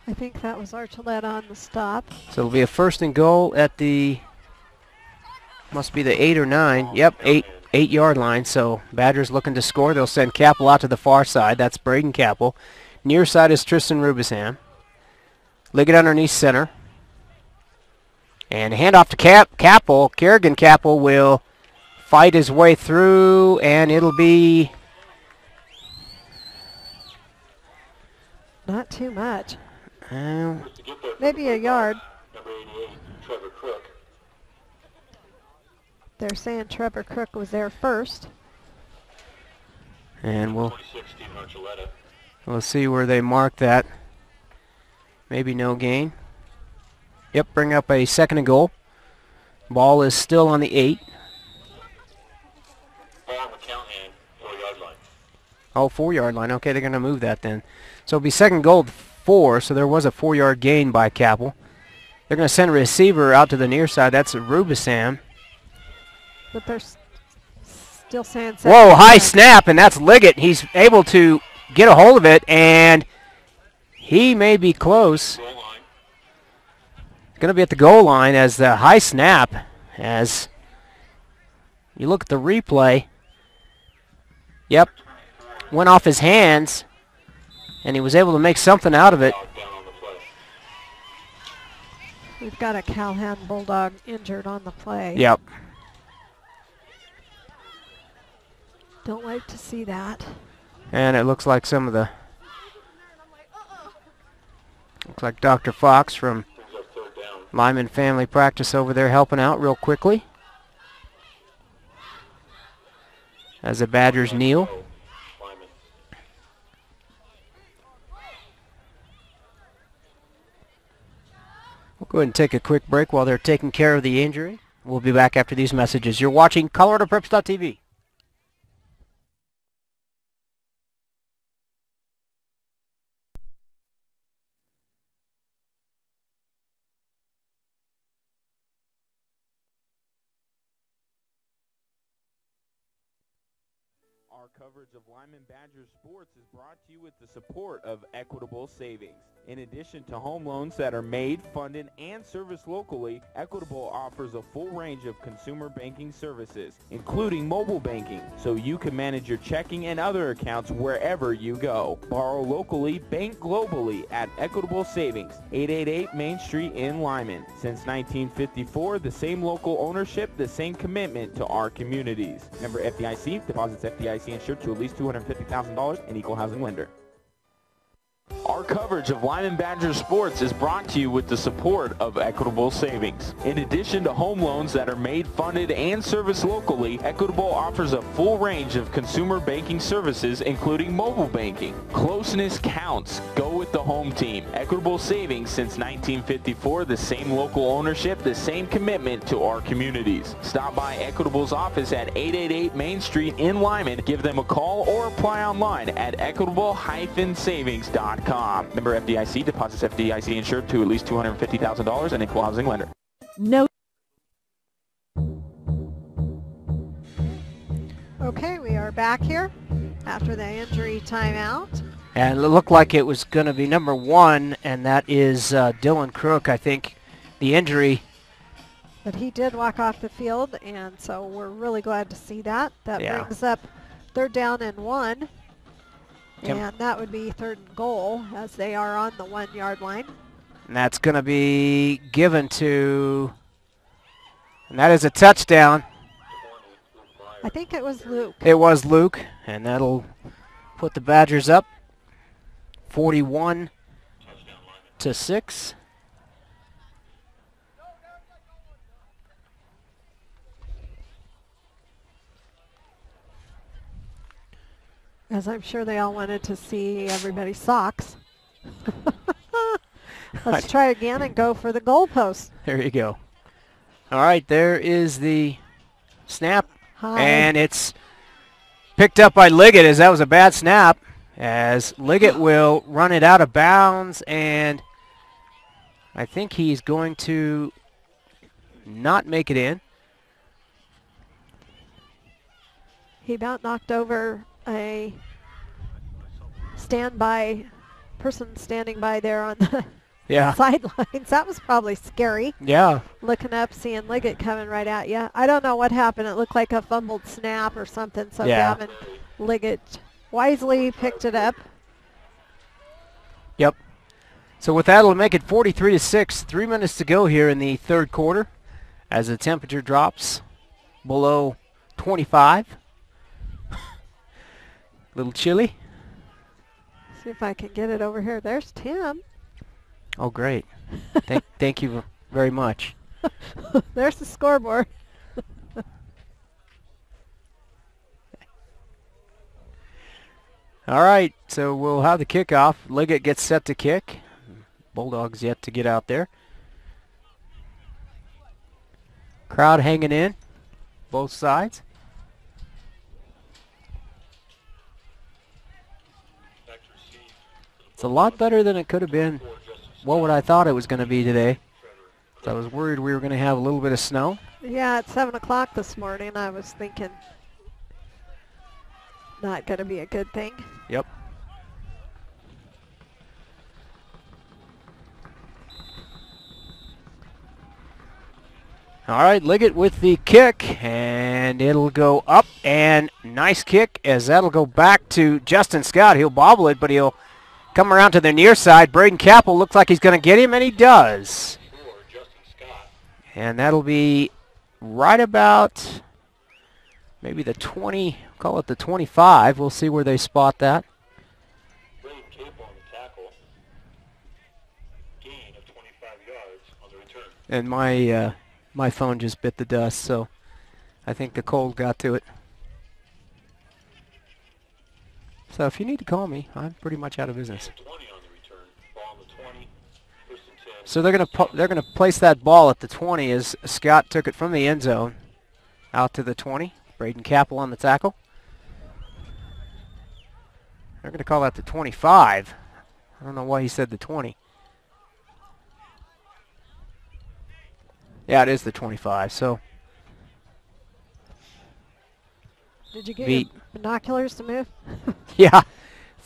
[SPEAKER 4] I think that was Archuleta on the stop.
[SPEAKER 3] So it'll be a 1st and goal at the, must be the 8 or 9. Yep, 8 yard line. So Badgers looking to score. They'll send Capel out to the far side. That's Braden Capel. Near side is Tristan Rubisam. Liggett underneath center. And hand off to Capel. Kerrigan Capel will fight his way through, and it'll be
[SPEAKER 4] not too much. Maybe a yard.
[SPEAKER 5] Number 88, Trevor Crook.
[SPEAKER 4] They're saying Trevor Crook was there first.
[SPEAKER 3] And we'll
[SPEAKER 5] 26, Stephen Archuleta.
[SPEAKER 3] We'll see where they mark that. Maybe no gain. Yep, bring up a 2nd and goal. Ball is still on the 8.
[SPEAKER 5] Ball on the Calhan 4-yard line.
[SPEAKER 3] Oh, 4 yard line. Okay, they're going to move that then. So it'll be 2nd goal 4, so there was a 4 yard gain by Capel. They're going to send a receiver out to the near side. That's Rubisam.
[SPEAKER 4] But they're still saying...
[SPEAKER 3] Whoa, high snap, and that's Liggett. He's able to get a hold of it, and he may be close. Going to be at the goal line as the high snap. As you look at the replay. Yep, went off his hands, and he was able to make something out of it.
[SPEAKER 4] We've got a Calhan Bulldog injured on the play.
[SPEAKER 3] Yep.
[SPEAKER 4] Don't like to see that.
[SPEAKER 3] And it looks like some of the... Looks like Dr. Fox from Limon Family Practice over there helping out real quickly. As the Badgers kneel. We'll go ahead and take a quick break while they're taking care of the injury. We'll be back after these messages. You're watching ColoradoPreps.tv.
[SPEAKER 1] Our coverage of Limon Badgers sports is brought to you with the support of Equitable Savings. In addition to home loans that are made, funded, and serviced locally, Equitable offers a full range of consumer banking services, including mobile banking, so you can manage your checking and other accounts wherever you go. Borrow locally, bank globally at Equitable Savings, 888 Main Street in Limon. Since 1954, the same local ownership, the same commitment to our communities. Member FDIC, deposits FDIC insured to at least $250,000, and equal housing lender. Our coverage of Limon Badgers sports is brought to you with the support of Equitable Savings. In addition to home loans that are made, funded, and serviced locally, Equitable offers a full range of consumer banking services, including mobile banking. Closeness counts. Go with the home team. Equitable Savings since 1954, the same local ownership, the same commitment to our communities. Stop by Equitable's office at 888 Main Street in Limon. Give them a call or apply online at equitable-savings.com. Member FDIC, deposits FDIC insured to at least $250,000 and equal housing lender.
[SPEAKER 6] No.
[SPEAKER 4] Okay, we are back here after the injury timeout.
[SPEAKER 3] And it looked like it was going to be number 1, and that is Dylan Crook, I think. The injury.
[SPEAKER 4] But he did walk off the field, and so we're really glad to see that. That brings up 3rd down and 1. And that would be 3rd and goal as they are on the 1-yard line.
[SPEAKER 3] And that's going to be given to, and that is a touchdown.
[SPEAKER 4] I think it was Luke.
[SPEAKER 3] It was Luke, and that'll put the Badgers up 41-6.
[SPEAKER 4] As I'm sure they all wanted to see everybody's socks. Let's try again and go for the goalpost.
[SPEAKER 3] There you go. All right, there is the snap. And it's picked up by Liggett, as that was a bad snap, as Liggett will run it out of bounds, and I think he's going to not make it in.
[SPEAKER 4] He about knocked over a person standing by there on the sidelines. That was probably scary.
[SPEAKER 3] Yeah.
[SPEAKER 4] Looking up, seeing Liggett coming right at you. I don't know what happened. It looked like a fumbled snap or something. So Gavin Liggett wisely picked it up.
[SPEAKER 3] Yep. So with that, it'll make it 43-6. 3 minutes to go here in the 3rd quarter as the temperature drops below 25. Little chilly.
[SPEAKER 4] See if I can get it over here. There's Tim.
[SPEAKER 3] Oh, great. Thank you very much.
[SPEAKER 4] There's the scoreboard.
[SPEAKER 3] All right, so we'll have the kickoff. Liggett gets set to kick. Bulldogs yet to get out there. Crowd hanging in, both sides. It's a lot better than it could have been. What I thought it was going to be today. So I was worried we were going to have a little bit of snow.
[SPEAKER 4] Yeah, at 7 o'clock this morning, I was thinking not going to be a good thing.
[SPEAKER 3] Yep. All right, Liggett with the kick, and it'll go up, and nice kick as that'll go back to Justin Scott. He'll bobble it, but he'll come around to the near side. Braden Capel looks like he's going to get him, and he does. And that'll be right about maybe the 20, call it the 25. We'll see where they spot that.
[SPEAKER 5] Braden Capel on the tackle. Gain of 25 yards on the return.
[SPEAKER 3] And my phone just bit the dust, so I think the cold got to it. So if you need to call me, I'm pretty much out of business.
[SPEAKER 5] 20 on the return. Ball on the 20. First and 10.
[SPEAKER 3] So they're gonna place that ball at the 20 as Scott took it from the end zone out to the 20. Braden Capel on the tackle. They're gonna call that the 25. I don't know why he said the 20. Yeah, it is the 25. So
[SPEAKER 4] Did you get your binoculars to move?
[SPEAKER 3] yeah,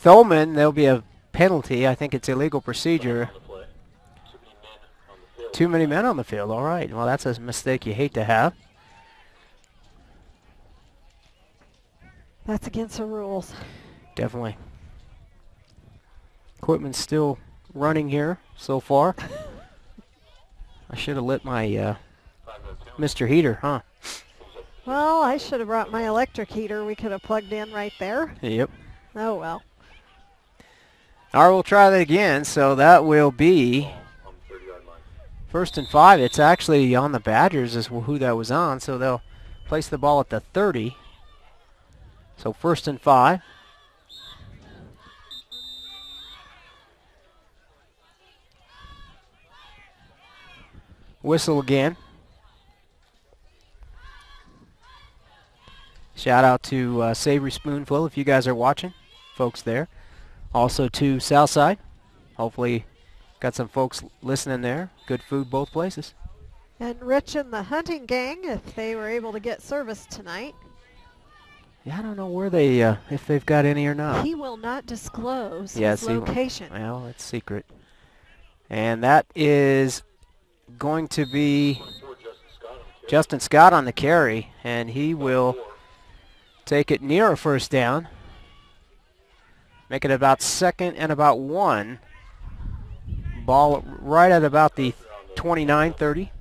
[SPEAKER 3] Thulman, there'll be a penalty. I think it's illegal procedure. Too many men on the field. All right. Well, that's a mistake you hate to have.
[SPEAKER 4] That's against the rules.
[SPEAKER 3] Definitely. Equipment's still running here so far. I should have lit my Mr. Heater, huh?
[SPEAKER 4] Well, I should have brought my electric heater. We could have plugged in right there.
[SPEAKER 3] Yep.
[SPEAKER 4] Oh, well.
[SPEAKER 3] All right, we'll try that again. So that will be 1st and 5. It's actually on the Badgers is who that was on, so they'll place the ball at the 30. So 1st and 5. Whistle again. Shout out to Savory Spoonful if you guys are watching, folks there. Also to Southside. Hopefully got some folks listening there. Good food both places.
[SPEAKER 4] And Rich and the hunting gang, if they were able to get service tonight.
[SPEAKER 3] Yeah, I don't know where they, if they've got any or not.
[SPEAKER 4] He will not disclose his location.
[SPEAKER 3] Well, it's secret. And that is going to be Justin Scott on the carry, and he will take it near a first down. Make it about 2nd and about 1. Ball right at about the 29-30.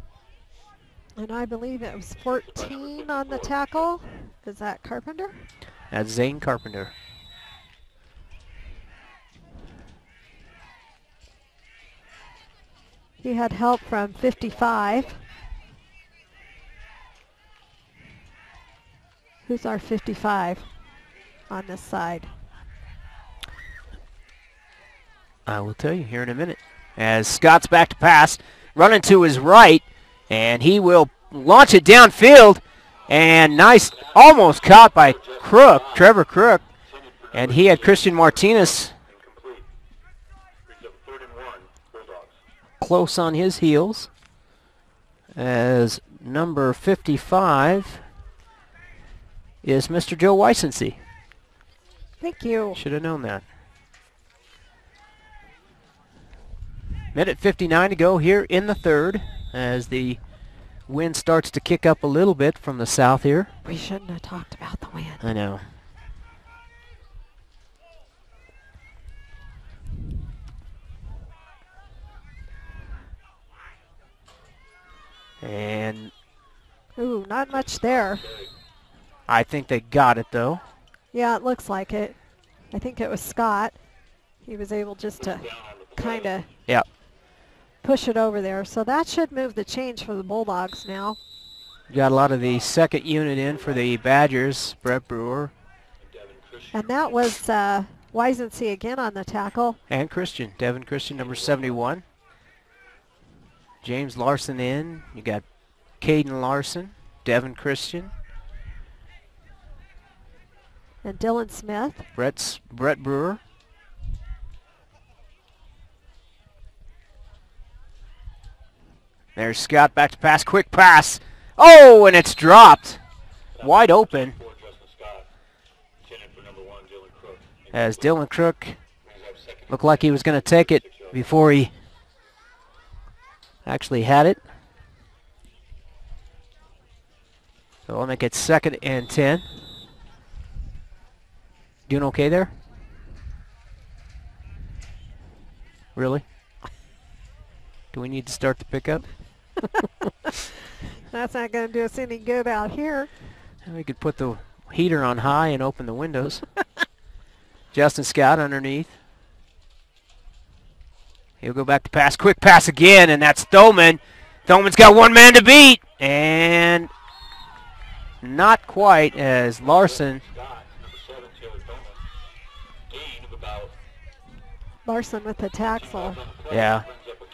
[SPEAKER 4] And I believe it was 14 on the tackle. Is that Carpenter?
[SPEAKER 3] That's Zane Carpenter.
[SPEAKER 4] He had help from 55. Who's our 55 on this side?
[SPEAKER 3] I will tell you here in a minute. As Scott's back to pass, running to his right, and he will launch it downfield, and nice, almost caught by Crook, Trevor Crook, and he had Christian Martinez close on his heels as number 55 is Mr. Joe Weissensee.
[SPEAKER 4] Thank you.
[SPEAKER 3] Should have known that. Minute 59 to go here in the 3rd as the wind starts to kick up a little bit from the south here.
[SPEAKER 4] We shouldn't have talked about the wind.
[SPEAKER 3] I know. And
[SPEAKER 4] ooh, not much there.
[SPEAKER 3] I think they got it though.
[SPEAKER 4] Yeah, it looks like it. I think it was Scott. He was able just to kind of push it over there. So that should move the change for the Bulldogs now.
[SPEAKER 3] Got a lot of the 2nd unit in for the Badgers, Brett Brewer.
[SPEAKER 4] And that was Weissensee again on the tackle.
[SPEAKER 3] And Christian, Devin Christian, number 71. James Larson in. You got Caden Larson, Devin Christian.
[SPEAKER 4] And Dylan Smith.
[SPEAKER 3] Brett Brewer. There's Scott back to pass. Quick pass. Oh, and it's dropped. Wide open. As Dylan Crook looked like he was going to take it before he actually had it. So I'll make it 2nd and 10. Doing okay there? Really? Do we need to start the pickup?
[SPEAKER 4] That's not going to do us any good out here.
[SPEAKER 3] We could put the heater on high and open the windows. Justin Scott underneath. He'll go back to pass. Quick pass again, and that's Thoman. Thoman's got one man to beat, and not quite as Larson.
[SPEAKER 4] Larson with the tackle.
[SPEAKER 3] Yeah.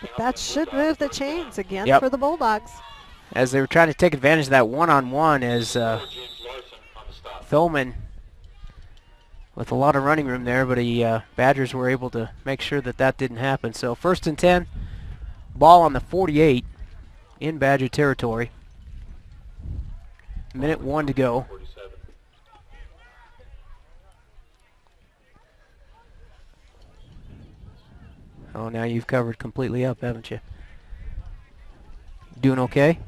[SPEAKER 4] But that should move the chains again
[SPEAKER 3] Yep.
[SPEAKER 4] for the Bulldogs.
[SPEAKER 3] As they were trying to take advantage of that one-on-one as Thoman with a lot of running room there, but Badgers were able to make sure that that didn't happen. So 1st and 10, ball on the 48 in Badger territory. Minute 1 to go. Oh, now you've covered completely up, haven't you? Doing okay?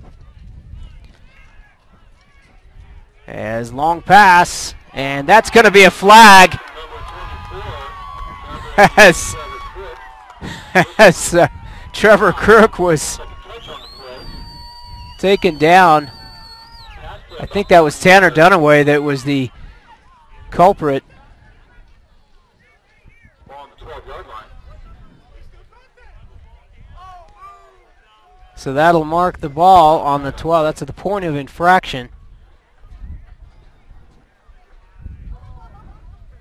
[SPEAKER 3] As long pass, and that's going to be a flag. As Trevor Crook was taken down. I think that was Tanner Dunaway that was the culprit. So that'll mark the ball on the 12. That's at the point of infraction.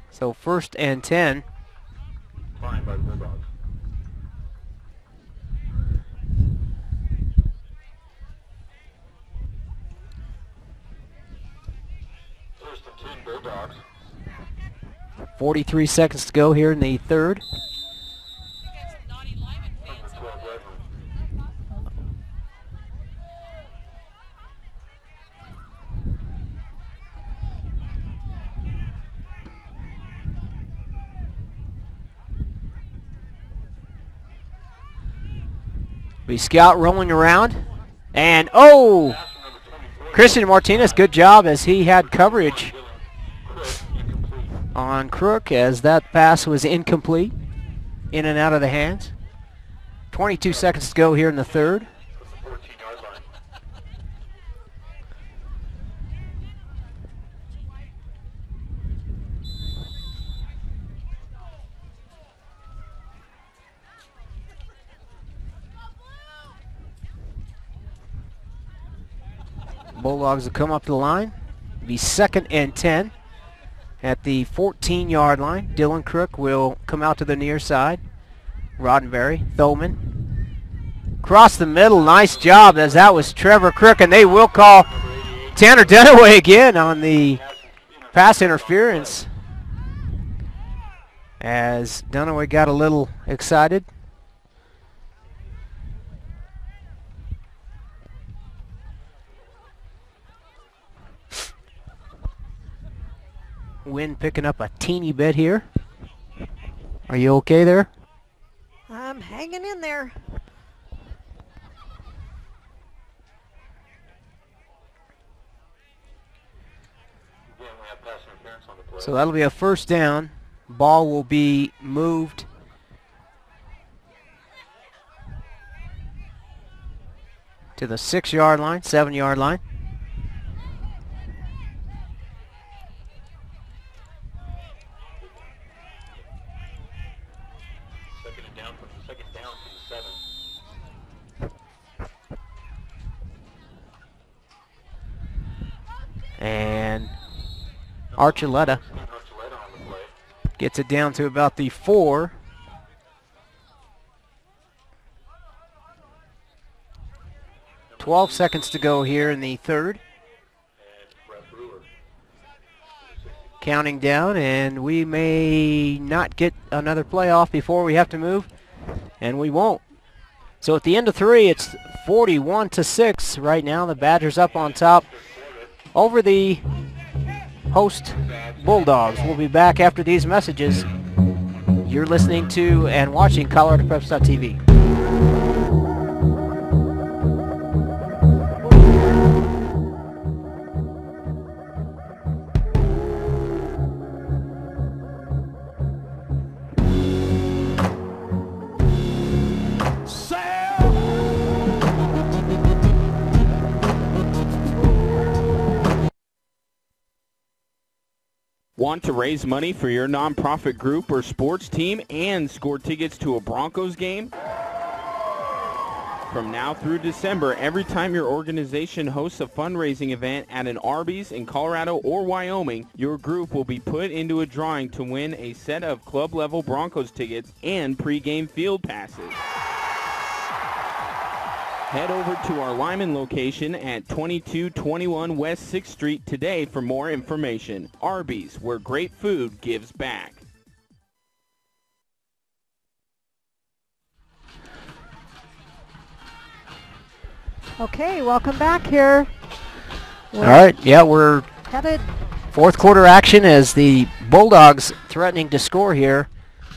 [SPEAKER 3] So 1st and 10.
[SPEAKER 5] Fine by the Bulldogs. First and 10 Bulldogs.
[SPEAKER 3] 43 seconds to go here in the 3rd. We scout rolling around, and oh, Christian Martinez, good job as he had coverage on Crook as that pass was incomplete, in and out of the hands. 22 seconds to go here in the 3rd. Bulldogs will come up to the line. Be 2nd and 10 at the 14-yard line. Dylan Crook will come out to the near side. Roddenberry, Thoman. Across the middle, nice job as that was Trevor Crook, and they will call Tanner Dunaway again on the pass interference as Dunaway got a little excited. Wind picking up a teeny bit here. Are you okay there?
[SPEAKER 4] I'm hanging in there.
[SPEAKER 3] So that'll be a 1st down. Ball will be moved to the 6-yard line, 7-yard line. And Archuleta gets it down to about the 4. .12 seconds to go here in the 3rd. Counting down, and we may not get another play off before we have to move, and we won't. So at the end of 3, it's 41-6 right now. The Badgers up on top over the host Bulldogs. We'll be back after these messages. You're listening to and watching ColoradoPreps.tv.
[SPEAKER 1] Want to raise money for your nonprofit group or sports team and score tickets to a Broncos game? From now through December, every time your organization hosts a fundraising event at an Arby's in Colorado or Wyoming, your group will be put into a drawing to win a set of club-level Broncos tickets and pregame field passes. Head over to our Limon location at 2221 West 6th Street today for more information. Arby's, where great food gives back.
[SPEAKER 4] Okay, welcome back here.
[SPEAKER 3] All right, yeah, we're
[SPEAKER 4] headed
[SPEAKER 3] fourth quarter action as the Bulldogs threatening to score here.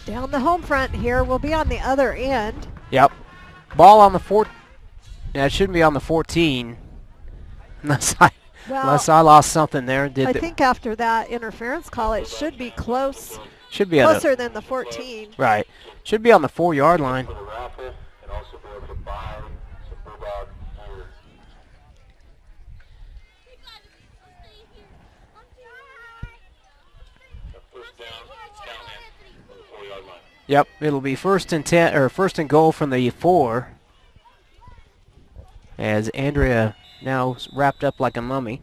[SPEAKER 4] down the home front here. We'll be on the other end.
[SPEAKER 3] Yep. Ball on the 4. Yeah, it shouldn't be on the 14. Unless I lost something there.
[SPEAKER 4] I think after that interference call, it should be close.
[SPEAKER 3] Should be
[SPEAKER 4] closer than the 14.
[SPEAKER 3] Right. Should be on the 4-yard line. Yep, it'll be first and 10 or first and goal from the 4. As Andrea now wrapped up like a mummy.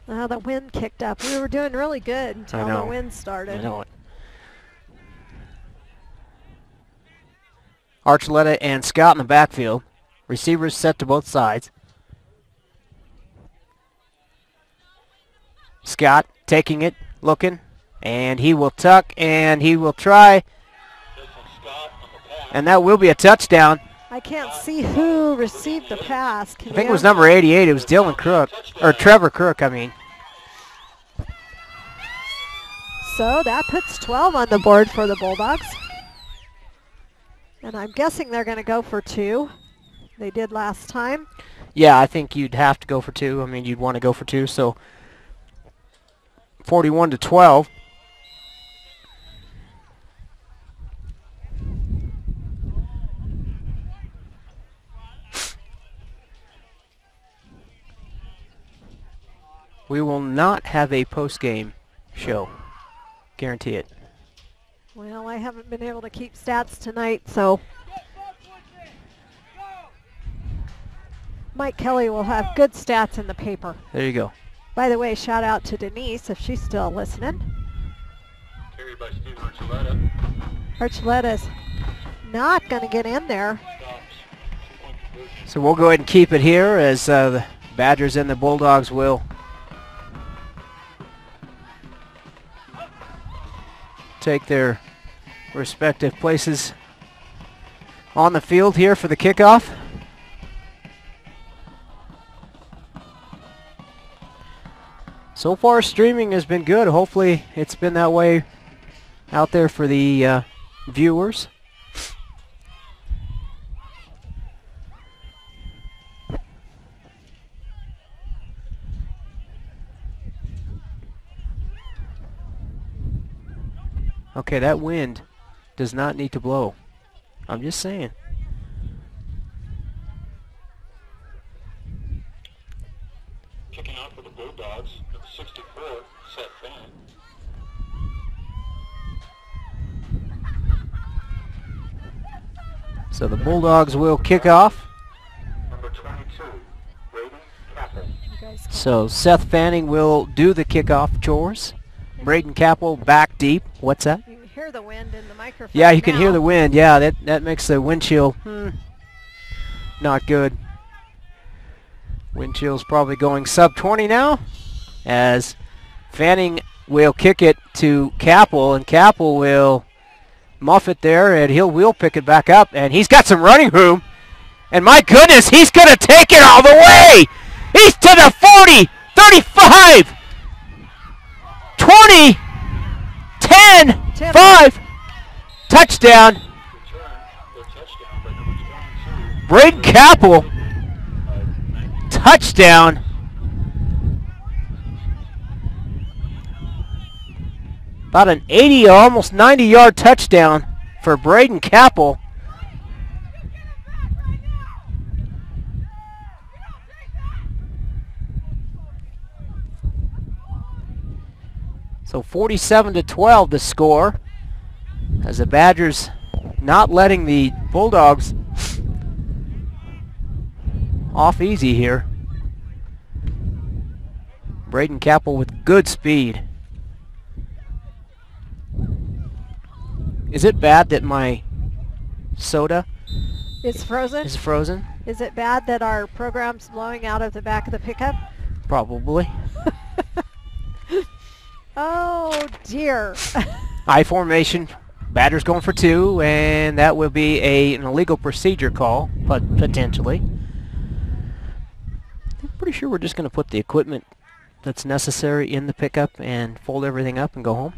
[SPEAKER 4] Now the wind kicked up. We were doing really good until the wind started.
[SPEAKER 3] I know it. Archuleta and Scott in the backfield. Receivers set to both sides. Scott taking it, looking, and he will tuck, and he will try. And that will be a touchdown.
[SPEAKER 4] I can't see who received the pass.
[SPEAKER 3] I think it was number 88. It was Dylan Crook, or Trevor Crook, I mean.
[SPEAKER 4] So that puts 12 on the board for the Bulldogs. And I'm guessing they're going to go for 2. They did last time.
[SPEAKER 3] Yeah, I think you'd have to go for 2. I mean, you'd want to go for 2. So 41-12. We will not have a post-game show. Guarantee it.
[SPEAKER 4] Well, I haven't been able to keep stats tonight, so Mike Kelly will have good stats in the paper.
[SPEAKER 3] There you go.
[SPEAKER 4] By the way, shout out to Denise if she's still listening.
[SPEAKER 5] Carried by Steve Archuleta.
[SPEAKER 4] Archuleta's not going to get in there.
[SPEAKER 3] So we'll go ahead and keep it here as the Badgers and the Bulldogs will take their respective places on the field here for the kickoff. So far, streaming has been good. Hopefully, it's been that way out there for the viewers. Okay, that wind does not need to blow. I'm just saying.
[SPEAKER 5] Kicking out for the Bulldogs at the 64, Seth Fan.
[SPEAKER 3] So the Bulldogs will kick off.
[SPEAKER 5] Number 22, Braden Capel.
[SPEAKER 3] So Seth Fanning will do the kickoff chores. Braden Capel back deep. What's that?
[SPEAKER 4] You can hear the wind in the microphone.
[SPEAKER 3] Yeah, you can hear the wind. Yeah, that makes the wind chill not good. Wind chill's probably going sub 20 now, as Fanning will kick it to Capel, and Capel will muff it there, and he'll pick it back up, and he's got some running room. And my goodness, he's going to take it all the way. He's to the 40, 35. 20, 10, 5, touchdown. Braden Capel, touchdown. About an 80, almost 90-yard touchdown for Braden Capel. So 47-12 the score, as the Badgers not letting the Bulldogs off easy here. Braden Capel with good speed. Is it bad that my soda
[SPEAKER 4] It's frozen?
[SPEAKER 3] is frozen?
[SPEAKER 4] Is it bad that our program's blowing out of the back of the pickup?
[SPEAKER 3] Probably.
[SPEAKER 4] Oh dear.
[SPEAKER 3] I formation. Badgers going for 2, and that will be an illegal procedure call, but potentially. I'm pretty sure we're just going to put the equipment that's necessary in the pickup and fold everything up and go home.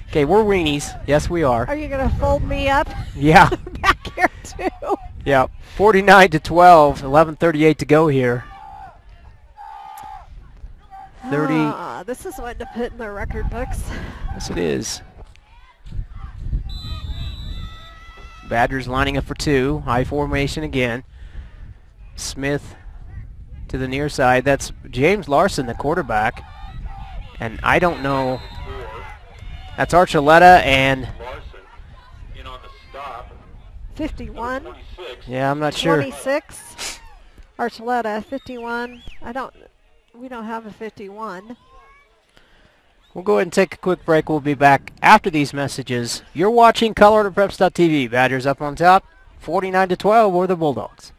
[SPEAKER 3] Okay, we're weenies. Yes, we are.
[SPEAKER 4] Are you going to fold me up?
[SPEAKER 3] Yeah.
[SPEAKER 4] Back here too.
[SPEAKER 3] Yeah. 49-12. 11:38 to go here. 30.
[SPEAKER 4] This is one to put in the record books.
[SPEAKER 3] Yes, it is. Badgers lining up for 2. High formation again. Smith to the near side. That's James Larson, the quarterback. And I don't know. That's Archuleta and
[SPEAKER 4] 51.
[SPEAKER 3] yeah, I'm not sure.
[SPEAKER 4] 26. Archuleta, 51. We don't have a 51.
[SPEAKER 3] We'll go ahead and take a quick break. We'll be back after these messages. You're watching ColoradoPreps.tv. Badgers up on top, 49-12 over the Bulldogs.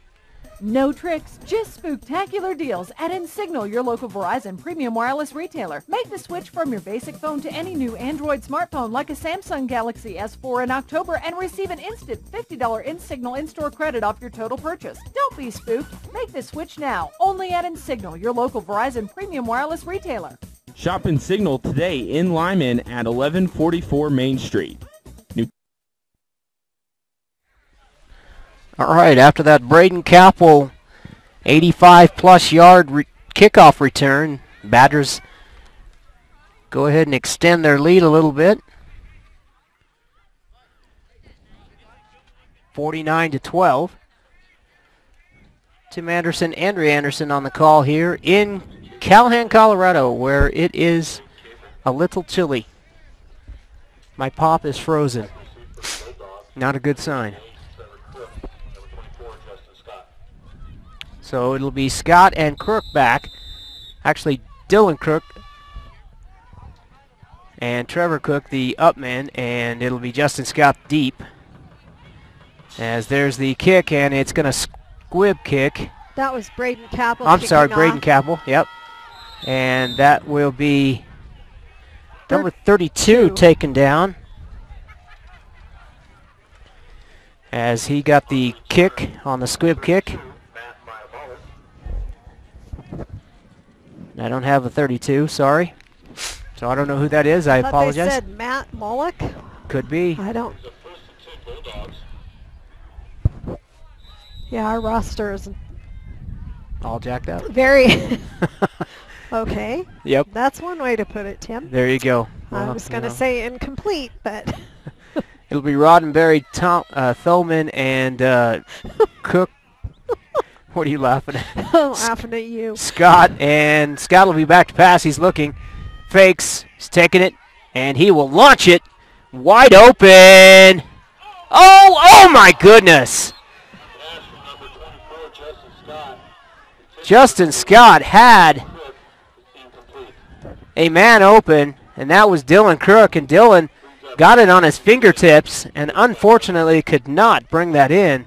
[SPEAKER 6] No tricks, just spooktacular deals at Insignal, your local Verizon premium wireless retailer. Make the switch from your basic phone to any new Android smartphone like a Samsung Galaxy S4 in October and receive an instant $50 Insignal in-store credit off your total purchase. Don't be spooked. Make the switch now, only at Insignal, your local Verizon premium wireless retailer.
[SPEAKER 1] Shop Insignal today in Limon at 1144 Main Street.
[SPEAKER 3] All right, after that Braden Capel 85-plus yard kickoff return, Badgers go ahead and extend their lead a little bit. 49-12. Tim Anderson, Andrea Anderson on the call here in Calhan, Colorado, where it is a little chilly. My pop is frozen. Not a good sign. So it'll be Scott and Crook back. Actually, Dylan Crook and Trevor Cook, the up man, and it'll be Justin Scott deep. As there's the kick, and it's going to squib kick.
[SPEAKER 4] That was Braden Capel.
[SPEAKER 3] I'm sorry, Braden
[SPEAKER 4] off.
[SPEAKER 3] Capel. Yep. And that will be number 32 taken down. As he got the kick on the squib kick. I don't have a 32, sorry. So I don't know who that is. I apologize.
[SPEAKER 4] They said Matt Mullock.
[SPEAKER 3] Could be.
[SPEAKER 4] I don't. Yeah, our roster is
[SPEAKER 3] all jacked up.
[SPEAKER 4] Very. Okay.
[SPEAKER 3] Yep.
[SPEAKER 4] That's one way to put it, Tim.
[SPEAKER 3] There you go.
[SPEAKER 4] I was going to say incomplete, but.
[SPEAKER 3] It'll be Roddenberry, Thulman, and Cook. What are you laughing at?
[SPEAKER 4] I'm laughing at you.
[SPEAKER 3] Scott, and Scott will be back to pass. He's looking. Fakes. He's taking it, and he will launch it. Wide open. Oh my goodness. Justin Scott had a man open, and that was Dylan Crook, and Dylan got it on his fingertips and unfortunately could not bring that in.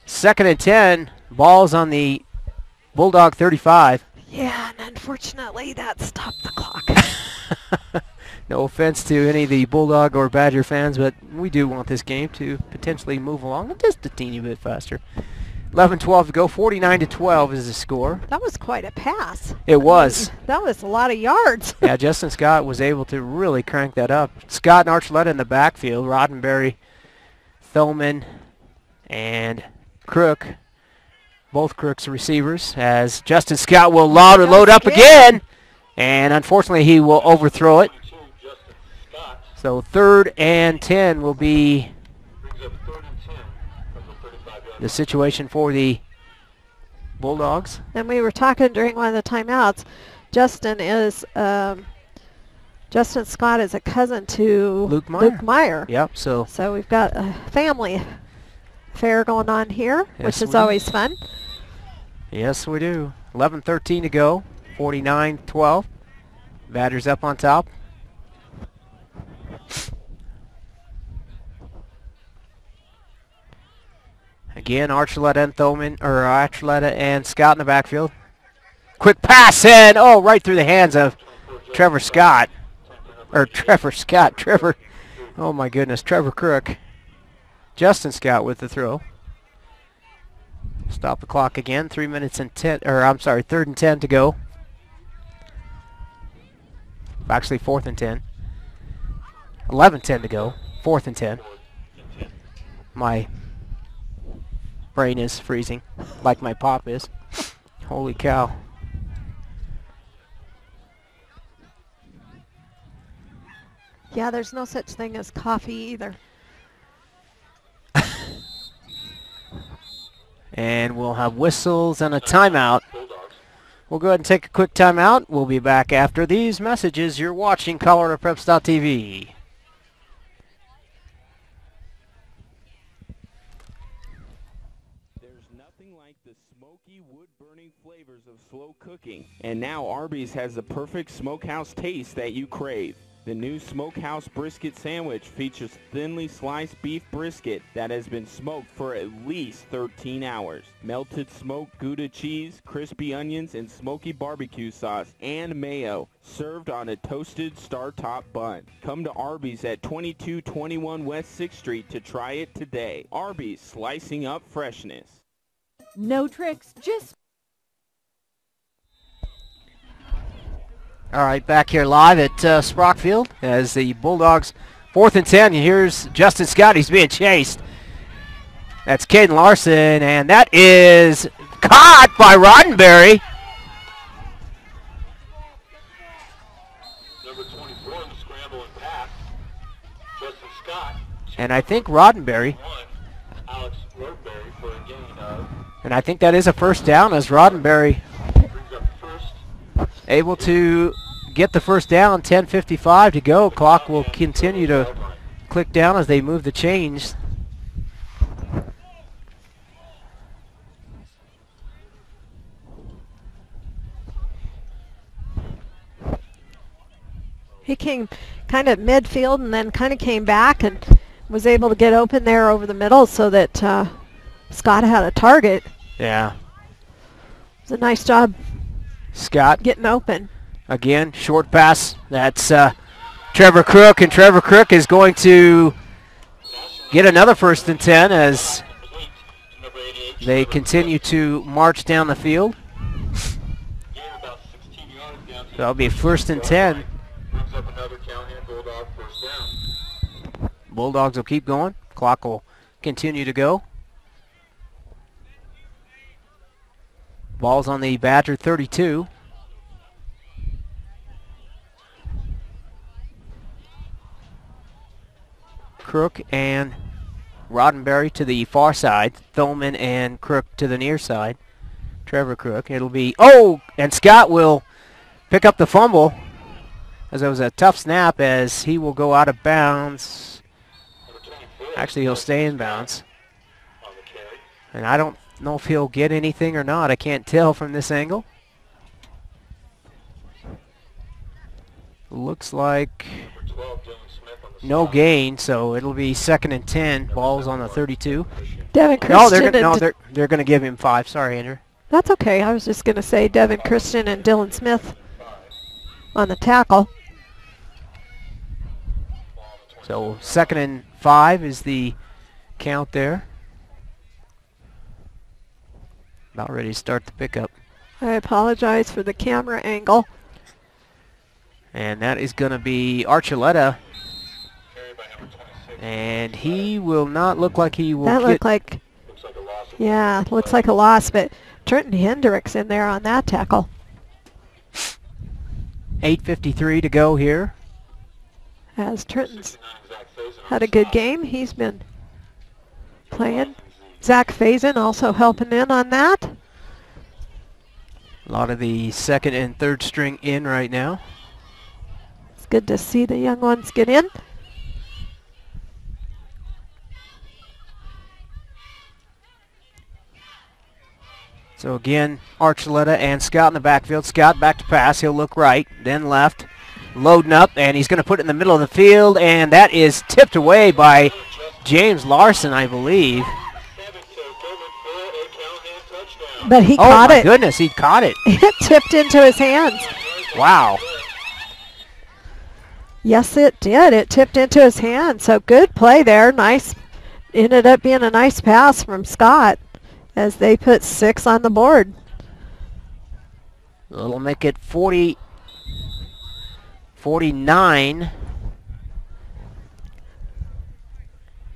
[SPEAKER 3] 2nd and 10, ball's on the Bulldog 35.
[SPEAKER 4] Yeah, and unfortunately that stopped the clock.
[SPEAKER 3] No offense to any of the Bulldog or Badger fans, but we do want this game to potentially move along just a teeny bit faster. 11-12 to go, 49-12 is the score.
[SPEAKER 4] That was quite a pass.
[SPEAKER 3] It was.
[SPEAKER 4] That was a lot of yards.
[SPEAKER 3] Yeah, Justin Scott was able to really crank that up. Scott and Archuleta in the backfield, Roddenberry, Thulman, and Crook. Both Crook's receivers, as Justin Scott will load up again, and unfortunately he will overthrow it. So 3rd and 10 will be the situation for the Bulldogs.
[SPEAKER 4] And we were talking during one of the timeouts, Justin Scott is a cousin to
[SPEAKER 3] Luke Meyer.
[SPEAKER 4] Luke Meyer.
[SPEAKER 3] Yep, so
[SPEAKER 4] we've got a family affair going on here,
[SPEAKER 3] Yes,
[SPEAKER 4] which is
[SPEAKER 3] we do.
[SPEAKER 4] always fun.
[SPEAKER 3] yes, we do. 11:13 to go. 49-12. Badgers up on top. Again, Archuleta and Scott in the backfield. Quick pass in. Oh, right through the hands of Trevor Scott. Oh my goodness, Trevor Crook. Justin Scott with the throw. Stop the clock again. 3 minutes and 10, or I'm sorry, 3rd and 10 to go. Actually, 4th and 10. 11:10 to go. 4th and 10. My brain is freezing, like my pop is. Holy cow.
[SPEAKER 4] Yeah, there's no such thing as coffee either.
[SPEAKER 3] And we'll have whistles and a timeout. We'll go ahead and take a quick timeout. We'll be back after these messages. You're watching ColoradoPreps.tv.
[SPEAKER 1] There's nothing like the smoky, wood-burning flavors of slow cooking. And now Arby's has the perfect smokehouse taste that you crave. The new Smokehouse Brisket Sandwich features thinly sliced beef brisket that has been smoked for at least 13 hours. Melted smoked Gouda cheese, crispy onions, and smoky barbecue sauce and mayo, served on a toasted star-top bun. Come to Arby's at 2221 West 6th Street to try it today. Arby's, slicing up freshness.
[SPEAKER 6] No tricks, just...
[SPEAKER 3] All right, back here live at Sprockfield as the Bulldogs 4th and 10. Here's Justin Scott. He's being chased. That's Caden Larson, and that is caught by Roddenberry.
[SPEAKER 5] Number 24 in the scramble and pass. Justin Scott.
[SPEAKER 3] And I think Roddenberry.
[SPEAKER 5] Alex Roddenberry for a gain of.
[SPEAKER 3] And I think that is a first down as Roddenberry
[SPEAKER 5] Brings up first.
[SPEAKER 3] able to get the first down. 10:55 to go. Clock will continue to click down as they move the chains.
[SPEAKER 4] He came kind of midfield and then kind of came back and was able to get open there over the middle so that Scott had a target.
[SPEAKER 3] Yeah.
[SPEAKER 4] It was a nice job
[SPEAKER 3] Scott
[SPEAKER 4] getting open.
[SPEAKER 3] again, short pass. That's Trevor Crook, and Trevor Crook is going to get another 1st and 10 as they continue to march down the field. That'll be 1st and 10.
[SPEAKER 5] Brings up another Calhan Bulldog first down.
[SPEAKER 3] Bulldogs will keep going. Clock will continue to go. Ball's on the Badger 32. Crook and Roddenberry to the far side. Thulman and Crook to the near side. Trevor Crook. It'll be, oh, and Scott will pick up the fumble as it was a tough snap as he will go out of bounds. Actually, he'll stay in bounds. And I don't know if he'll get anything or not. I can't tell from this angle. Looks like no gain, so it'll be 2nd and 10. Ball's on the 32.
[SPEAKER 4] Devin Christian.
[SPEAKER 3] They're going to give him 5. Sorry, Andrew.
[SPEAKER 4] That's okay. I was just going to say Devin Christian and Dylan Smith on the tackle.
[SPEAKER 3] So 2nd and 5 is the count there. About ready to start the pickup.
[SPEAKER 4] I apologize for the camera angle.
[SPEAKER 3] And that is going to be Archuleta. And he will not look like he will
[SPEAKER 4] That
[SPEAKER 3] get...
[SPEAKER 4] looked like, yeah, looks like a loss, but Trenton Hendricks in there on that tackle.
[SPEAKER 3] 8:53 to go here.
[SPEAKER 4] As Trenton's had a good game. He's been playing. Zach Faison also helping in on that.
[SPEAKER 3] A lot of the second and third string in right now.
[SPEAKER 4] It's good to see the young ones get in.
[SPEAKER 3] So again, Archuleta and Scott in the backfield. Scott back to pass. He'll look right, then left. Loading up, and he's going to put it in the middle of the field, and that is tipped away by James Larson, I believe.
[SPEAKER 4] But he caught it.
[SPEAKER 3] Oh, my goodness, he caught it.
[SPEAKER 4] It tipped into his hands.
[SPEAKER 3] Wow.
[SPEAKER 4] Yes, it did. It tipped into his hands. So good play there. Nice. Ended up being a nice pass from Scott as they put 6 on the board.
[SPEAKER 3] It'll make it 49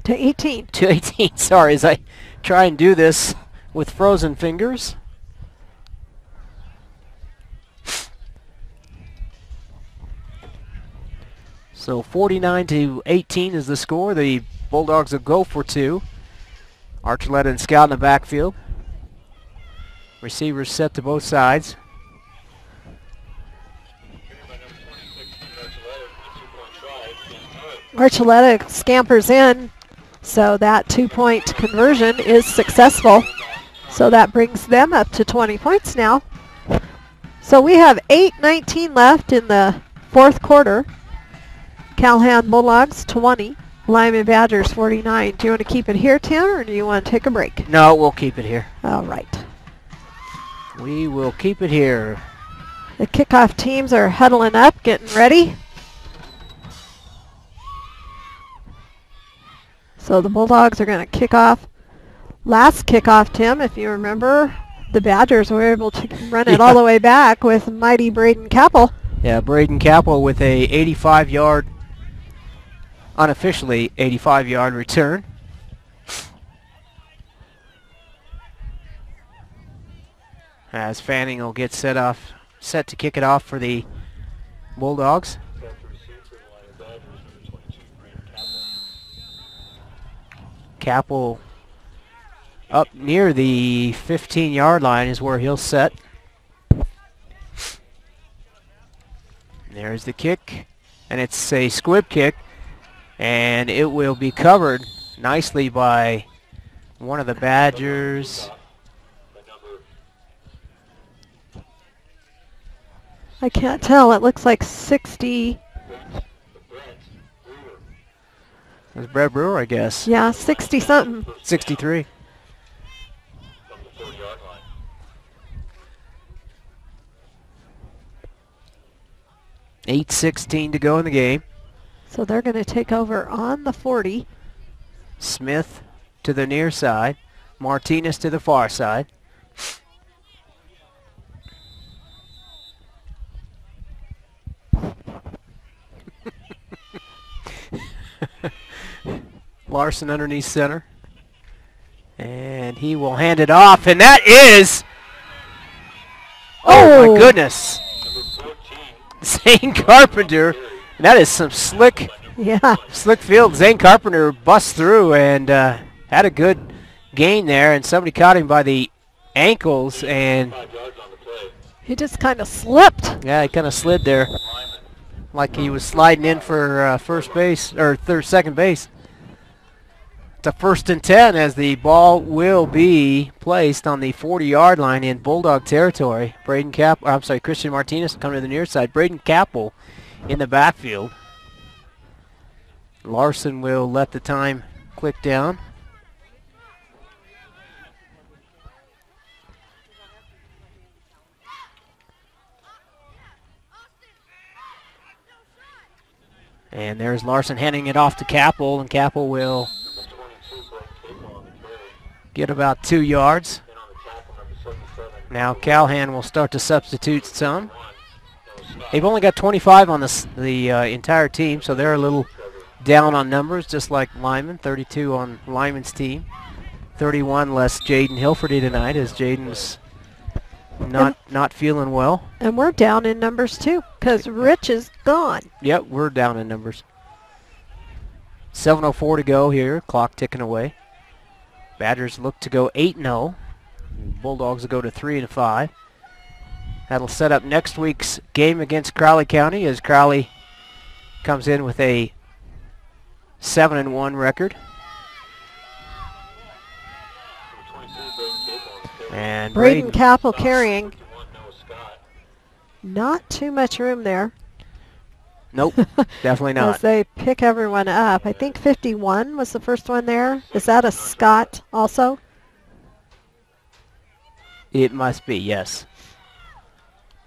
[SPEAKER 4] to 18.
[SPEAKER 3] To 18, sorry, as I try and do this with frozen fingers. So 49 to 18 is the score. The Bulldogs will go for 2. Archuleta and Scout in the backfield. Receivers set to both sides.
[SPEAKER 4] Archuleta scampers in, so that 2-point conversion is successful. So that brings them up to 20 points now. So we have 8:19 left in the fourth quarter. Calhan Bulldogs 20, Limon Badgers 49. Do you want to keep it here, Tim, or do you want to take a break?
[SPEAKER 3] No, we'll keep it here.
[SPEAKER 4] All right.
[SPEAKER 3] We will keep it here.
[SPEAKER 4] The kickoff teams are huddling up, getting ready. So the Bulldogs are going to kick off. Last kickoff, Tim, if you remember, the Badgers were able to run it all the way back with mighty Braden Capel.
[SPEAKER 3] Yeah, Braden Capel with a 85-yard, unofficially 85-yard return. As Fanning will get set to kick it off for the Bulldogs. Capel up near the 15-yard line is where he'll set. There's the kick, and it's a squib kick, and it will be covered nicely by one of the Badgers.
[SPEAKER 4] I can't tell. It looks like 60.
[SPEAKER 3] It was Brett Brewer, I guess.
[SPEAKER 4] Yeah, 60-something.
[SPEAKER 3] 63. 8:16 to go in the game.
[SPEAKER 4] So they're going to take over on the 40.
[SPEAKER 3] Smith to the near side. Martinez to the far side. Larson underneath center. And he will hand it off, and that is... Oh, my goodness. Zane Carpenter. And that is some slick field. Zane Carpenter busts through and had a good gain there, and somebody caught him by the ankles, and
[SPEAKER 4] he just kind of slipped.
[SPEAKER 3] Yeah, he kind of slid there, like he was sliding in for first base or second base. It's a 1st and 10 as the ball will be placed on the 40-yard line in Bulldog territory. Christian Martinez coming to the near side. Braden Capel in the backfield. Larson will let the time click down. And there's Larson handing it off to Capel, and Capel will get about 2 yards. Now Calhan will start to substitute some. They've only got 25 on the entire team, so they're a little down on numbers, just like Limon. 32 on Limon's team. 31 less Jaden Hilferty tonight, as Jaden's not feeling well.
[SPEAKER 4] And we're down in numbers too, because Rich is gone.
[SPEAKER 3] Yep, we're down in numbers. 7:04 to go here, clock ticking away. Badgers look to go 8-0. Bulldogs will go to 3-5. That'll set up next week's game against Crowley County as Crowley comes in with a 7-1 record. And
[SPEAKER 4] Braden Capel carrying. Not too much room there.
[SPEAKER 3] Nope, definitely not.
[SPEAKER 4] As they pick everyone up. I think 51 was the first one there. Is that a Scott also?
[SPEAKER 3] It must be, yes.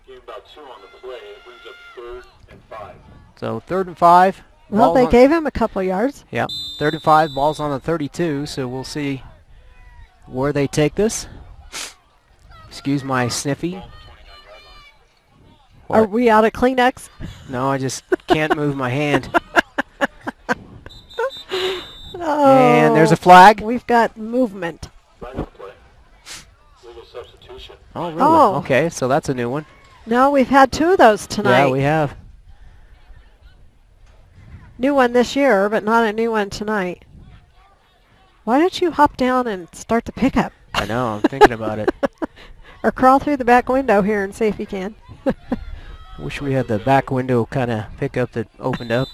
[SPEAKER 5] Give about 2 on the play. It brings up 3rd and 5.
[SPEAKER 3] So 3rd and 5.
[SPEAKER 4] Well, they gave him a couple yards.
[SPEAKER 3] Yep, 3rd and 5. Ball's on the 32, so we'll see where they take this. Excuse my sniffy. What?
[SPEAKER 4] Are we out of Kleenex?
[SPEAKER 3] No, I just can't move my hand.
[SPEAKER 4] Oh,
[SPEAKER 3] and there's a flag.
[SPEAKER 4] We've got movement.
[SPEAKER 5] Legal substitution.
[SPEAKER 3] Oh, really?
[SPEAKER 4] Oh.
[SPEAKER 3] Okay, so that's a new one.
[SPEAKER 4] No, we've had 2 of those tonight.
[SPEAKER 3] Yeah, we have.
[SPEAKER 4] New one this year, but not a new one tonight. Why don't you hop down and start the pickup?
[SPEAKER 3] I know, I'm thinking about it.
[SPEAKER 4] Or crawl through the back window here and see if you can.
[SPEAKER 3] Wish we had the back window kind of pickup that opened up.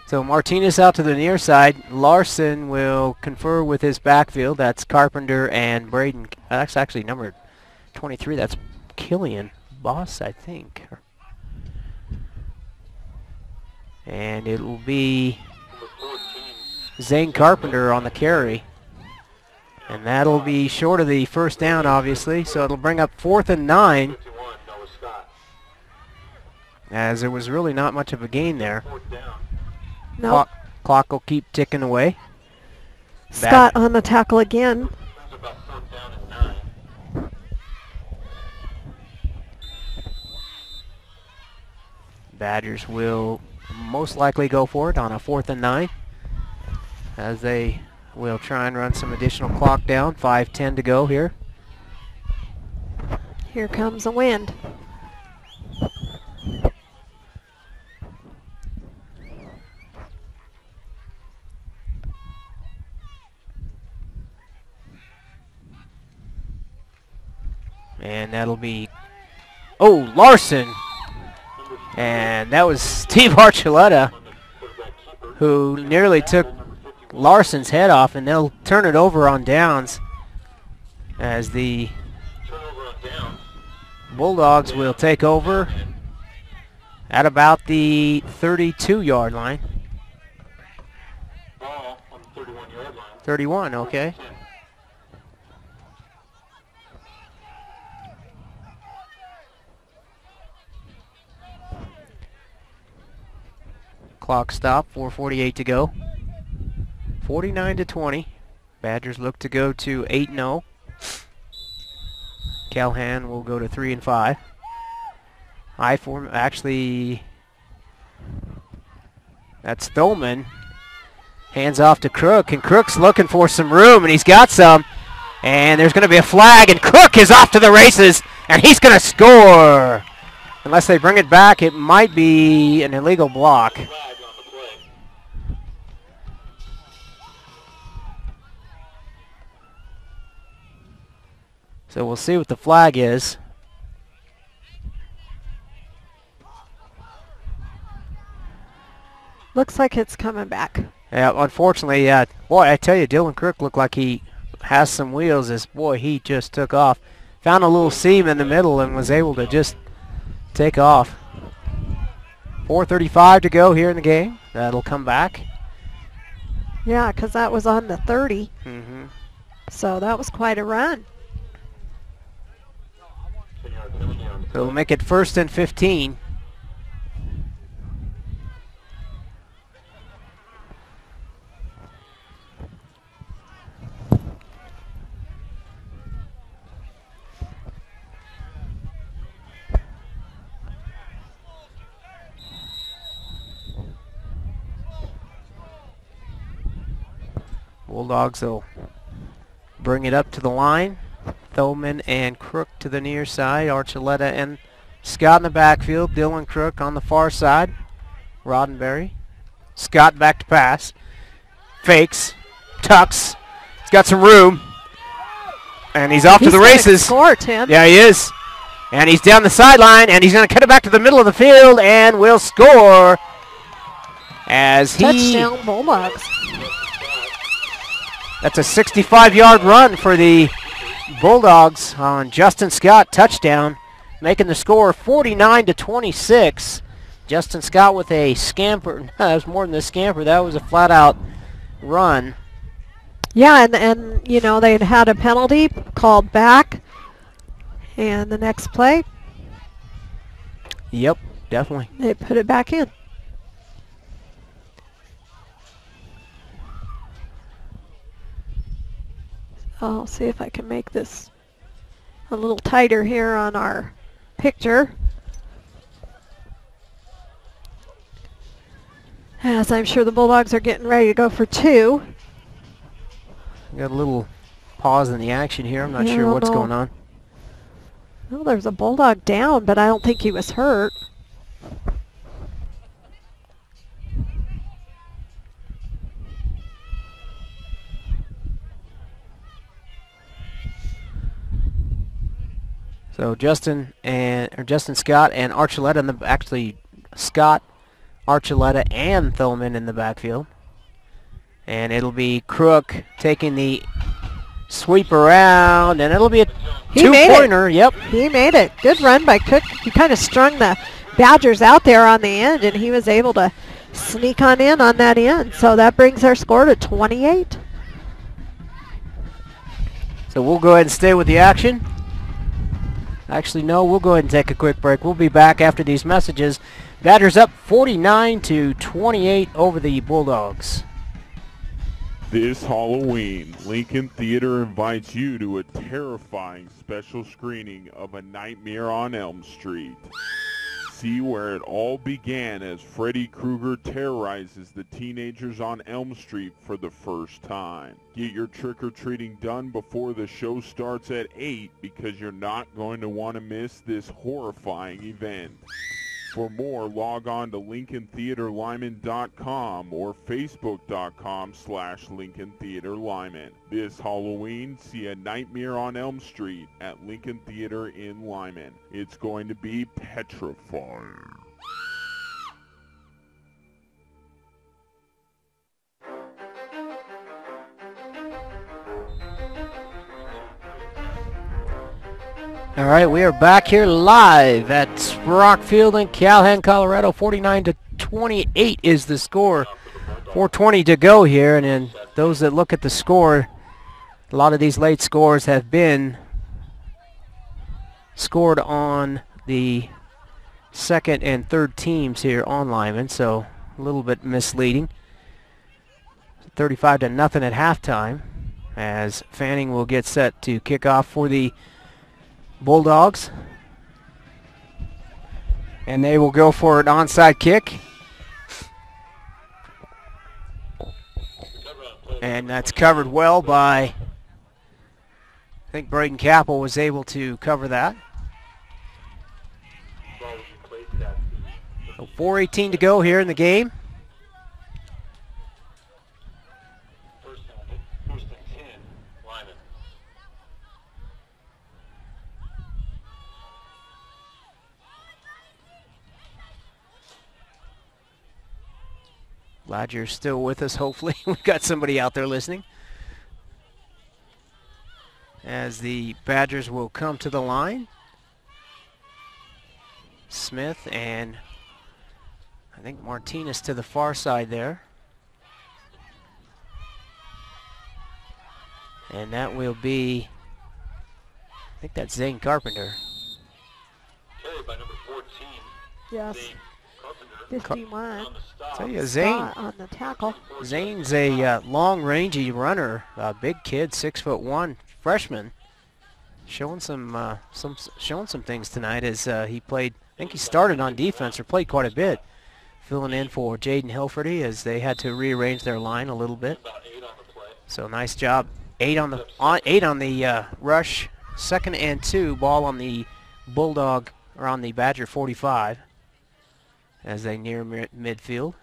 [SPEAKER 3] So Martinez out to the near side. Larson will confer with his backfield. That's Carpenter and Braden. That's actually number 23. That's Killian Boss, I think. And it will be Zane Carpenter on the carry. And that'll be short of the first down, obviously. So it'll bring up 4th and 9. As there was really not much of a gain there.
[SPEAKER 4] Nope.
[SPEAKER 3] Clock will keep ticking away.
[SPEAKER 4] Scott on the tackle again.
[SPEAKER 3] Badgers will most likely go for it on a 4th and 9. As they will try and run some additional clock down. 5:10 to go here.
[SPEAKER 4] Here comes the wind.
[SPEAKER 3] And that'll be, oh, Larson. And that was Steve Archuleta, who nearly took Larson's head off, and they'll turn it over on downs as the Bulldogs will take over at about the 32-yard line. 31, okay. Clock stop, 4:48 to go. 49-20. Badgers look to go to 8-0. Calhan will go to 3-5. Actually, that's Thulman. Hands off to Crook, and Crook's looking for some room, and he's got some. And there's going to be a flag, and Crook is off to the races, and he's going to score. Unless they bring it back, it might be an illegal block. So we'll see what the flag is.
[SPEAKER 4] Looks like it's coming back.
[SPEAKER 3] Yeah, unfortunately, boy, I tell you, Dylan Crook looked like he has some wheels. He just took off. Found a little seam in the middle and was able to just take off. 4:35 to go here in the game. That'll come back.
[SPEAKER 4] Yeah, because that was on the 30.
[SPEAKER 3] Mm-hmm.
[SPEAKER 4] So that was quite a run.
[SPEAKER 3] So we'll make it 1st and 15. Bulldogs will bring it up to the line. Thulman and Crook to the near side. Archuleta and Scott in the backfield. Dylan Crook on the far side. Roddenberry. Scott back to pass. Fakes. Tucks. He's got some room. And he's off to the races.
[SPEAKER 4] Score, Tim.
[SPEAKER 3] Yeah, he is. And he's down the sideline, and he's going to cut it back to the middle of the field, and will score as he...
[SPEAKER 4] Touchdown, Bulldogs.
[SPEAKER 3] That's a 65-yard run for the Bulldogs on Justin Scott, touchdown, making the score 49-26. Justin Scott with a scamper. That was more than a scamper. That was a flat-out run.
[SPEAKER 4] Yeah, and you know, they'd had a penalty called back. And the next play,
[SPEAKER 3] yep, definitely.
[SPEAKER 4] they put it back in. I'll see if I can make this a little tighter here on our picture. As I'm sure the Bulldogs are getting ready to go for 2.
[SPEAKER 3] Got a little pause in the action here. I'm not sure what's going on.
[SPEAKER 4] Well, there's a Bulldog down, but I don't think he was hurt.
[SPEAKER 3] So Justin Scott and Archuleta in the actually Scott, Archuleta, and Thulman in the backfield. And it'll be Crook taking the sweep around, and it'll be a two-pointer. Yep.
[SPEAKER 4] He made it. Good run by Cook. He kind of strung the Badgers out there on the end, and he was able to sneak on in on that end. So that brings our score to 28.
[SPEAKER 3] So we'll go ahead and stay with the action. Actually, no, we'll go ahead and take a quick break. We'll be back after these messages. Badgers up 49-28 over the Bulldogs.
[SPEAKER 11] This Halloween, Lincoln Theater invites you to a terrifying special screening of A Nightmare on Elm Street. See where it all began as Freddy Krueger terrorizes the teenagers on Elm Street for the first time. Get your trick-or-treating done before the show starts at 8 because you're not going to want to miss this horrifying event. For more, log on to LincolnTheaterLyman.com or Facebook.com/LincolnTheaterLyman. This Halloween, see A Nightmare on Elm Street at Lincoln Theater in Lyman. It's going to be petrifying.
[SPEAKER 3] All right, we are back here live at Sprock Field in Calhan, Colorado. 49-28 is the score. 4:20 to go here, and then those that look at the score, a lot of these late scores have been scored on the second and third teams here on Lyman, so a little bit misleading. 35-0 at halftime, as Fanning will get set to kick off for the Bulldogs, and they will go for an onside kick, and that's covered well by, I think Braden Capel was able to cover that. So 4:18 to go here in the game. Glad you're still with us, hopefully. We've got somebody out there listening. As the Badgers will come to the line. Smith and I think Martinez to the far side there. And that will be, I think that's Zane Carpenter.
[SPEAKER 5] Carried by number 14.
[SPEAKER 4] Yes. 51.
[SPEAKER 3] Tell you, Zane
[SPEAKER 4] on the tackle.
[SPEAKER 3] Zane's a long, rangy runner, a big kid, 6'1", freshman, showing some things tonight as he played. I think he started on defense or played quite a bit, filling in for Jaden Hilferty as they had to rearrange their line a little bit. So nice job. 8 on the rush. 2nd and 2. Ball on the Bulldog or on the Badger 45. As they near midfield.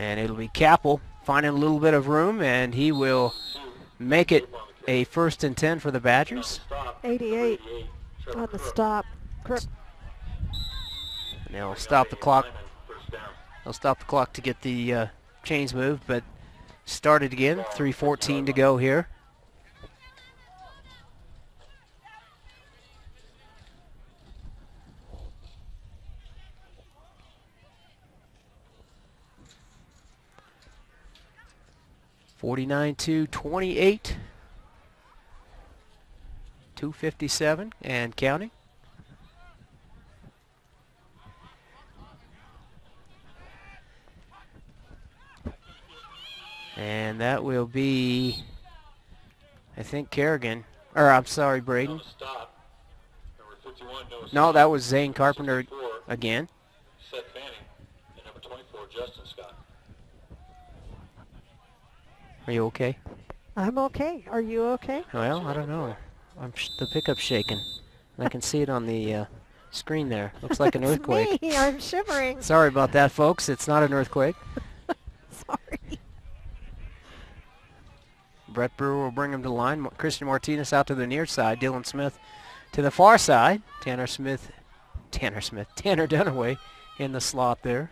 [SPEAKER 3] And it'll be Capel finding a little bit of room, and he will make it a 1st and 10 for the Badgers.
[SPEAKER 4] 88 on the stop.
[SPEAKER 3] And they'll stop the clock. They'll stop the clock to get the chains moved, but started again. 3:14 to go here. (49-28). 2:57 and counting. And that will be, I think, Kerrigan. Or, I'm sorry, Braden. No, that was Zane Carpenter again.
[SPEAKER 5] Seth Fanning, and number 24, Justin Scott.
[SPEAKER 3] Are you okay?
[SPEAKER 4] I'm okay. Are you okay?
[SPEAKER 3] Well, I don't know. The pickup's shaking. I can see it on the screen there. Looks like an earthquake.
[SPEAKER 4] It's me. I'm shivering.
[SPEAKER 3] Sorry about that, folks. It's not an earthquake.
[SPEAKER 4] Sorry.
[SPEAKER 3] Brett Brewer will bring him to the line. Christian Martinez out to the near side. Dylan Smith to the far side. Tanner Dunaway in the slot there.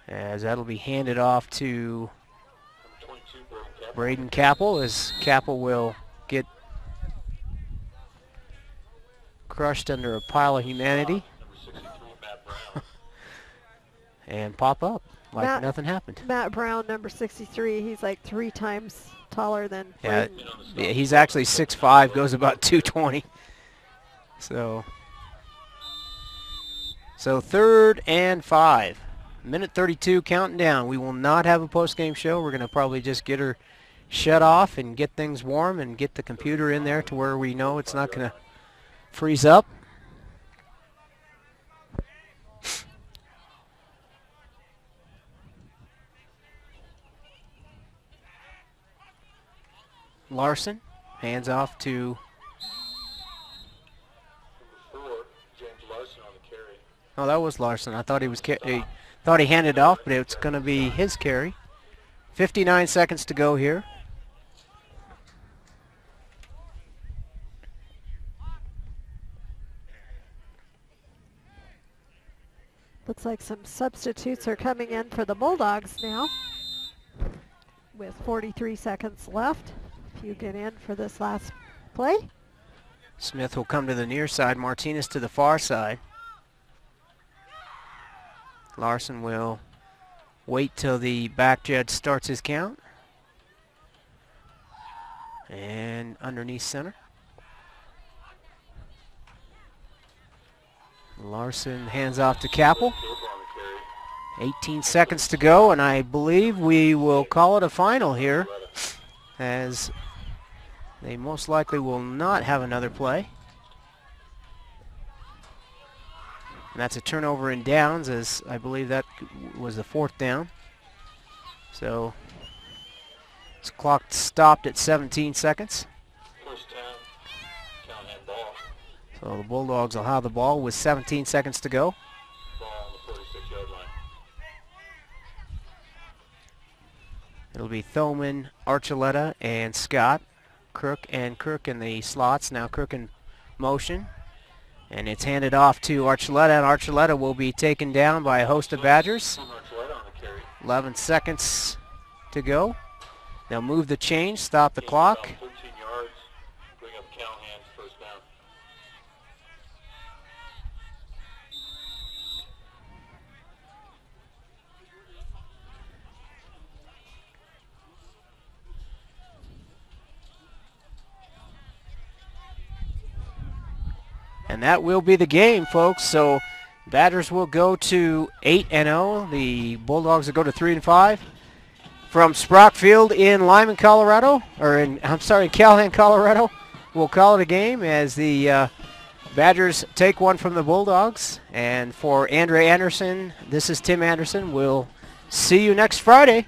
[SPEAKER 3] As that'll be handed off to Braden Capel, as Capel will get crushed under a pile of humanity and pop up like nothing happened.
[SPEAKER 4] Matt Brown, number 63, he's like 3 times taller than Braden.
[SPEAKER 3] Yeah, he's actually 6'5", goes about 220. So 3rd and 5. Minute 32 counting down. We will not have a post-game show. We're going to probably just get her shut off and get things warm and get the computer in there to where we know it's not going to freeze up. Larson hands off to Oh, that was Larson. I thought he was thought he handed off, but it's going to be his carry. 59 seconds to go here.
[SPEAKER 4] Looks like some substitutes are coming in for the Bulldogs now with 43 seconds left. If you get in for this last play.
[SPEAKER 3] Smith will come to the near side. Martinez to the far side. Larson will wait till the back judge starts his count. And underneath center. Larson hands off to Capel. 18 seconds to go, and I believe we will call it a final here, as they most likely will not have another play. And that's a turnover in downs, as I believe that was the 4th down. So this clock stopped at 17 seconds.
[SPEAKER 5] First down, Calhan ball.
[SPEAKER 3] So the Bulldogs will have the ball with 17 seconds to go.
[SPEAKER 5] Ball on the 46-yard line.
[SPEAKER 3] It'll be Thoman, Archuleta, and Scott. Crook in the slots. Now Crook in motion. And it's handed off to Archuleta, and Archuleta will be taken down by a host of Badgers. 11 seconds to go. They'll move the chain, stop the clock.
[SPEAKER 5] 13 yards, bring up Calhan's first down.
[SPEAKER 3] And that will be the game, folks. So Badgers will go to 8-0. The Bulldogs will go to 3-5. From Sprockfield in Limon, Colorado, Calhan, Colorado, we'll call it a game as the Badgers take one from the Bulldogs. And for Andre Anderson, this is Tim Anderson. We'll see you next Friday.